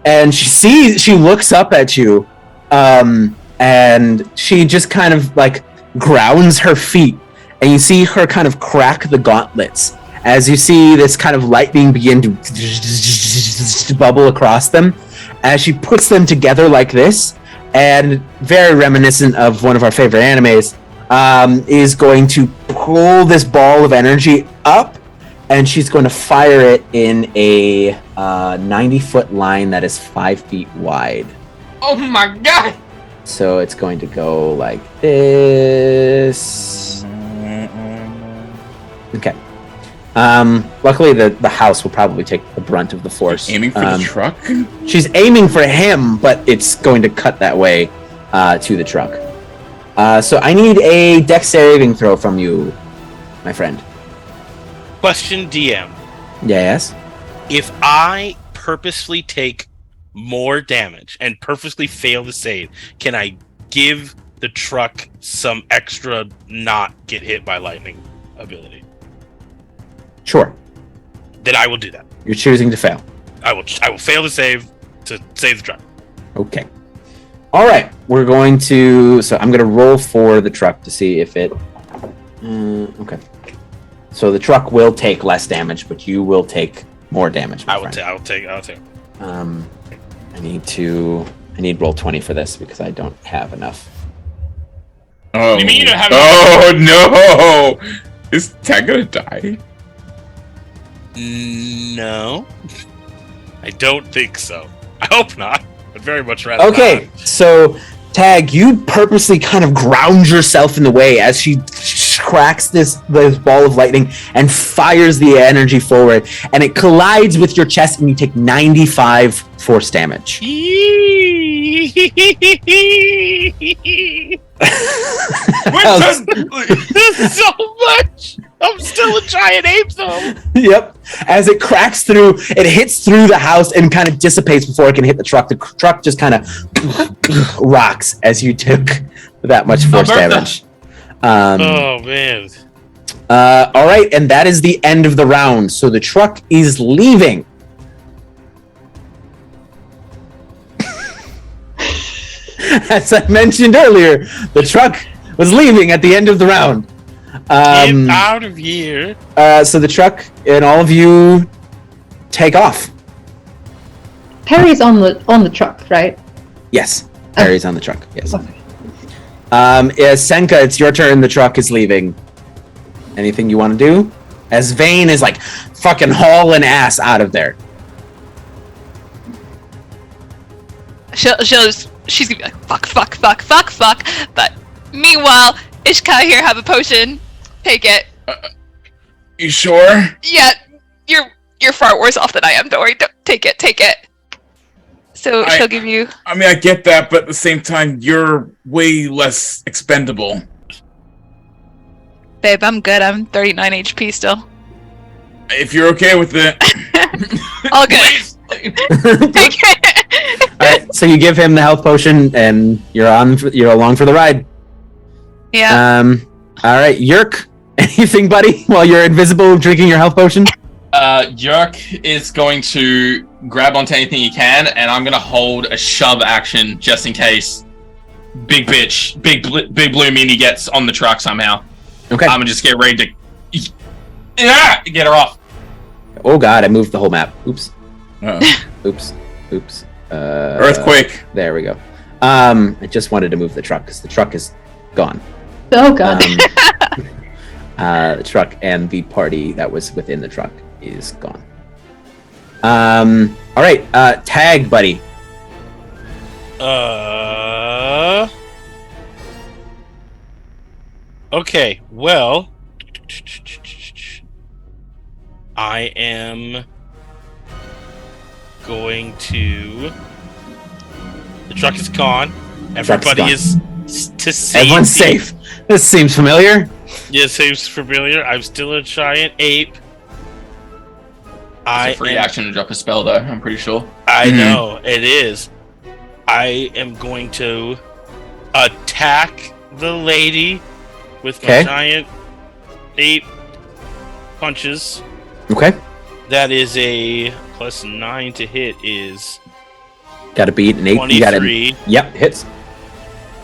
And she looks up at you, and she just kind of like grounds her feet, and you see her kind of crack the gauntlets as you see this kind of lightning begin to bubble across them as she puts them together like this, and very reminiscent of one of our favorite animes, is going to pull this ball of energy up, and she's going to fire it in a 90-foot line that is 5 feet wide. Oh my god! So it's going to go like this. Okay. Luckily, the house will probably take the brunt of the force. Aiming for the truck? She's aiming for him, but it's going to cut that way to the truck. So I need a dex saving throw from you, my friend. Question DM. Yes. If I purposefully take more damage and purposely fail to save, can I give the truck some extra not get hit by lightning ability? Sure. Then I will do that. You're choosing to fail. I will fail to save the truck. Okay. All right. We're going to... So I'm going to roll for the truck to see if it... okay. So the truck will take less damage, but you will take more damage. I will take. I need roll 20 for this because I don't have enough. Oh. You mean you don't have Oh no! Is Tag gonna die? No, I don't think so. I hope not. I'd very much rather. Okay, not. so Tag, you purposely kind of ground yourself in the way as she cracks this ball of lightning and fires the energy forward, and it collides with your chest, and you take 95 force damage. So much. I'm still a giant ape, though. Yep. As it cracks through, it hits through the house and kind of dissipates before it can hit the truck. The truck just kind of rocks as you took that much force damage. Oh, man. All right, and that is the end of the round. So the truck is leaving. As I mentioned earlier, the truck was leaving at the end of the round. Get out of here. So the truck and all of you take off. Perry's on the truck, right? Yes, Perry's on the truck. Yes. Okay. Senka, it's your turn. The truck is leaving. Anything you want to do? As Vane is like fucking hauling ass out of there. She's gonna be like, fuck. But meanwhile, Ishka here have a potion. Take it. You sure? Yeah, you're far worse off than I am. Don't worry. Take it. So she'll give you. I mean, I get that, but at the same time, you're way less expendable. Babe, I'm good. I'm 39 HP still. If you're okay with it. All good. Take it. All right, so you give him the health potion, and you're along for the ride. Yeah. All right, Yurk, anything, buddy? While you're invisible, drinking your health potion. Yurk is going to grab onto anything he can, and I'm gonna hold a shove action just in case big blue meanie gets on the truck somehow. Okay. I'm gonna just get ready to get her off. Oh god, I moved the whole map. Oops. Uh-oh. Oops. Earthquake. There we go. I just wanted to move the truck because the truck is gone. Oh god. The truck and the party that was within the truck is gone. All right, Tag, buddy. Okay, well, I am going to The truck is gone. Truck's Everybody gone. is to safety. Everyone's safe. This seems familiar. Yeah, seems familiar. I'm still a giant ape. It's a free action to drop a spell, though, I'm pretty sure. I know, it is. I am going to attack the lady with my giant ape punches. Okay. That is a +9 to hit is Got to beat an 8. 23. You gotta, yep, hits.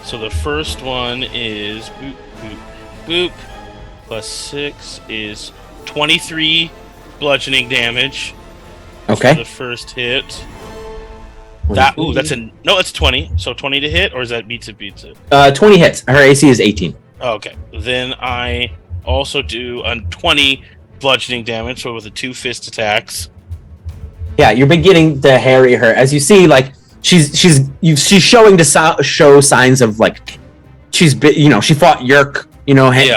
So the first one is boop, boop, boop. +6 is 23 bludgeoning damage. Okay. For the first hit. It's 20. So 20 to hit, or is that beats it? 20 hits. Her AC is 18. Okay. Then I also do a 20 bludgeoning damage, so with the 2 fist attacks. Yeah, you're beginning to harry her. As you see, like she's showing to show signs of like she fought Yurk,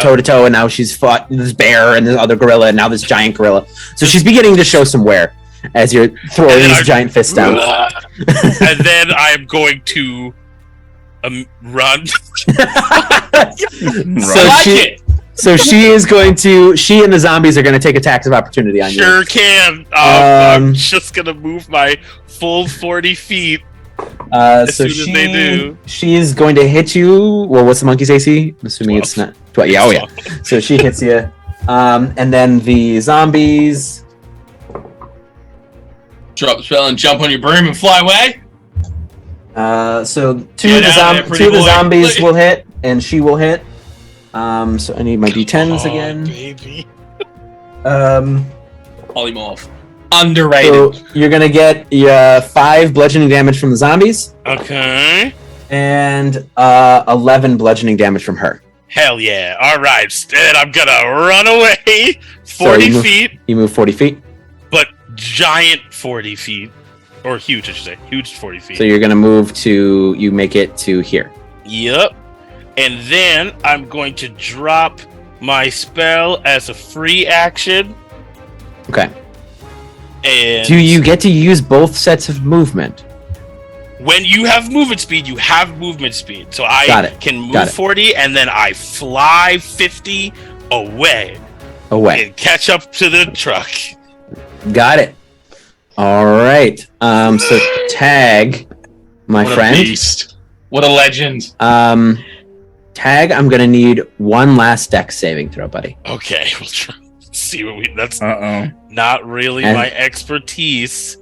toe to toe, and now she's fought this bear and this other gorilla, and now this giant gorilla. So she's beginning to show some wear as you're throwing these giant fists down. And then I'm going to run. So she and the zombies are going to take attacks of opportunity on you. Sure can. I'm just going to move my full 40 feet as soon as they do. She's going to hit you. Well, what's the monkey's AC? I'm assuming 12. It's not 12. Yeah, oh yeah. So she hits you. And then the zombies. Drop the spell and jump on your broom and fly away. So two of the zombies will hit, and she will hit. So I need my D10s again. Baby. Polymorph. Underrated. So you're gonna get 5 bludgeoning damage from the zombies. Okay. And 11 bludgeoning damage from her. Hell yeah. Alright, instead I'm gonna run away 40 feet. You move 40 feet? But giant 40 feet. Or huge, I should say. Huge 40 feet. So you're gonna you make it to here. Yep. And then I'm going to drop my spell as a free action. Okay. And do you get to use both sets of movement? When you have movement speed, you have movement speed. So I can move 40 and then I fly 50 away. And catch up to the truck. Got it. All right. So Tag, my friend. What a beast. What a legend. Tag, I'm gonna need one last dex saving throw, buddy. Okay, we'll try. See what that's not really my expertise.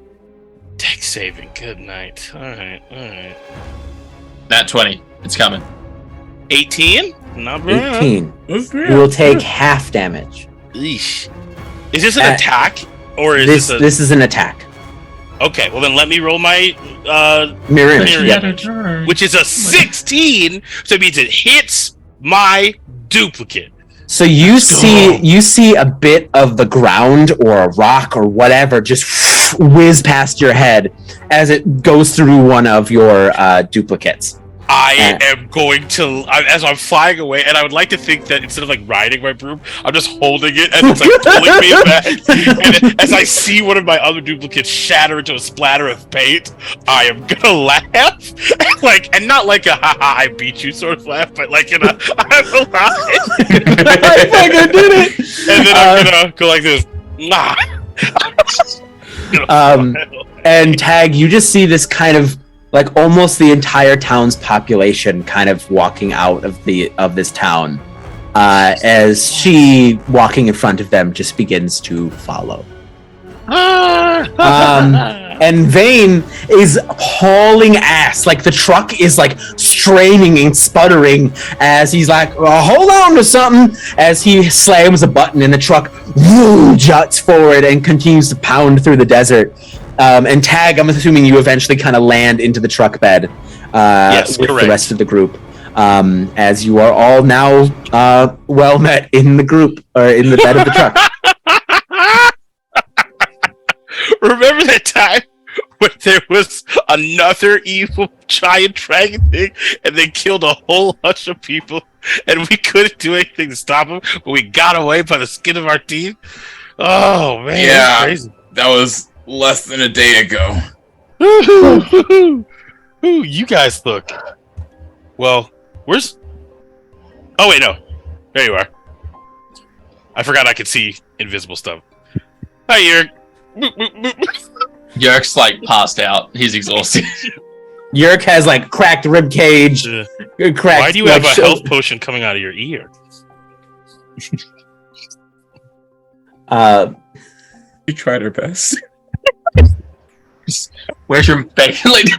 Dex saving, good night. Alright. Nat 20. It's coming. 18? Not bad. 18. You will take half damage. Eesh. Is this an attack? Or is this is an attack. Okay, well then let me roll my mirror image, which is a 16, so it means it hits my duplicate. So you see a bit of the ground or a rock or whatever just whiz past your head as it goes through one of your duplicates. I am going to, as I'm flying away, and I would like to think that instead of like riding my broom, I'm just holding it and it's like pulling me back. And as I see one of my other duplicates shatter into a splatter of paint, I am gonna laugh, and not like a haha I beat you sort of laugh, but like in a I'm alive. I fucking did it. And then I'm gonna go like this. Nah. And Tag, you just see this kind of like almost the entire town's population kind of walking out of this town as she walking in front of them just begins to follow. And Vane is hauling ass. Like the truck is like straining and sputtering as he's like, hold on to something, as he slams a button and the truck juts forward and continues to pound through the desert. And Tag, I'm assuming you eventually kind of land into the truck bed yes, with correct. The rest of the group. As you are all now well met in the group, or in the bed of the truck. Remember that time when there was another evil giant dragon thing and they killed a whole bunch of people and we couldn't do anything to stop them, but we got away by the skin of our teeth? Oh, man. Yeah, that's crazy. That was less than a day ago. Ooh, you guys look. Well, where's... Oh, wait, no. There you are. I forgot I could see invisible stuff. Hi, Yurk. Yurk's like passed out. He's exhausted. Yurk has like cracked rib cage. Cracked, Why do you have a health potion coming out of your ear? You tried her best. Where's your bacon lady?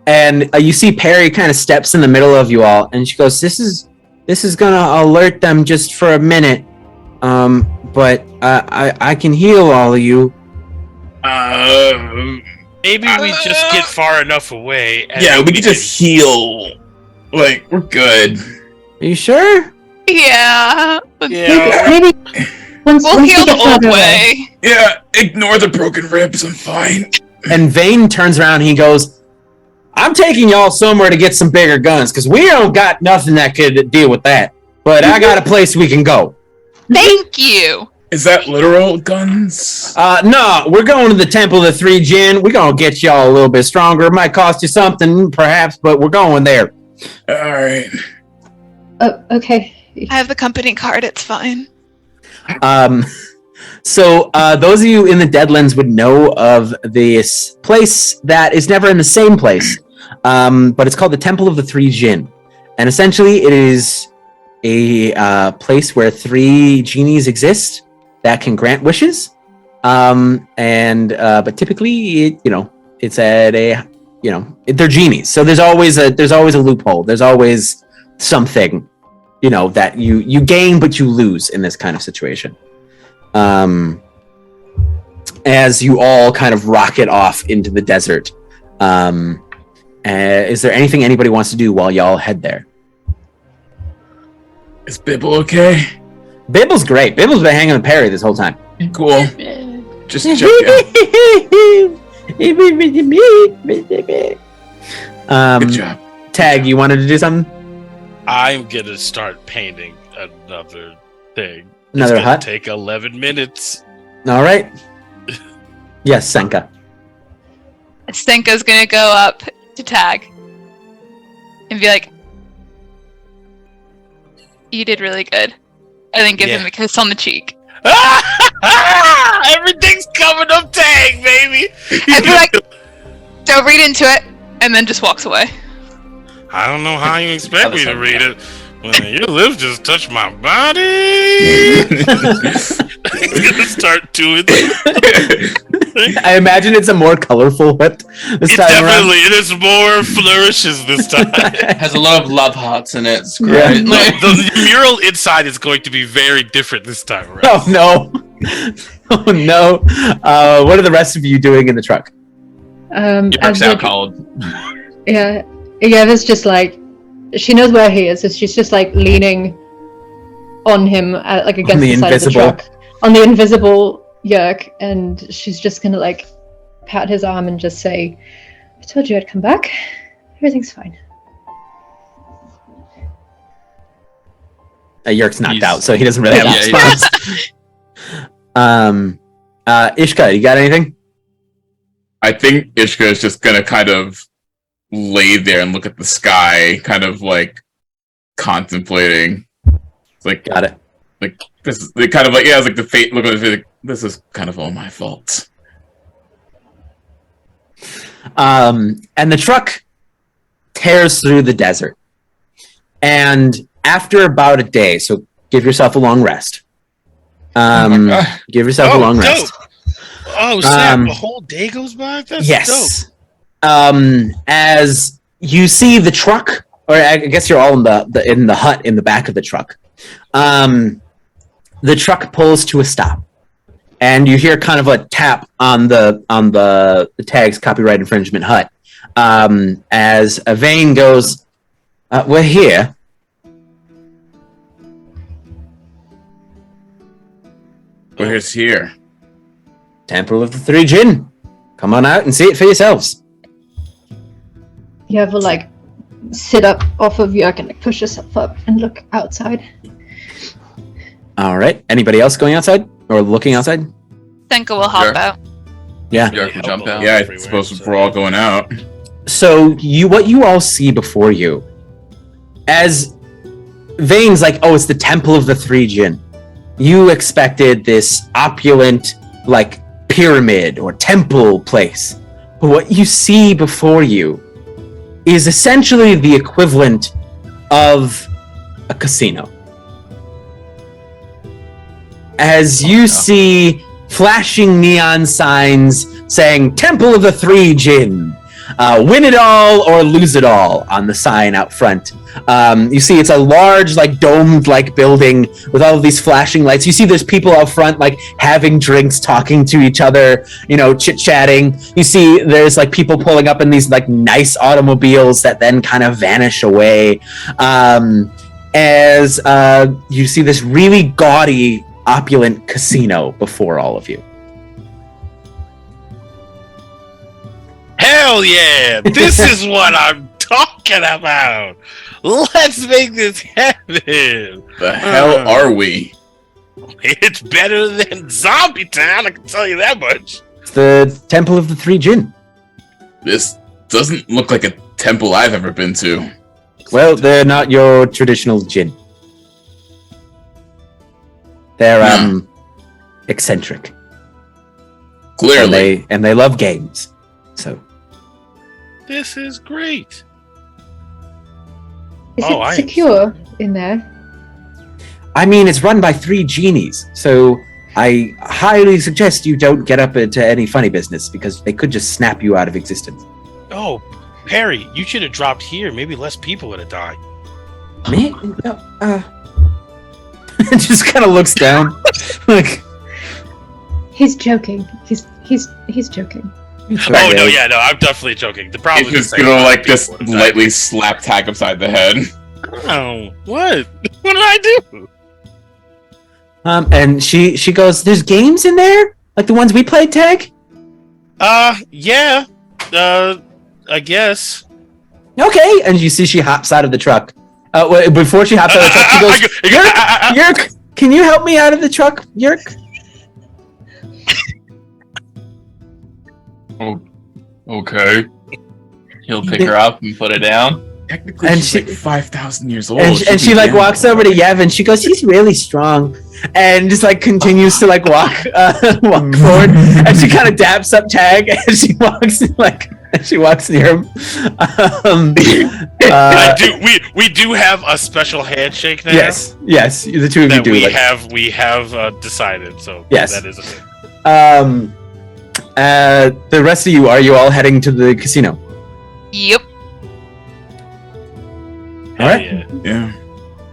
And you see Perry kind of steps in the middle of you all, and she goes, "This is gonna alert them just for a minute, but I can heal all of you." Maybe we just get far enough away. And yeah, we can just heal. Like, we're good. Are you sure? Yeah. Maybe once We'll we heal the get old further away. way. Yeah, ignore the broken ribs. I'm fine. And Vane turns around and he goes, "I'm taking y'all somewhere to get some bigger guns, because we don't got nothing that could deal with that. But I got a place we can go." Thank you. Is that literal guns? No, we're going to the Temple of Jinn. We're going to get y'all a little bit stronger. It might cost you something, perhaps, but we're going there. All right. Oh, okay. I have the company card. It's fine. So those of you in the Deadlands would know of this place that is never in the same place, but it's called the Temple of the Jinn. And essentially it is a place where 3 genies exist that can grant wishes. But typically, it's at a, they're genies. So there's always a loophole. There's always something, that you gain, but you lose in this kind of situation. As you all kind of rocket off into the desert. Is there anything anybody wants to do while y'all head there? Is Bibble okay? Bibble's great. Bibble's been hanging with Perry this whole time. Cool. Just checking. Good job. Tag, you wanted to do something? I'm gonna start painting another thing. Another it's gonna hut? take 11 minutes. All right. Yes, Senka. Senka's gonna go up to Tag and be like, "You did really good." And then give him a kiss on the cheek. Everything's coming up, Tag, baby. And be like, "Don't read into it," and then just walks away. I don't know how you expect me to read it when your lips just touch my body. He's gonna start doing that. I imagine it's a more colorful whip this time around. It is more flourishes this time. It has a lot of love hearts in it. It's great. Yeah. The mural inside is going to be very different this time around. Oh no. Oh no. What are the rest of you doing in the truck? Yurk's out cold. Yeah, Yeva's just like, she knows where he is, so she's just like leaning on him, like against the side of the truck, on the invisible Yurk, and she's just gonna like pat his arm and just say, "I told you I'd come back. Everything's fine." Yurk's knocked out, so he doesn't really have a response. Ishka, you got anything? I think Ishka is just gonna kind of lay there and look at the sky, kind of like contemplating. It's like, got it. Like this is kind of like, it's like the fate. Look at it. This is kind of all my fault. And the truck tears through the desert. And after about a day, so give yourself a long rest. Give yourself a long rest. Oh, snap! A whole day goes by. That's yes. dope. As you see the truck, or I guess you're all in the hut in the back of the truck. The truck pulls to a stop, and you hear kind of a tap on the tag's copyright infringement hut. As a Vane goes, "We're here." Where's here? Temple of the Jinn. Come on out and see it for yourselves. Yeva will like sit up off of Yurk and like push herself up and look outside. All right. Anybody else going outside or looking outside? Senka will hop out. Yeah. Yurk will jump out. Yeah, I suppose we're all going out. So what you all see before you, as Vane's like, oh, it's the Temple of the Three Jinn. You expected this opulent, like, pyramid or temple place. But what you see before you is essentially the equivalent of a casino. As you see flashing neon signs saying Temple of the Three Jinn, win it all or lose it all on the sign out front. You see it's a large, like, domed, like, building with all of these flashing lights. You see there's people out front, like, having drinks, talking to each other, you know, chit-chatting. You see there's, like, people pulling up in these, like, nice automobiles that then kind of vanish away. As you see this really gaudy, opulent casino before all of you. Hell yeah! This is what I'm talking about! Let's make this happen! The hell are we? It's better than Zombie Town, I can tell you that much. It's the Temple of the Three Jinn. This doesn't look like a temple I've ever been to. Well, they're not your traditional jinn. They're eccentric. Clearly. And they love games. So This is great. Is Oh, it secure in there? I mean, it's run by 3 genies, so I highly suggest you don't get up into any funny business because they could just snap you out of existence. Oh, Perry, you should have dropped here. Maybe less people would have died. Me? No, just kind of looks down, like He's joking. He's joking. Oh no, yeah, no, I'm definitely joking. The problem He's just gonna, like, just lightly slap tag upside the head. Oh, what? What did I do? And she goes, "There's games in there, like the ones we played tag." Yeah. I guess. Okay, and you see she hops out of the truck. Before she hops out of the truck, she goes, Yurk, can you help me out of the truck, Yurk? Oh, okay. He'll pick her up and put her down. Technically, And she's she- like 5,000 years old. And she like walks over to Yev and she goes, "He's really strong," and just like continues to like walk forward. And she kind of daps up Tag and she walks near him. We do have a special handshake now. Yes, the two of you That do. we have decided. So Yes. that is a thing. The rest of you, are you all heading to the casino? Yep. All right. Yeah.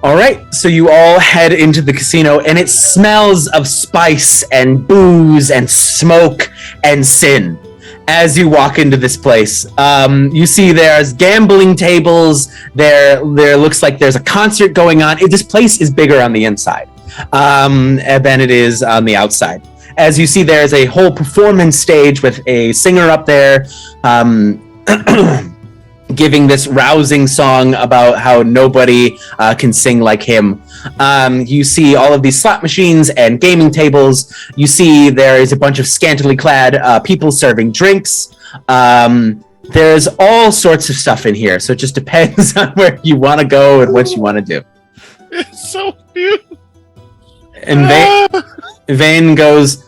All right, so you all head into the casino, and it smells of spice and booze and smoke and sin. As you walk into this place, you see there's gambling tables. There looks like there's a concert going on. This place is bigger on the inside than it is on the outside. As you see, there's a whole performance stage with a singer up there. Giving this rousing song about how nobody can sing like him. You see all of these slot machines and gaming tables. You see there is a bunch of scantily clad people serving drinks. There's all sorts of stuff in here, so it just depends on where you want to go and what you want to do. It's so beautiful. And Vane goes,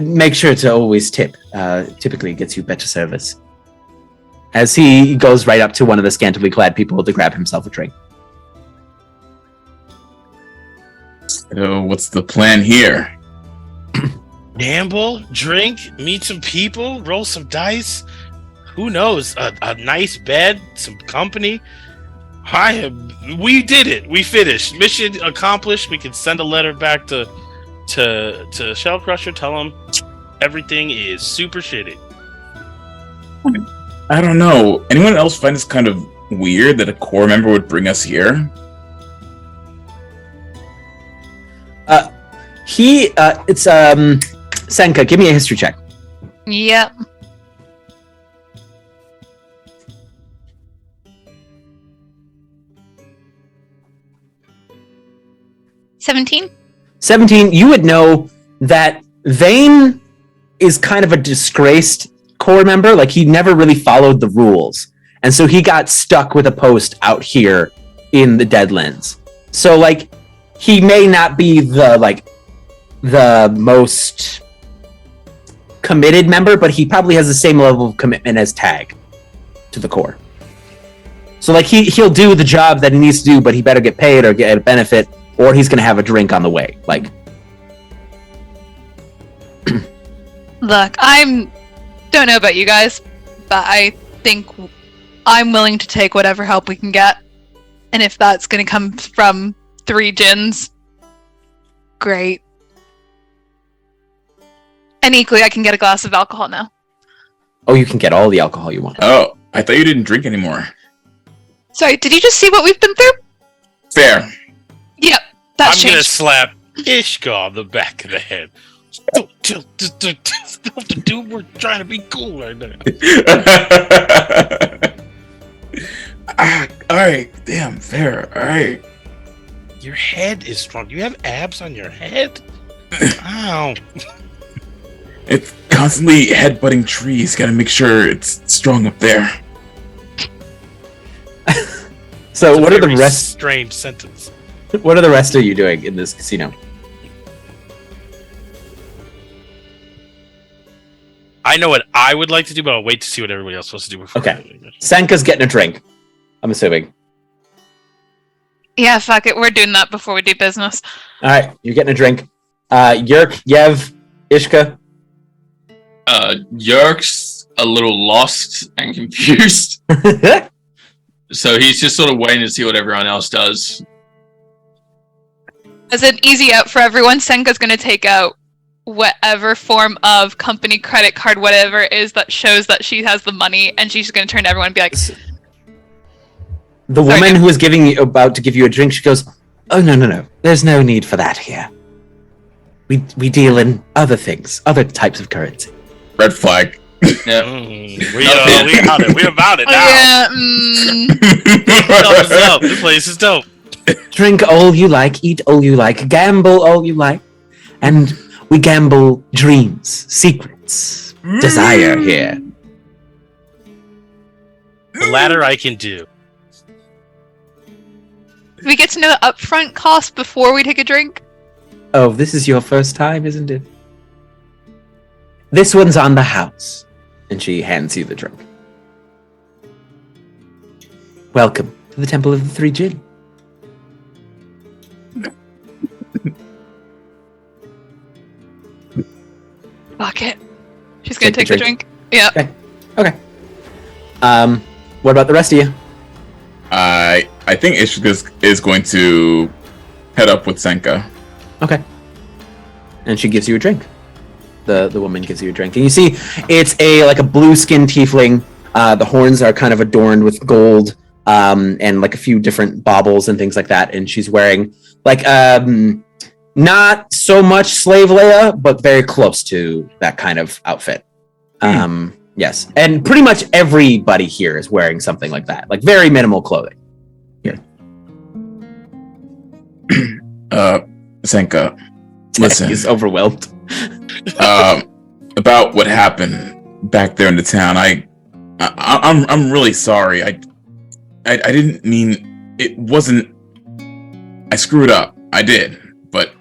make sure to always tip. Typically it gets you better service. As he goes right up to one of the scantily clad people to grab himself a drink. So what's the plan here? Gamble, drink, meet some people, roll some dice. Who knows? A nice bed, some company. We did it. We finished. Mission accomplished. We can send a letter back to Shell Crusher. Tell him everything is super shitty. I don't know. Anyone else find this kind of weird that a core member would bring us here? It's Senka, give me a history check. Yep. $17. 17, you would know that Vane is kind of a disgraced core member. Like, he never really followed the rules. And so he got stuck with a post out here in the Deadlands. So, like, he may not be the most committed member, but he probably has the same level of commitment as Tag to the core. So, like, he'll do the job that he needs to do, but he better get paid or get a benefit, or he's going to have a drink on the way. Like, look, don't know about you guys, but I think I'm willing to take whatever help we can get. And if that's going to come from 3 gins, great. And equally, I can get a glass of alcohol now. oh, you can get all the alcohol you want. Oh, I thought you didn't drink anymore. Sorry, did you just see what we've been through? Fair. Yep, that's I'm gonna changed. slap Ishka on the back of the head. Dude, we're trying to be cool right now. Alright, damn, fair, alright. Your head is strong. You have abs on your head? Ow. It's constantly headbutting trees, gotta make sure it's strong up there. So It's a what are the very rest? strange sentence. What are the rest of you doing in this casino? I know what I would like to do, but I'll wait to see what everybody else wants to do before. Okay. Senka's getting a drink, I'm assuming. Yeah, fuck it, we're doing that before we do business. All right, you're getting a drink. Yurk, Yev, Ishka. Yurk's a little lost and confused, so he's just sort of waiting to see what everyone else does. As an easy out for everyone, Senka's gonna take out whatever form of company credit card, whatever it is that shows that she has the money, and she's just gonna turn to everyone and be like, The woman who was about to give you a drink, she goes, "Oh, no. There's no need for that here. We deal in other things, other types of currency." Red flag. Yeah. We about it oh, now. yeah, Thumbs up. This place is dope. Drink all you like, eat all you like, gamble all you like, and we gamble dreams, secrets, desire here. The latter I can do. we get to know the upfront cost before we take a drink. Oh, this is your first time, isn't it? This one's on the house. And she hands you the drink. Welcome to the Temple of the Three Jinn. Fuck it. She's gonna Take take the the drink. Yeah. Okay. What about the rest of you? I think Ishka is going to head up with Senka. Okay. And she gives you a drink. The woman gives you a drink. And you see it's a blue skinned tiefling. The horns are kind of adorned with gold, and like a few different baubles and things like that. And she's wearing not so much slave Leia, but very close to that kind of outfit. Yes. And pretty much everybody here is wearing something like that. Like very minimal clothing. Here. Senka, listen. He's overwhelmed. About what happened back there in the town. I'm really sorry. I didn't mean it wasn't. I screwed up. I did, but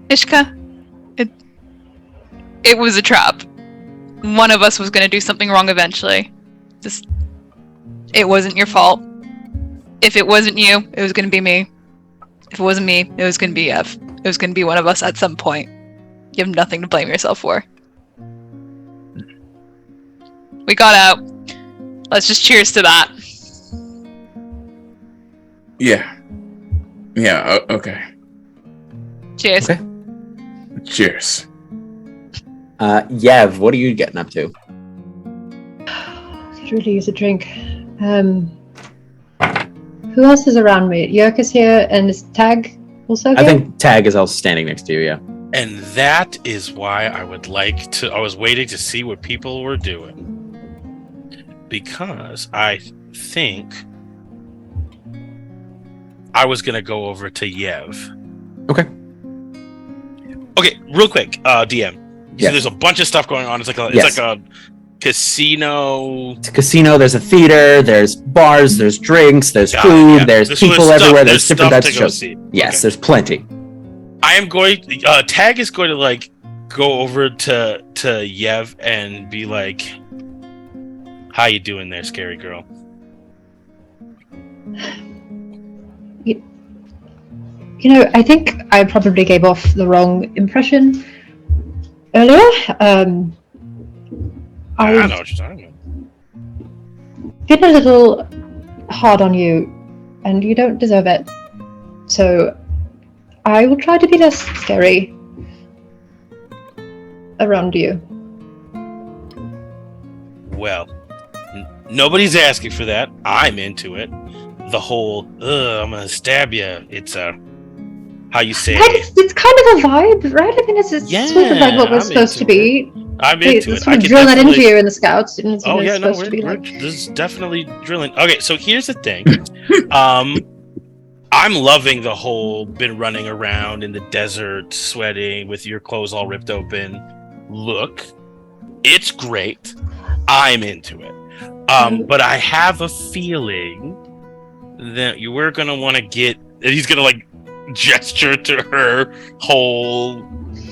Ishka, it was a trap. One of us was gonna do something wrong eventually. It wasn't your fault. If it wasn't you, it was gonna be me. If it wasn't me, it was gonna be Ev. It was gonna be one of us at some point. You have nothing to blame yourself for. We got out. Let's just cheers to that. yeah, okay. Cheers. Okay. Cheers. Yev, what are you getting up to? Could really use a drink. Who else is around me? Yurk is here, and is Tag also here? I think Tag is also standing next to you, yeah. And that is why I was waiting to see what people were doing. Because I think I was going to go over to Yev. Okay. Okay, real quick, DM. So there's a bunch of stuff going on. It's like a casino. It's a casino. There's a theater. There's bars. There's drinks. There's food. Yeah. There's people everywhere. There's different types of shows. Yes, okay. There's plenty. I am going. Tag is going to like go over to Yev and be like, "How you doing there, scary girl?" You know, I think I probably gave off the wrong impression earlier. I know what you're talking about. Been a little hard on you, and you don't deserve it. So I will try to be less scary around you. Well, nobody's asking for that. I'm into it. The whole, I'm gonna stab you. It's how you say it's kind of a vibe, right? I mean, it's sort of like what we're supposed to be. I'm into it. I can drill that into you in the Scouts. And it's this is definitely drilling. Okay, so here's the thing. I'm loving the whole been running around in the desert, sweating with your clothes all ripped open. Look, it's great. I'm into it. But I have a feeling that you were gonna want to get. He's gonna like gesture to her whole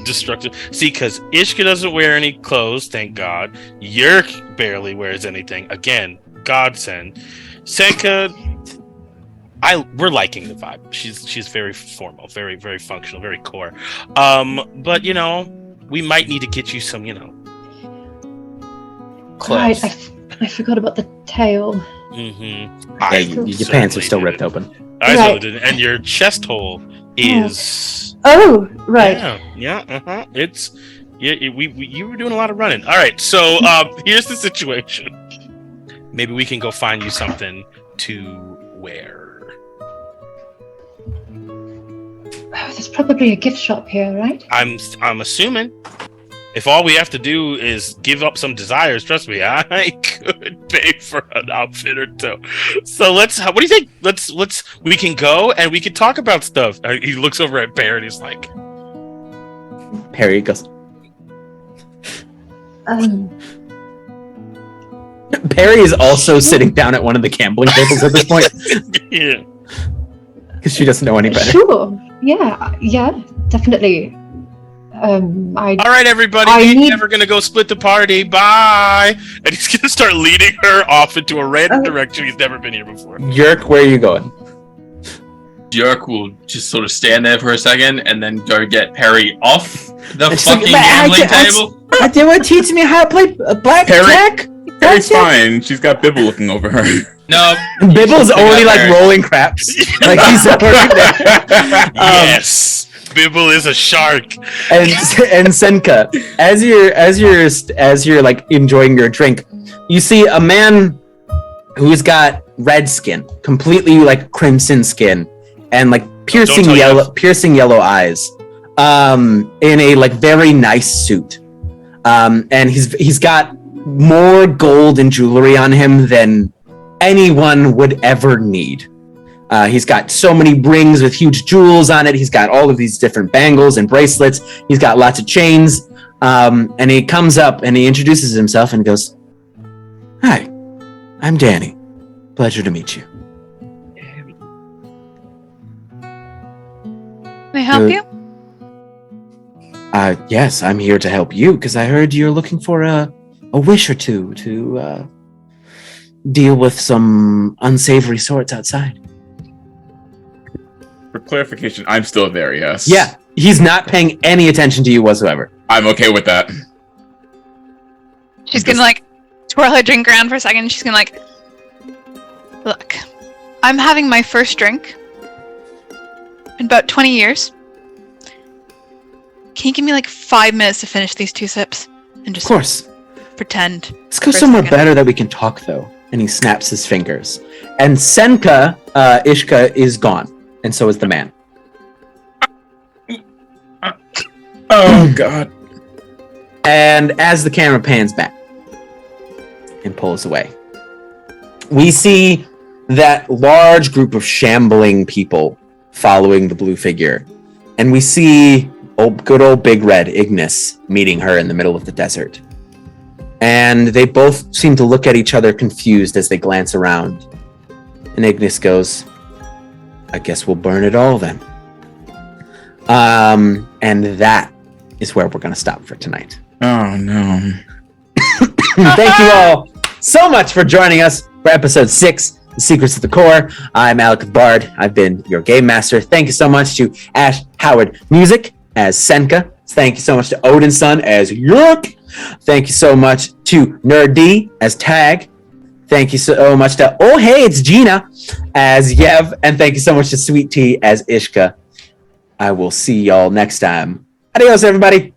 destructive. See, because Ishka doesn't wear any clothes, thank God. Yurk barely wears anything. Again, godsend. Senka, we're liking the vibe. She's very formal, very very functional, very core. But you know, we might need to get you some, you know, clothes. Right, I forgot about the tail. Mm-hmm. Yeah, your pants are still ripped open. I totally didn't. And your chest hole is. Oh, right. Yeah. It's you were doing a lot of running. All right, so here's the situation. Maybe we can go find you something to wear. Oh, there's probably a gift shop here, right? I'm assuming. If all we have to do is give up some desires, trust me, I could pay for an outfit or two. So what do you think? We can go and we can talk about stuff. He looks over at Perry and he's like, Perry goes. Perry is also sitting down at one of the gambling tables at this point. Yeah. Because she doesn't know any better. Sure. Yeah, definitely. All right, everybody. We're never gonna go split the party. Bye. And he's gonna start leading her off into a random direction. He's never been here before. Yurk, where are you going? Yurk will just sort of stand there for a second and then go get Perry off the fucking gambling table. They want to teach me how to play blackjack. Perry's fine. She's got Bibble looking over her. No, Bibble's already like rolling craps. Like he's over there. Yes. Bibble is a shark. And Senka, as you're like enjoying your drink, you see a man who's got red skin, completely like crimson skin, and like piercing yellow eyes, in a like very nice suit, and he's got more gold and jewelry on him than anyone would ever need. He's got so many rings with huge jewels on it. He's got all of these different bangles and bracelets. He's got lots of chains. And he comes up and he introduces himself and goes, "Hi, I'm Danny. Pleasure to meet you." Can I help you? Yes, I'm here to help you because I heard you're looking for a wish or two to deal with some unsavory sorts outside. For clarification, I'm still there, yes? Yeah, he's not paying any attention to you whatsoever. I'm okay with that. She's gonna like twirl her drink around for a second. She's gonna like, look, I'm having my first drink in about 20 years. Can you give me like 5 minutes to finish these 2 sips and just of course pretend? Let's go somewhere better that we can talk though. And he snaps his fingers. And Senka, Ishka, is gone. And so is the man. Oh, God. And as the camera pans back and pulls away, we see that large group of shambling people following the blue figure. And we see good old Big Red, Ignis, meeting her in the middle of the desert. And they both seem to look at each other confused as they glance around. And Ignis goes, I guess we'll burn it all then. And that is where we're going to stop for tonight. Oh, no. Thank you all so much for joining us for episode 6, The Secrets of the Core. I'm AlecTheBard. I've been your game master. Thank you so much to AshHowardMusic as Senka. Thank you so much to Odin's son as Yurk. Thank you so much to Nur-D as Tag. Thank you so much to OhHeyItsGina as Yev. And thank you so much to SweetT as Ishka. I will see y'all next time. Adios, everybody.